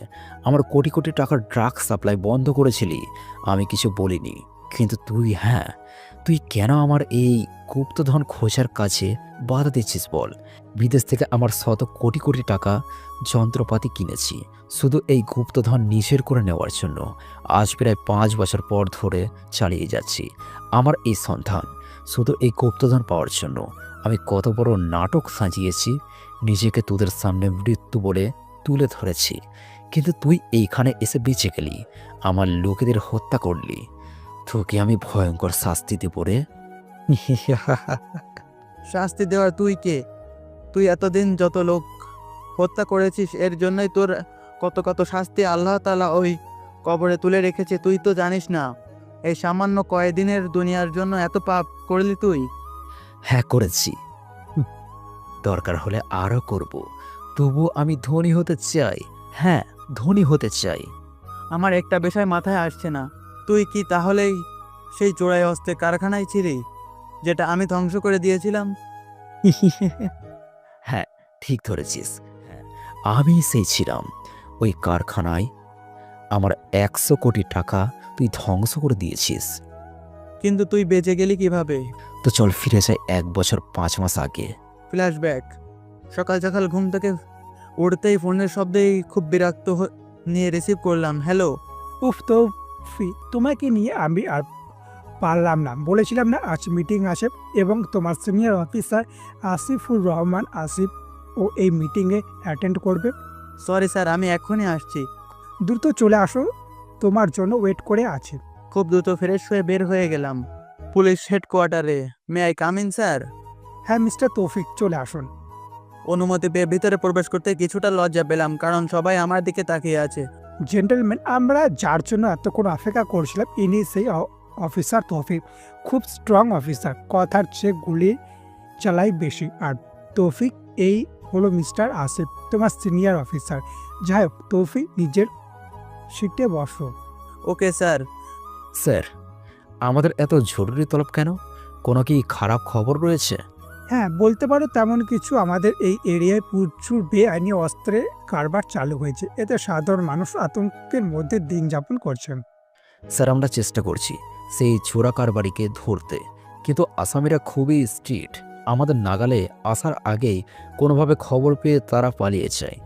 আমার কোটি কোটি টাকার ড্রাগ সাপ্লাই বন্ধ করেছিলি। আমি কিছু বলিনি, কিন্তু তুই কেন আমার এই গুপ্তধন খোঁজার কাছে বাধা দিচ্ছিস বল? বিদেশ থেকে আমার শত কোটি কোটি টাকা যন্ত্রপাতি কিনেছি শুধু এই গুপ্তধন নিজের করে নেওয়ার জন্য। আজ প্রায় 5 বছর পর ধরে চালিয়ে যাচ্ছি আমার এই সন্ধান শুধু এই গুপ্তধন পাওয়ার জন্য। আমি কত বড় নাটক সাজিয়েছি, নিজেকে তোদের সামনে মৃত্যু বলে তুলে ধরেছি, কিন্তু তুই এইখানে এসে বেঁচে গেলি, আমার লোকেদের হত্যা করলি। তোকে আমি ভয়ঙ্কর শাস্তি দেব রে। শাস্তি দেওয়ার তুই কে? তুই এতদিন যত লোক হত্যা করেছিস, এর জন্যই তোর কত কত শাস্তি আল্লাহ তাআলা ওই কবরে তুলে রেখেছে। তুই তো জানিস না, এই সামান্য কয়েকদিনের দুনিয়ার জন্য এত পাপ করলি তুই। হ্যাঁ, করেছি, দরকার হলে আরও করব। তবু আমি ধনী হতে চাই। হ্যাঁ, ধনী হতে চাই। আমার একটা বিষয় মাথায় আসছে না, তুই কি তাহলেই সেই চোরাই অস্ত্রের কারখানায় ছিলি যেটা আমি ধ্বংস করে দিয়েছিলাম? হ্যাঁ, ঠিক ধরেছিস। হ্যাঁ, আমি সেই ছিলাম। ওই কারখানায় আমার 100 কোটি টাকা তুই ধ্বংস করে দিয়েছিস। কিন্তু তুই বেঁচে গেলি কিভাবে? তো চল ফিরে যাই 1 বছর 5 মাস আগে। ফ্ল্যাশব্যাক। সকাল সকাল ঘুম থেকে উঠতেই ফোনের শব্দেই খুব বিরক্ত নিয়ে রিসিভ করলাম। হ্যালো। উফ, তো তোমাকে নিয়ে আমি আর পারলাম না। বলেছিলাম না আজ মিটিং আছে, এবং তোমার সিনিয়র অফিসার আসিফুর রহমান আসিফ ও এই মিটিংয়ে অ্যাটেন্ড করবে। সরি স্যার, আমি এখনই আসছি। দ্রুত চলে আসো, তোমার জন্য ওয়েট করে আছে। খুব দ্রুত ফ্রেশ হয়ে বের হয়ে গেলাম পুলিশ হেডকোয়ার্টারে। May I come in sir? হ্যাঁ মিস্টার তৌফিক, চলে আসুন। অনুমতি পেয়ে ভিতরে প্রবেশ করতে কিছুটা লজ্জা পেলাম, কারণ সবাই আমার দিকে তাকিয়ে আছে। জেন্টলম্যান, আমরা যার জন্য এতক্ষণ অপেক্ষা করছিলাম, ইনি সেই অফিসার তৌফিক। খুব স্ট্রং অফিসার, কথার চেয়ে গুলি চালাই বেশি। আর তৌফিক এই হলো মিস্টার আসিফ, তোমার সিনিয়র অফিসার। যাই হোক, তৌফিক নিজের সিটে বসো। Okay sir. স্যার, আমাদের এত জরুরি তলব কেন? কোনো কি খারাপ খবর রয়েছে? হ্যাঁ, বলতে পারো তেমন কিছু। আমাদের এই এরিয়ায় প্রচুর বেআইনি অস্ত্রের কারবার চালু হয়েছে, এতে সাধারণ মানুষ আতঙ্কের মধ্যে দিন যাপন করছেন। স্যার, আমরা চেষ্টা করছি সেই চোরা কারবারিকে ধরতে, কিন্তু আসামিরা খুবই স্ট্রিক্ট। আমাদের নাগালে আসার আগেই কোনোভাবে খবর পেয়ে তারা পালিয়ে যায়।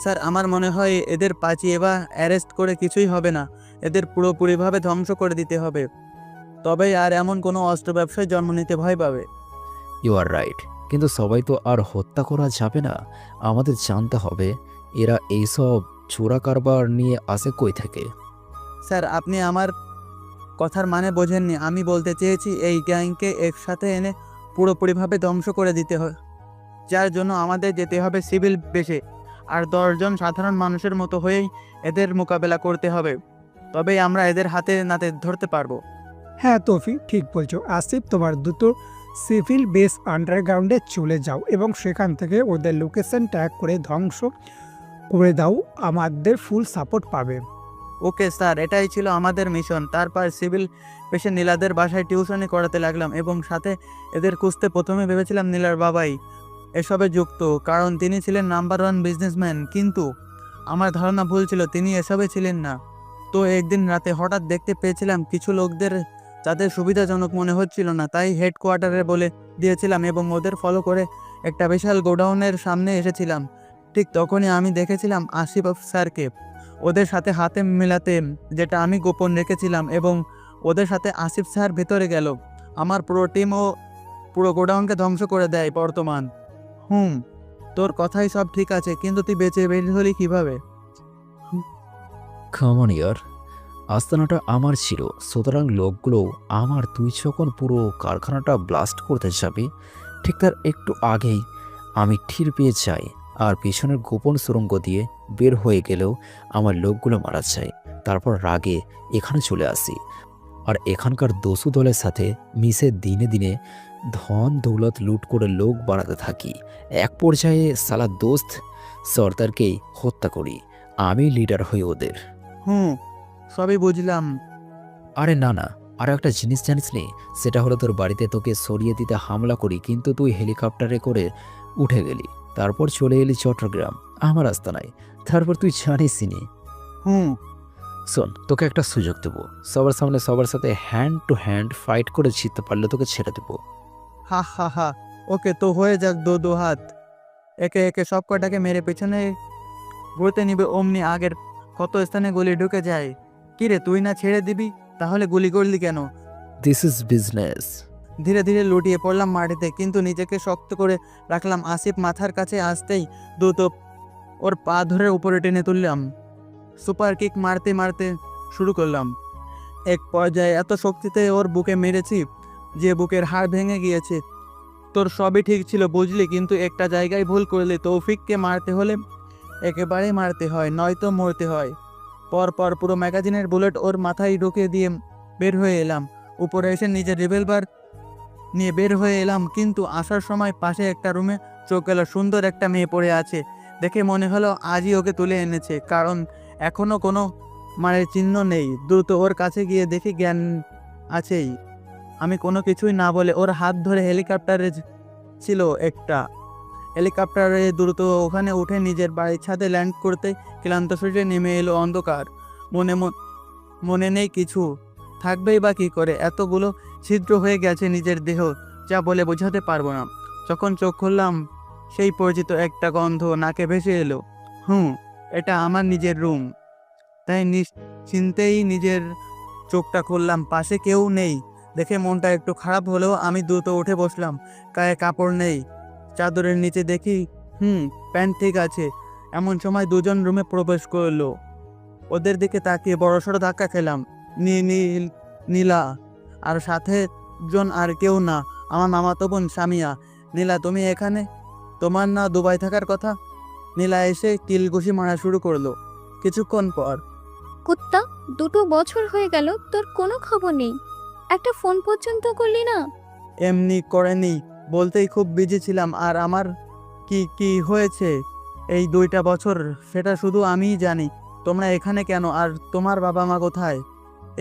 স্যার, আমার মনে হয় এদের পাচিয়ে বা অ্যারেস্ট করে কিছুই হবে না, এদের পুরোপুরিভাবে ধ্বংস করে দিতে হবে, তবেই আর এমন কোনো অস্ত্র ব্যবসায় জন্ম নিতে ভয় পাবে। ইউ আর রাইট, কিন্তু সবাই তো আর হত্যা করা যাবে না। আমাদের জানতে হবে এরা এইসব চোরা কারবার নিয়ে আসে কই থেকে। স্যার, আপনি আমার কথার মানে বোঝেননি। আমি বলতে চেয়েছি এই গ্যাংকে একসাথে এনে পুরোপুরিভাবে ধ্বংস করে দিতে হয়, যার জন্য আমাদের যেতে হবে সিভিল বেশে, আর 10 জন সাধারণ মানুষের মতো হয়েই এদের মোকাবেলা করতে হবে, তবেই আমরা এদের হাতে নাতে ধরতে পারবো। হ্যাঁ তৌফিক, ঠিক বলছো। আসিফ, তোমার দ্রুত সিভিল বেস আন্ডারগ্রাউন্ডে চলে যাও এবং সেখান থেকে ওদের লোকেশন ট্র্যাক করে ধ্বংস করে দাও, আমাদের ফুল সাপোর্ট পাবে। ওকে স্যার, এটাই ছিল আমাদের মিশন। তারপর সিভিল পেশে নীলাদের বাসায় টিউশনি করাতে লাগলাম এবং সাথে এদের খুঁজতে প্রথমে ভেবেছিলাম নীলার বাবাই এসবে যুক্ত, কারণ তিনি ছিলেন নাম্বার 1 বিজনেসম্যান। কিন্তু আমার ধারণা ভুল ছিল, তিনি এসবে ছিলেন না। তো একদিন রাতে হঠাৎ দেখতে পেয়েছিলাম কিছু লোকদের যাদের সুবিধাজনক মনে হচ্ছিল না, তাই হেডকোয়ার্টারে বলে দিয়েছিলাম এবং ওদের ফলো করে একটা বিশাল গোডাউনের সামনে এসেছিলাম। ঠিক তখনই আমি দেখেছিলাম আসিফ স্যারকে ওদের সাথে হাতে মেলাতে, যেটা আমি গোপন রেখেছিলাম, এবং ওদের সাথে আসিফ স্যার ভেতরে গেল। আমার পুরো টিম ও পুরো গোডাউনকে ধ্বংস করে দেয় বর্তমান। তোর কথাই সব ঠিক আছে, কিন্তু তুই বেঁচে বের হলি কিভাবে? কামন ইয়ার, আস্তানাটা আমার ছিল, সুতরাং লোকগুলো আমার। তুই যখন পুরো কারখানাটা ব্লাস্ট করতে যাবি, ঠিক তার একটু আগেই আমি ঠির পেয়ে যাই, আর পিছনের গোপন সুড়ঙ্গ দিয়ে বের হয়ে গেলেও আমার লোকগুলো মারা যায়। তারপর রাগে এখানে চলে আসি, আর এখানকার দস্যু দলের সাথে মিশে দিনে দিনে ধন দৌলত লুট করে লোক বাড়াতে থাকি। এক পর্যায়ে সালা দোস্ত সর্দারকেই হত্যা করি, আমি লিডার হই ওদের। সবই বুঝলাম। আরে না না, আর একটা জিনিস জানিস নি? সেটা হলো তোর বাড়িতে তোকে সরিয়ে দিতে হামলা করি, কিন্তু তুই হেলিকপ্টারে করে উঠে গেলি। তারপর চলে এলি চট্টগ্রাম আমার আস্তানায়। তারপর তুই জানিসই নি। শোন, তোকে একটা সুযোগ দেবো, সবার সামনে সবার সাথে হ্যান্ড টু হ্যান্ড ফাইট করে জিততে পারলে তোকে ছেড়ে দেবো। হা হা হা, ওকে, তো হয়ে যাক দো হাত। একে একে সব কটাকে মেরে পেছনে ঘুরতে নিবে, অমনি আগের কত স্থানে গুলি ঢুকে যায়। কিরে, তুই না ছেড়ে দিবি, তাহলে গুলি করলি কেন? This is business. ধীরে ধীরে লুটিয়ে পড়লাম মাটিতে, কিন্তু নিজেকে শক্ত করে রাখলাম। আসিফ মাথার কাছে আসতেই দ্রুত ওর পা ধরে উপরে টেনে তুললাম। সুপার কিক মারতে মারতে শুরু করলাম। এক পর্যায়ে এত শক্তিতে ওর বুকে মেরেছি যে বুকের হাড় ভেঙে গিয়েছে। তোর সবই ঠিক ছিল বুঝলি, কিন্তু একটা জায়গায় ভুল করলি। তৌফিককে মারতে হলে একেবারেই মারতে হয়, নয়তো মরতে হয়। পরপর পুরো ম্যাগাজিনের বুলেট ওর মাথায় ঢুকে দিয়ে বের হয়ে এলাম। উপরে এসে নিজের রিভলভার নিয়ে বের হয়ে এলাম, কিন্তু আসার সময় পাশে একটা রুমে চোখ গেল। সুন্দর একটা মেয়ে পড়ে আছে, দেখে মনে হলো আজই ওকে তুলে এনেছে, কারণ এখনো কোনো মারের চিহ্ন নেই। দ্রুত ওর কাছে গিয়ে দেখি জ্ঞান আছেই। আমি কোনো কিছুই না বলে ওর হাত ধরে হেলিকপ্টারে ছিল একটা, হেলিকপ্টারে দ্রুত ওখানে উঠে নিজের বাড়ির ছাদে ল্যান্ড করতে ক্লান্ত শরীরে নেমে এলো অন্ধকার। মনে নেই কিছু, থাকবেই বা কী করে, এতগুলো ছিদ্র হয়ে গেছে নিজের দেহ, যা বলে বোঝাতে পারবো না। যখন চোখ খুললাম, সেই পরিচিত একটা গন্ধ নাকে ভেসে এলো। এটা আমার নিজের রুম। তাই নিশ্চিন্তেই নিজের চোখটা খুললাম। পাশে কেউ নেই দেখে মনটা একটু খারাপ হলেও আমি দ্রুত উঠে বসলাম। গায়ে কাপড় নেই, চাদরের নিচে দেখি প্যান্ট ঠিক আছে। এমন সময় দুজন রুমে প্রবেশ করলো। ওদের দিকে তাকিয়ে বড়সড় ধাক্কা খেলাম। নীলা, আর সাথে জন আর কেউ না, আমার মামাতো বোন সামিয়া। নীলা, তুমি এখানে? তোমার না দুবাই থাকার কথা? নীলা এসে কিলঘুষি মারা শুরু করলো। কিছুক্ষণ পর, কুত্তা, 2 বছর হয়ে গেল, তোর কোনো খবর নেই, একটা ফোন পর্যন্ত করলি না। এমনি করেনি, বলতেই খুব বিজি ছিলাম। আর আমার কি হয়েছে এই 2টা বছর, সেটা শুধু আমিই জানি। তোমরা এখানে কেন, আর তোমার বাবা মা কোথায়?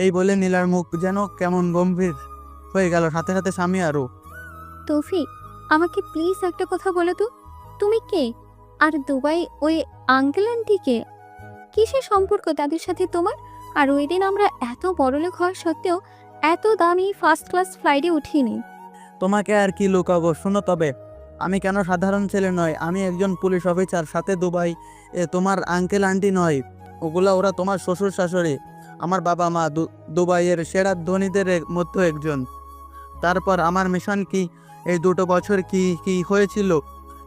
এই বলে নীলার মুখ যেন কেমন গম্ভীর হয়ে গেল, সাথে সাথে সামিয়ারও। তৌফিক, আমাকে প্লিজ একটা কথা বলো তো, তুমি কে? আর দুবাই ওই আঙ্কেল আন্টিকে, কিসের সম্পর্ক তাদের সাথে তোমার? আর ওই দিন আমরা এত বড়লোক হওয়ার সত্ত্বেও এত দামি ফার্স্ট ক্লাস ফ্লাইটে উঠিনি। তোমাকে আর কি লুকাবো, শোনো তবে, আমি কেন সাধারণ ছেলে নয়, আমি একজন পুলিশ অফিসার, সাথে দুবাই। তোমার আঙ্কেল আন্টি নয়, ওরা তোমার শ্বশুর শাশুড়ি। আমার বাবা মা দুবাইয়ের সেরা ধনীদের মধ্যে একজন। তারপর আমার মিশন কি, এই 2 বছর কি হয়েছিল,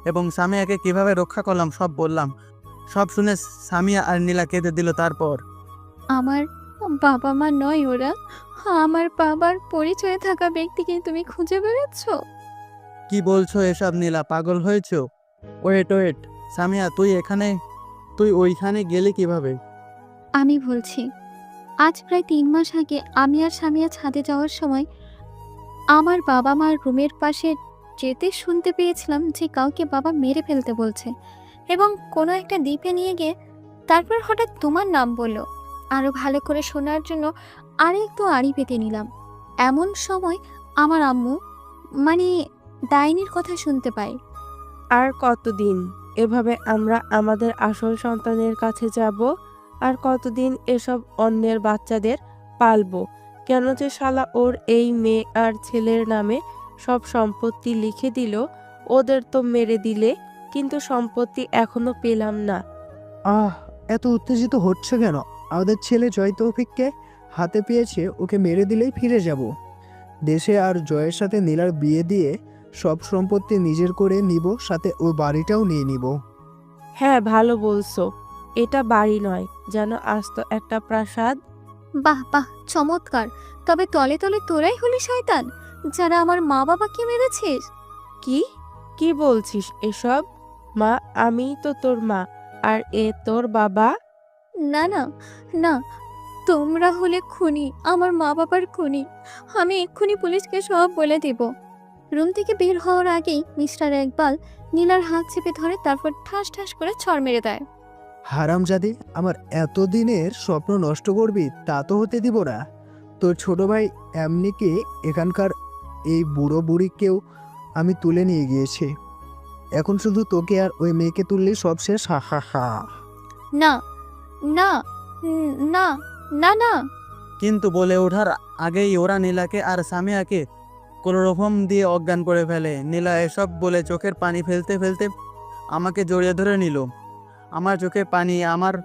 এবং সামিয়াকে কিভাবে রক্ষা করলাম, সব বললাম। সব শুনে সামিয়া আর নীলা কেঁদে দিল। তারপর, আমার বাবা মা নয় ওরা, আমার বাবার পরিচয়ে থাকা ব্যক্তিকে তুমি খুঁজে বেড়াচ্ছ। কি বলছো এসব নীলা, পাগল হয়েছো? ওয়েট, সামিয়া, তুই ওইখানে গেলে কিভাবে? আমি বলছি, আজ প্রায় 3 মাস আগে আমি আর সামিয়া ছাদে যাওয়ার সময় আমার বাবা মার রুমের পাশে যেতে শুনতে পেয়েছিলাম যে কাউকে বাবা মেরে ফেলতে বলছে। এবং কোনো একটা দ্বীপে নিয়ে গিয়ে তারপর হঠাৎ তোমার নাম বলল। আরো ভালো করে শোনার জন্য আরেকটু আড়ি পেতে নিলাম। এমন সময় আমার আম্মু মানে ডাইনির কথা শুনতে পাই। আর কতদিন এভাবে আমরা আমাদের আসল সন্তানের কাছে যাব? আর কতদিন এসব অন্যের বাচ্চাদের পালবো? কেন যে শালা ওর এই মেয়ে আর ছেলের নামে সব সম্পত্তি লিখে দিল? ওদের তো মেরে দিলে, কিন্তু সম্পত্তি এখনো পেলাম না। এত উত্তেজিত হচ্ছে কেন? আমাদের ছেলে জয় তৌফিককে হাতে পেয়েছে, ওকে মেরে দিলেই ফিরে যাব দেশে। আর জয়ের সাথে নীলার বিয়ে দিয়ে সব সম্পত্তি নিজের করে নিব, সাথে ওই বাড়িটাও নিয়ে নিব। হ্যাঁ, ভালো বলছো। এটা বাড়ি নয়, যেন আস্ত একটা প্রাসাদ। বাহ বাহ, চমৎকার। তবে তলে তলে তোরাই হলি শয়তান, যারা আমার মা বাবাকে মেরেছিস। কি কি বলছিস এসব? মা, আমি তো তোর মা, আর এ তোর বাবা। না না না, তোমরা হলে খুনি, আমার মা বাবার খুনি। আমি এক্ষুনি পুলিশকে সব বলে দেব। রুম থেকে বের হওয়ার আগেই মিস্টার ইকবাল নীলার হাত চেপে ধরে, তারপর ঠাস ঠাস করে ছড় মেরে দেয়। হারামজাদি, আমার এতদিনের স্বপ্ন নষ্ট করবি তা তো হতে দিব না। তোর ছোট ভাই এমনিকে এখানকার এই বুড়ো বুড়িকেও আমি তুলে নিয়ে গিয়েছি। এখন শুধু তোকে আর ওই মেয়েকে তুললেই সব শেষ। হা হা হা। না না না না না। কিন্তু বলে ওঠার আগেই ওরা নীলাকে আর সামিয়াকে কোনো রকম দিয়ে অজ্ঞান করে ফেলে। নীলা এসব বলে চোখের পানি ফেলতে ফেলতে আমাকে জড়িয়ে ধরে নিল। আমার চোখে পানি। আমার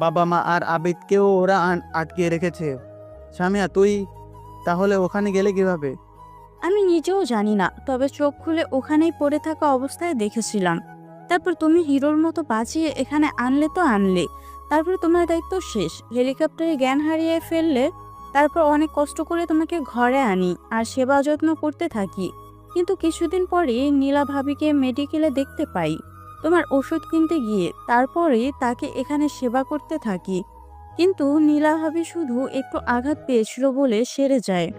বাবা মা আর আবিদকেও ওরা আটকে রেখেছে। সামিয়া, তুই তাহলে ওখানে গেলে কিভাবে? আমি নিজেও জানি না, তবে চোখ খুলে ওখানেই পড়ে থাকা অবস্থায় দেখেছিলাম। তারপর তুমি হিরোর মতো বাঁচিয়ে এখানে আনলে তো আনলে, তারপর তোমার দায়িত্ব শেষ। হেলিকপ্টারে জ্ঞান হারিয়ে ফেললে, তারপর অনেক কষ্ট করে তোমাকে ঘরে আনি আর সেবা যত্ন করতে থাকি। কিন্তু কিছুদিন পরে নীলা ভাবিকে মেডিকেলে দেখতে পাই তোমার ওষুধ কিনতে গিয়ে। তারপরে তাকে এখানে সেবা করতে থাকি, কিন্তু নীলা ভাবি শুধু একটু আঘাত পেয়েছিল বলে সেরে যায়।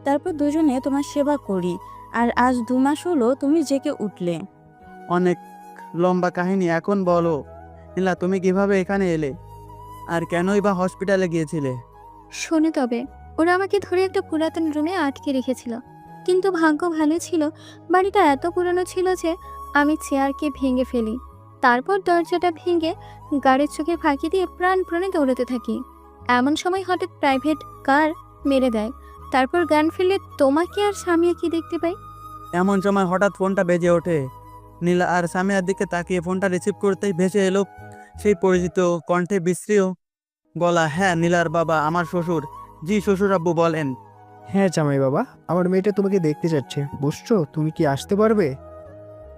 তারপর দুজনে তোমার সেবা করি, আর আজ 2 মাস হলো তুমি জেগে উঠলে। অনেক লম্বা কাহিনী। এখন বলো নীলা, তুমি কিভাবে এখানে এলে আর কেনই বা হসপিটালে গিয়েছিলে? শোনে, তবে ওরা আমাকে ধরে একটা পুরাতন রুমে আটকে রেখেছিল, কিন্তু ভাগ্য ভালো ছিল বাড়িটা এত পুরনো ছিল যে আমি চেয়ারকে ভেঙে ফেলি। তারপর দরজাটা ভেঙে গাড়ির চোখে ফাঁকি দিয়ে প্রাণপণে দৌড়াতে থাকি। এমন সময় হঠাৎ প্রাইভেট কার মেরে দেয়। তারপর গান ফেলে তোমাকে আর সামিয়াকে দেখতে পাই। এমন সময় হঠাৎ ফোনটা বেজে ওঠে। নীলা আর সামিয়ার দিকে তাকিয়ে ফোনটা রিসিভ করতেই ভেসে এলো সেই পরিচিত কণ্ঠে বিশ্রীয় গলা। হ্যাঁ, নীলার বাবা, আমার শ্বশুর। জি শ্বশুর আব্বু, বলেন। হ্যাঁ জামাই বাবা, আমার মেয়েটা তোমাকে দেখতে যাচ্ছে, বুঝছো? তুমি কি আসতে পারবে?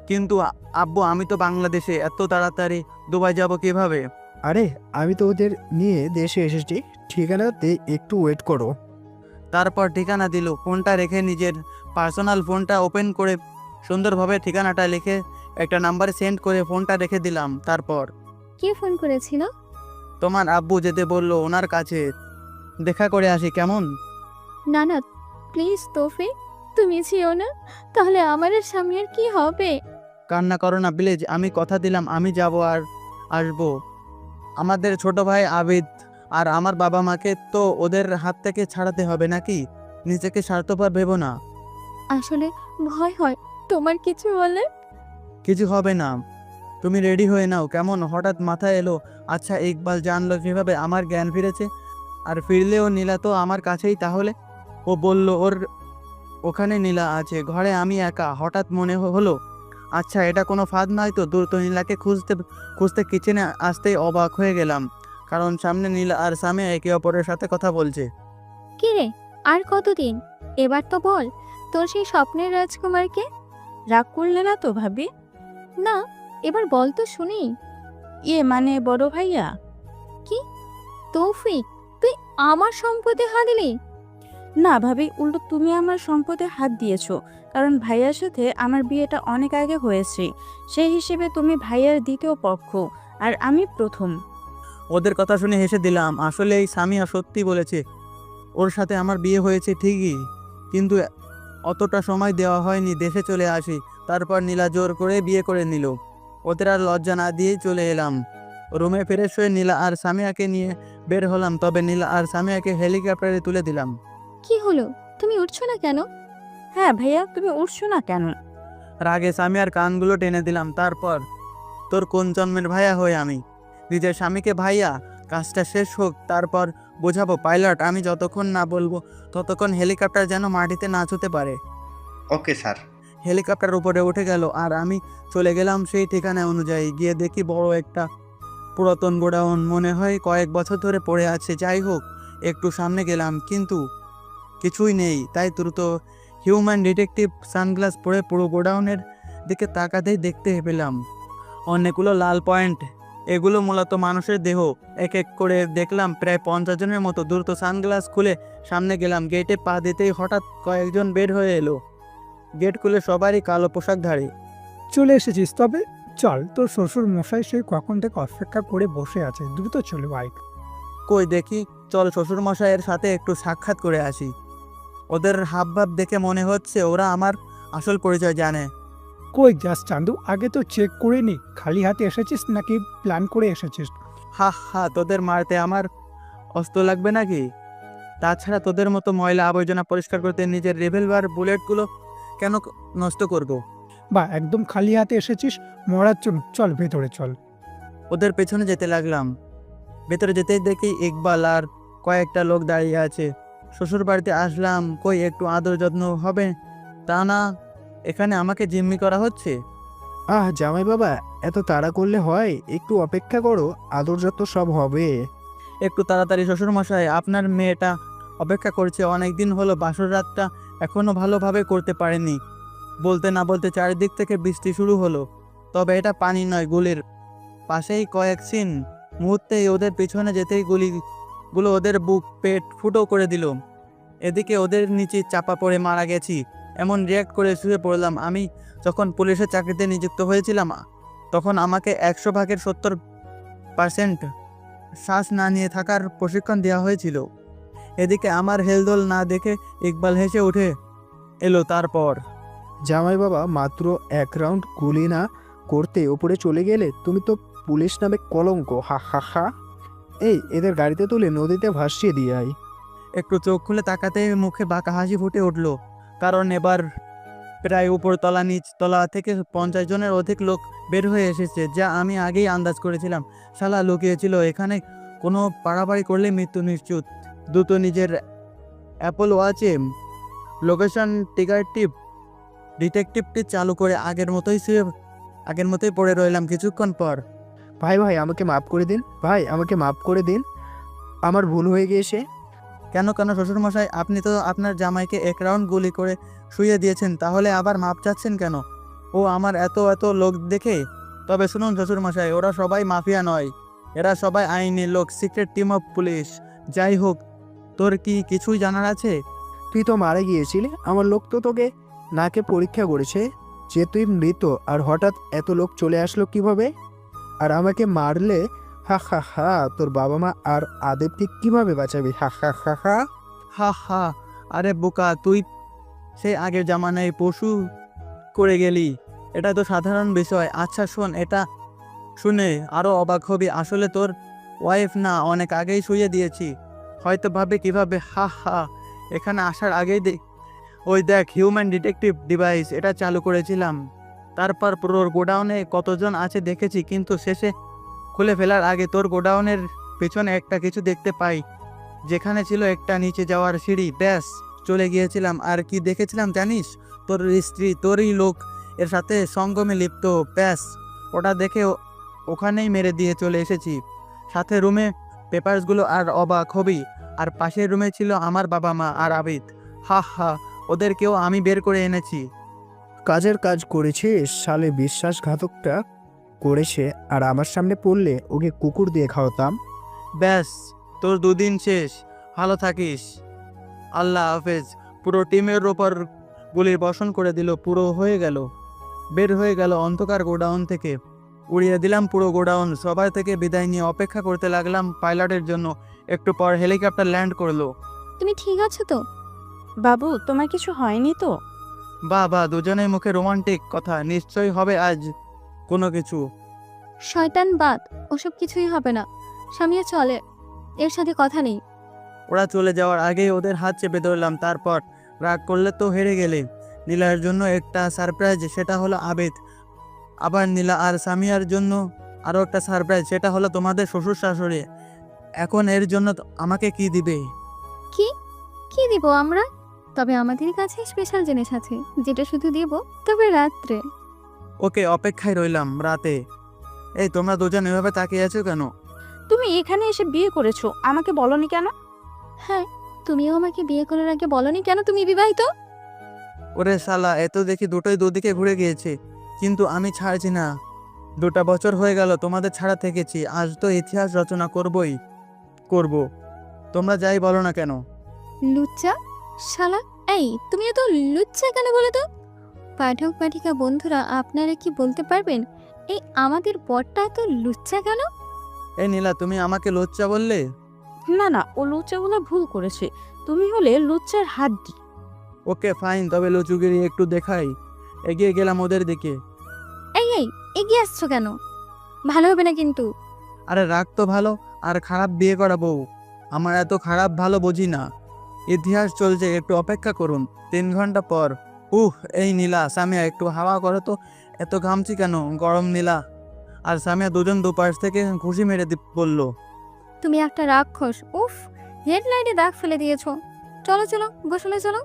কিন্তু আব্বু, আমি তো বাংলাদেশে, এত তাড়াতাড়ি দুবাই যাব কিভাবে? আরে আমি তো ওদের নিয়ে দেশে এসেছি, ঠিকানাতে একটু ওয়েট করো। তারপর ঠিকানা দিল। ফোনটা রেখে নিজের পার্সোনাল ফোনটা ওপেন করে সুন্দরভাবে ঠিকানাটা লিখে একটা নাম্বারে সেন্ড করে ফোনটা রেখে দিলাম। তারপর কে ফোন করেছিল? তোমার আব্বু যেতে বলল ওনার কাছে, দেখা করে আসি কেমন? না না প্লিজ তৌফিক, তুমি ছিও না, তাহলে আমার আর সামিয়ার কি হবে? কান্না করো না প্লিজ, আমি কথা দিলাম আমি যাব আর আসবো। আমাদের ছোট ভাই আবিদ আর আমার বাবা মাকে তো ওদের হাত থেকে ছাড়াতে হবে নাকি? নিজেকে স্বার্থপর ভেবো না। আসলে ভয় হয় তোমার কিছু হলে। কিছু হবে না, তুমি রেডি হয়ে নাও কেমন? হঠাৎ মাথায় এলো, আচ্ছা ইকবাল জানলো কিভাবে আমার জ্ঞান ফিরেছে? আর ফিরলেও নীলা তো আমার কাছেই, তাহলে? ও বলল ওর ওখানে নীলা আছে, ঘরে আমি একা। হঠাৎ মনে হলো, আচ্ছা এটা কোনো ফাঁদ নয় তো? দ্রুত নীলাকে খুঁজতে খুঁজতে কিচেনে আসতেই অবাক হয়ে গেলাম, কারণ সামনে নীলা আর সামিয়া একে অপরের সাথে কথা বলছে। কি রে, আর কতদিন? এবার তো বল, তোর সেই স্বপ্নের রাজকুমারকে? রাগ করলে না তো ভাবি? না, এবার বল তো শুনি। মানে বড় ভাইয়া। কি তৌফিক, তুই আমার সম্পদে হাত দিলি? না ভাবি, উল্টো তুমি আমার সম্পদে হাত দিয়েছো, কারণ ভাইয়ার সাথে আমার বিয়েটা অনেক আগে হয়েছে। সেই হিসেবে তুমি ভাইয়ার দ্বিতীয় পক্ষ আর আমি প্রথম। ওদের কথা শুনে হেসে দিলাম। আসলে এই সামিয়া সত্যি বলেছে, ওর সাথে আমার বিয়ে হয়েছে ঠিকই, কিন্তু অতটা সময় দেওয়া হয়নি। দেশে চলে আসি, তারপর নীলা জোর করে বিয়ে করে নিল। ওদের আর লজ্জা না দিয়েই চলে এলাম রুমে। ফ্রেশ হয়ে নীলা আর সামিয়াকে নিয়ে বের হলাম, তবে নীলা আর সামিয়াকে হেলিকপ্টারে তুলে দিলাম। কি হলো, তুমি উঠছো না কেন? হ্যাঁ ভাইয়া, তুমি উঠছো না কেন? রাগে সামিয়ার কানগুলো টেনে দিলাম। তারপর তোর কোন জন্মের ভাইয়া হয়ে আমি নিজের স্বামীকে ভাইয়া? কাজটা শেষ হোক, তারপর বোঝাবো পাইলট। আমি যতক্ষণ না বলবো ততক্ষণ হেলিকপ্টার যেন মাটিতে না ছুতে পারে। Okay sir. হেলিকপ্টার উপরে উঠে গেল আর আমি চলে গেলাম সেই ঠিকানা অনুযায়ী। গিয়ে দেখি বড় একটা পুরাতন গোডাউন, মনে হয় কয়েক বছর ধরে পড়ে আছে। যাই হোক, একটু সামনে গেলাম কিন্তু কিছুই নেই, তাই দ্রুত হিউম্যান ডিটেকটিভ সানগ্লাস পরে পুরো গোডাউনের দিকে তাকাতেই দেখতে পেলাম অনেকগুলো লাল পয়েন্ট। এগুলো মূলত মানুষের দেহ। এক এক করে দেখলাম প্রায় 50 জনের মতো। দ্রুত সানগ্লাস খুলে সামনে গেলাম। গেটে পা দিতেই হঠাৎ কয়েকজন বের হয়ে এলো। গেট খুলে সবারই কালো পোশাকধারী। চলে এসেছিস, তবে চল, তোর শ্বশুর মশাই সেই কখন থেকে অপেক্ষা করে বসে আছে, দ্রুত চলে আয়। কই দেখি, চল শ্বশুর মশাইয়ের সাথে একটু সাক্ষাৎ করে আসি। ওদের হাবভাব দেখে মনে হচ্ছে ওরা আমার আসল পরিচয় জানে। কই যাস চান্দু, আগে তো চেক করে নি খালি হাতে এসেছিস নাকি প্ল্যান করে এসেছিস? হা হা, তোদের মারতে আমার অস্ত্র লাগবে নাকি? তাছাড়া তোদের মতো ময়লা আবর্জনা পরিষ্কার করতে নিজের রিভলভার বুলেটগুলো কেন নষ্ট করব? বা একদম খালি হাতে এসেছিস মরার জন্য? চল ভেতরে চল। ওদের পেছনে যেতে লাগলাম। ভেতরে যেতেই দেখি ইকবাল আর কয়েকটা লোক দাঁড়িয়ে আছে। শ্বশুর বাড়িতে আসলাম, কই একটু আদর যত্ন হবে তা না, এখানে আমাকে জিম্মি করা হচ্ছে। জামাই বাবা, এত তাড়া করলে হয়? একটু অপেক্ষা করো, আদর যত্ন সব হবে। একটু তাড়াতাড়ি শ্বশুর মশাই, আপনার মেয়েটা অপেক্ষা করছে অনেক দিন হলো। বাসর রাতটা এখনো ভালোভাবে করতে পারেনি। বলতে না বলতে চারিদিক থেকে বৃষ্টি শুরু হলো। তবে এটা পানি নয়, গুলির। পাশেই কয়েক সিন। মুহূর্তেই ওদের পিছনে যেতেই গুলিগুলো ওদের বুক পেট ফুটো করে দিল। এদিকে ওদের নিচে চাপা পড়ে মারা গেছি। এমন রিয়াক্ট করে শুয়ে পড়লাম। আমি যখন পুলিশের চাকরিতে নিযুক্ত হয়েছিলাম তখন আমাকে 100 ভাগের 70% শ্বাস না নিয়ে থাকার প্রশিক্ষণ দেওয়া হয়েছিল। এদিকে আমার হেলদোল না দেখে ইকবাল হেসে উঠে এলো। তারপর জামাই বাবা, মাত্র 1 রাউন্ড গুলি না করতে ওপরে চলে গেলে? তুমি তো পুলিশ নামে কলঙ্ক। হা হা হা। এই, এদের গাড়িতে তুলে নদীতে ভাসিয়ে দিয়ে আয়। একটু চোখ খুলে তাকাতে মুখে বাঁকা হাসি ফুটে উঠল, কারণ এবার প্রায় উপরতলা নিচতলা থেকে 50 জনের অধিক লোক বের হয়ে এসেছে, যা আমি আগেই আন্দাজ করেছিলাম। শালা লুকিয়েছিল এখানে, কোনো পাড়াপাড়ি করলে মৃত্যু নিশ্চিত। দ্রুত নিজের অ্যাপল ওয়াচে লোকেশন ডিটেকটিভটি চালু করে আগের মতোই পড়ে রইলাম। কিছুক্ষণ পর, ভাই ভাই আমাকে মাফ করে দিন, ভাই আমাকে মাফ করে দিন, আমার ভুল হয়ে গিয়েছে। কেন শ্বশুরমশাই, আপনি তো আপনার জামাইকে 1 রাউন্ড গুলি করে শুইয়ে দিয়েছেন, তাহলে আবার মাপ চাচ্ছেন কেন? ও আমার এত লোক দেখে? তবে শুনুন শ্বশুরমশাই, ওরা সবাই মাফিয়া নয়, এরা সবাই আইনি লোক, সিক্রেট টিম অফ পুলিশ। যাই হোক, তোর কি কিছুই জানার আছে? তুই তো মারা গিয়েছিলি, আমার লোক তো তোকে নাকে পরীক্ষা করেছে যে তুই মৃত, আর হঠাৎ এত লোক চলে আসলো কিভাবে? আর আমাকে মারলে? হা হা হা। তোর বাবা মা আর আদেবকে কিভাবে বাঁচাবি? হা হা হা হা হা হা। আরে বোকা, তুই সেই আগের জামানায় পশু করে গেলি। এটা তো সাধারণ বিষয়। আচ্ছা শোন, এটা শুনে আরো অবাক হবি। আসলে তোর ওয়াইফ না, অনেক আগেই শুয়ে দিয়েছি। হয়তো ভাবে কিভাবে। হা হা। এখানে আসার আগেই ওই দেখ হিউম্যান ডিটেকটিভ ডিভাইস, এটা চালু করেছিলাম। তারপর পুরো গোডাউনে কতজন আছে দেখেছি, কিন্তু শেষে খুলে ফেলার আগে তোর গোডাউনের পেছনে একটা কিছু দেখতে পাই, যেখানে ছিল একটা নিচে যাওয়ার সিঁড়ি। ব্যাস, চলে গিয়েছিলাম। আর কি দেখেছিলাম জানিস? তোর স্ত্রী, তোরই লোক এর সাথে সঙ্গমে লিপ্ত। ব্যাস, ওটা দেখে ওখানেই মেরে দিয়ে চলে এসেছি। সাথে রুমে পেপারসগুলো। আর অবাক হবি, আর পাশের রুমে ছিল আমার বাবা মা আর আবিদ। হা হা, ওদেরকেও আমি বের করে এনেছি। কাজের কাজ করেছে সালে, বিশ্বাসঘাতকটা করেছে। আর আমার সামনে পড়লে ওকে কুকুর দিয়ে খাওয়াতাম। ব্যাস, তোর 2 দিন শেষ। ভালো থাকিস। আল্লাহ হাফেজ। পুরো টিমের ওপর গুলির বর্ষণ করে দিল। পুরো বের হয়ে গেল অন্ধকার গোডাউন থেকে। উড়িয়ে দিলাম পুরো গোডাউন। সবার থেকে বিদায় নিয়ে অপেক্ষা করতে লাগলাম পাইলটের জন্য। একটু পর হেলিকপ্টার ল্যান্ড করলো। তুমি ঠিক আছো তো? বাবু, তোমার কিছু হয়নি তো? বাহ, দুজনের মুখে রোমান্টিক কথা নিশ্চয়ই হবে আজ। কোনো কিছু। শয়তান বাদ, ওসব কিছুই হবে না। সামিয়া চলে, এর সাথে কথা নেই। ওরা চলে যাওয়ার আগেই ওদের হাত চেপে ধরলাম। তারপর, রাগ করলে তো হেরে গেলে। নীলার জন্য একটা সারপ্রাইজ, সেটা হলো আবিদ। আবার নীলা আর সামিয়ার জন্য আরও একটা সারপ্রাইজ, সেটা হলো তোমাদের শ্বশুর শাশুড়ি। এখন এর জন্য আমাকে কি দিবে? কি কি দিব আমরা? তবে আমাদের কাছে স্পেশাল জিনিস আছে, যেটা শুধু দিব তবে রাত্রে। ওকে, অপেক্ষায় রইলাম রাতে। এই তোমরা দুজন এভাবে তাকিয়ে আছো কেন? তুমি এখানে এসে বিয়ে করেছো, আমাকে বলনি কেন? হ্যাঁ, তুমিও আমাকে বিয়ে করার আগে বলনি কেন তুমি বিবাহিত? ওরে শালা, এত দেখি দুটোই দুদিকে ঘুরে গিয়েছে, কিন্তু আমি ছাড়ছি না। 2টা বছর হয়ে গেল তোমাদের ছাড়া থেকেছি, আজ তো ইতিহাস রচনা করবই করব। তোমরা যাই বলো না কেন। লুচ্চা শালা, এই তুমি এত লুচ্চা কেন বলে তো? পাঠক পাঠিকা বন্ধুরা, আপনারা কি বলতে পারবেন এই আমাদের বরটা এত লুচ্চা কেন? এই নীলা, তুমি আমাকে লজ্জা বললে? না না, ও লুচ্চা বলে ভুল করেছে। তুমি হলে লুচ্চার হাড্ডি। ওকে ফাইন, তবে লুচুগিরি একটু দেখাই। এগিয়ে গেলাম ওদের দিকে। এই এই এগিয়ে আসছো কেন? ভালো হবে না কিন্তু। আরে রাগ তো ভালো, আর খারাপ বিয়ে করা বউ। আমার এত খারাপ ভালো বুঝি না। ইতিহাস চলছে, একটু অপেক্ষা করুন। 3 ঘন্টা পর। এই নীলা, সামিয়া একটু হাওয়া করো তো। এত ঘামছি কেন? গরম নীলা আর সামিয়া দুজন দুপাশ থেকে ঘুষি মেরে বলল। তুমি একটা রাক্ষস। উফ, হেডলাইটে দাগ ফেলে দিয়েছো। চলো চলো, গোসলে চলো।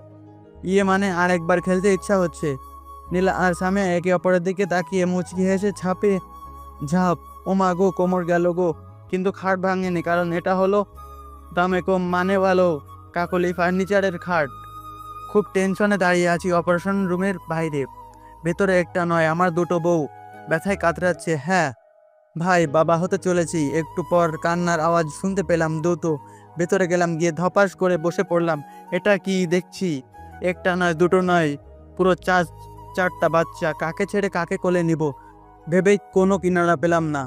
মানে আর একবার খেলতে ইচ্ছা হচ্ছে। নীলা আর সামিয়া একে অপরের দিকে তাকিয়ে মুচকি হেসে ঝাঁপে ঝাঁপ। ওমা গো, কোমর গেল গো। কিন্তু খাট ভাঙেনি, কারণ এটা হলো দামে কম মানে ভালো কাকলি ফার্নিচারের খাট। খুব টেনশনে দাঁড়িয়ে আছি অপারেশন রুমের বাইরে। ভেতরে একটা নয়, আমার 2টো বউ ব্যথায় কাতরাচ্ছে। হ্যাঁ ভাই, বাবা হতে চলেছি। একটু পর কান্নার আওয়াজ শুনতে পেলাম। দ্রুত ভেতরে গেলাম, গিয়ে ধপাস করে বসে পড়লাম। এটা কি দেখছি? একটা নয়, 2টো নয়, পুরো 4টা বাচ্চা। কাকে ছেড়ে কাকে কোলে নিব ভেবেই কোনো কিনারা পেলাম না।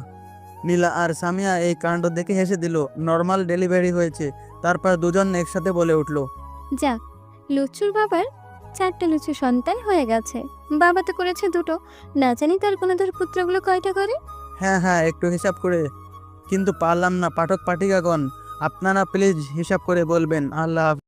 নীলা আর সামিয়া এই কাণ্ড দেখে হেসে দিল। নর্মাল ডেলিভারি হয়েছে। তারপর দুজন একসাথে বলে উঠল, যাক, লুচুর বাবার 4টা লুচু সন্তান হয়ে গেছে। বাবা তো করেছে 2টো, না জানি তার কোনদের পুত্রগুলো কয়টা করে। হ্যাঁ একটু হিসাব করে, কিন্তু পারলাম না। পাঠক পাঠিকাগণ, আপনারা প্লিজ হিসাব করে বলবেন। আল্লাহ হাফেজ।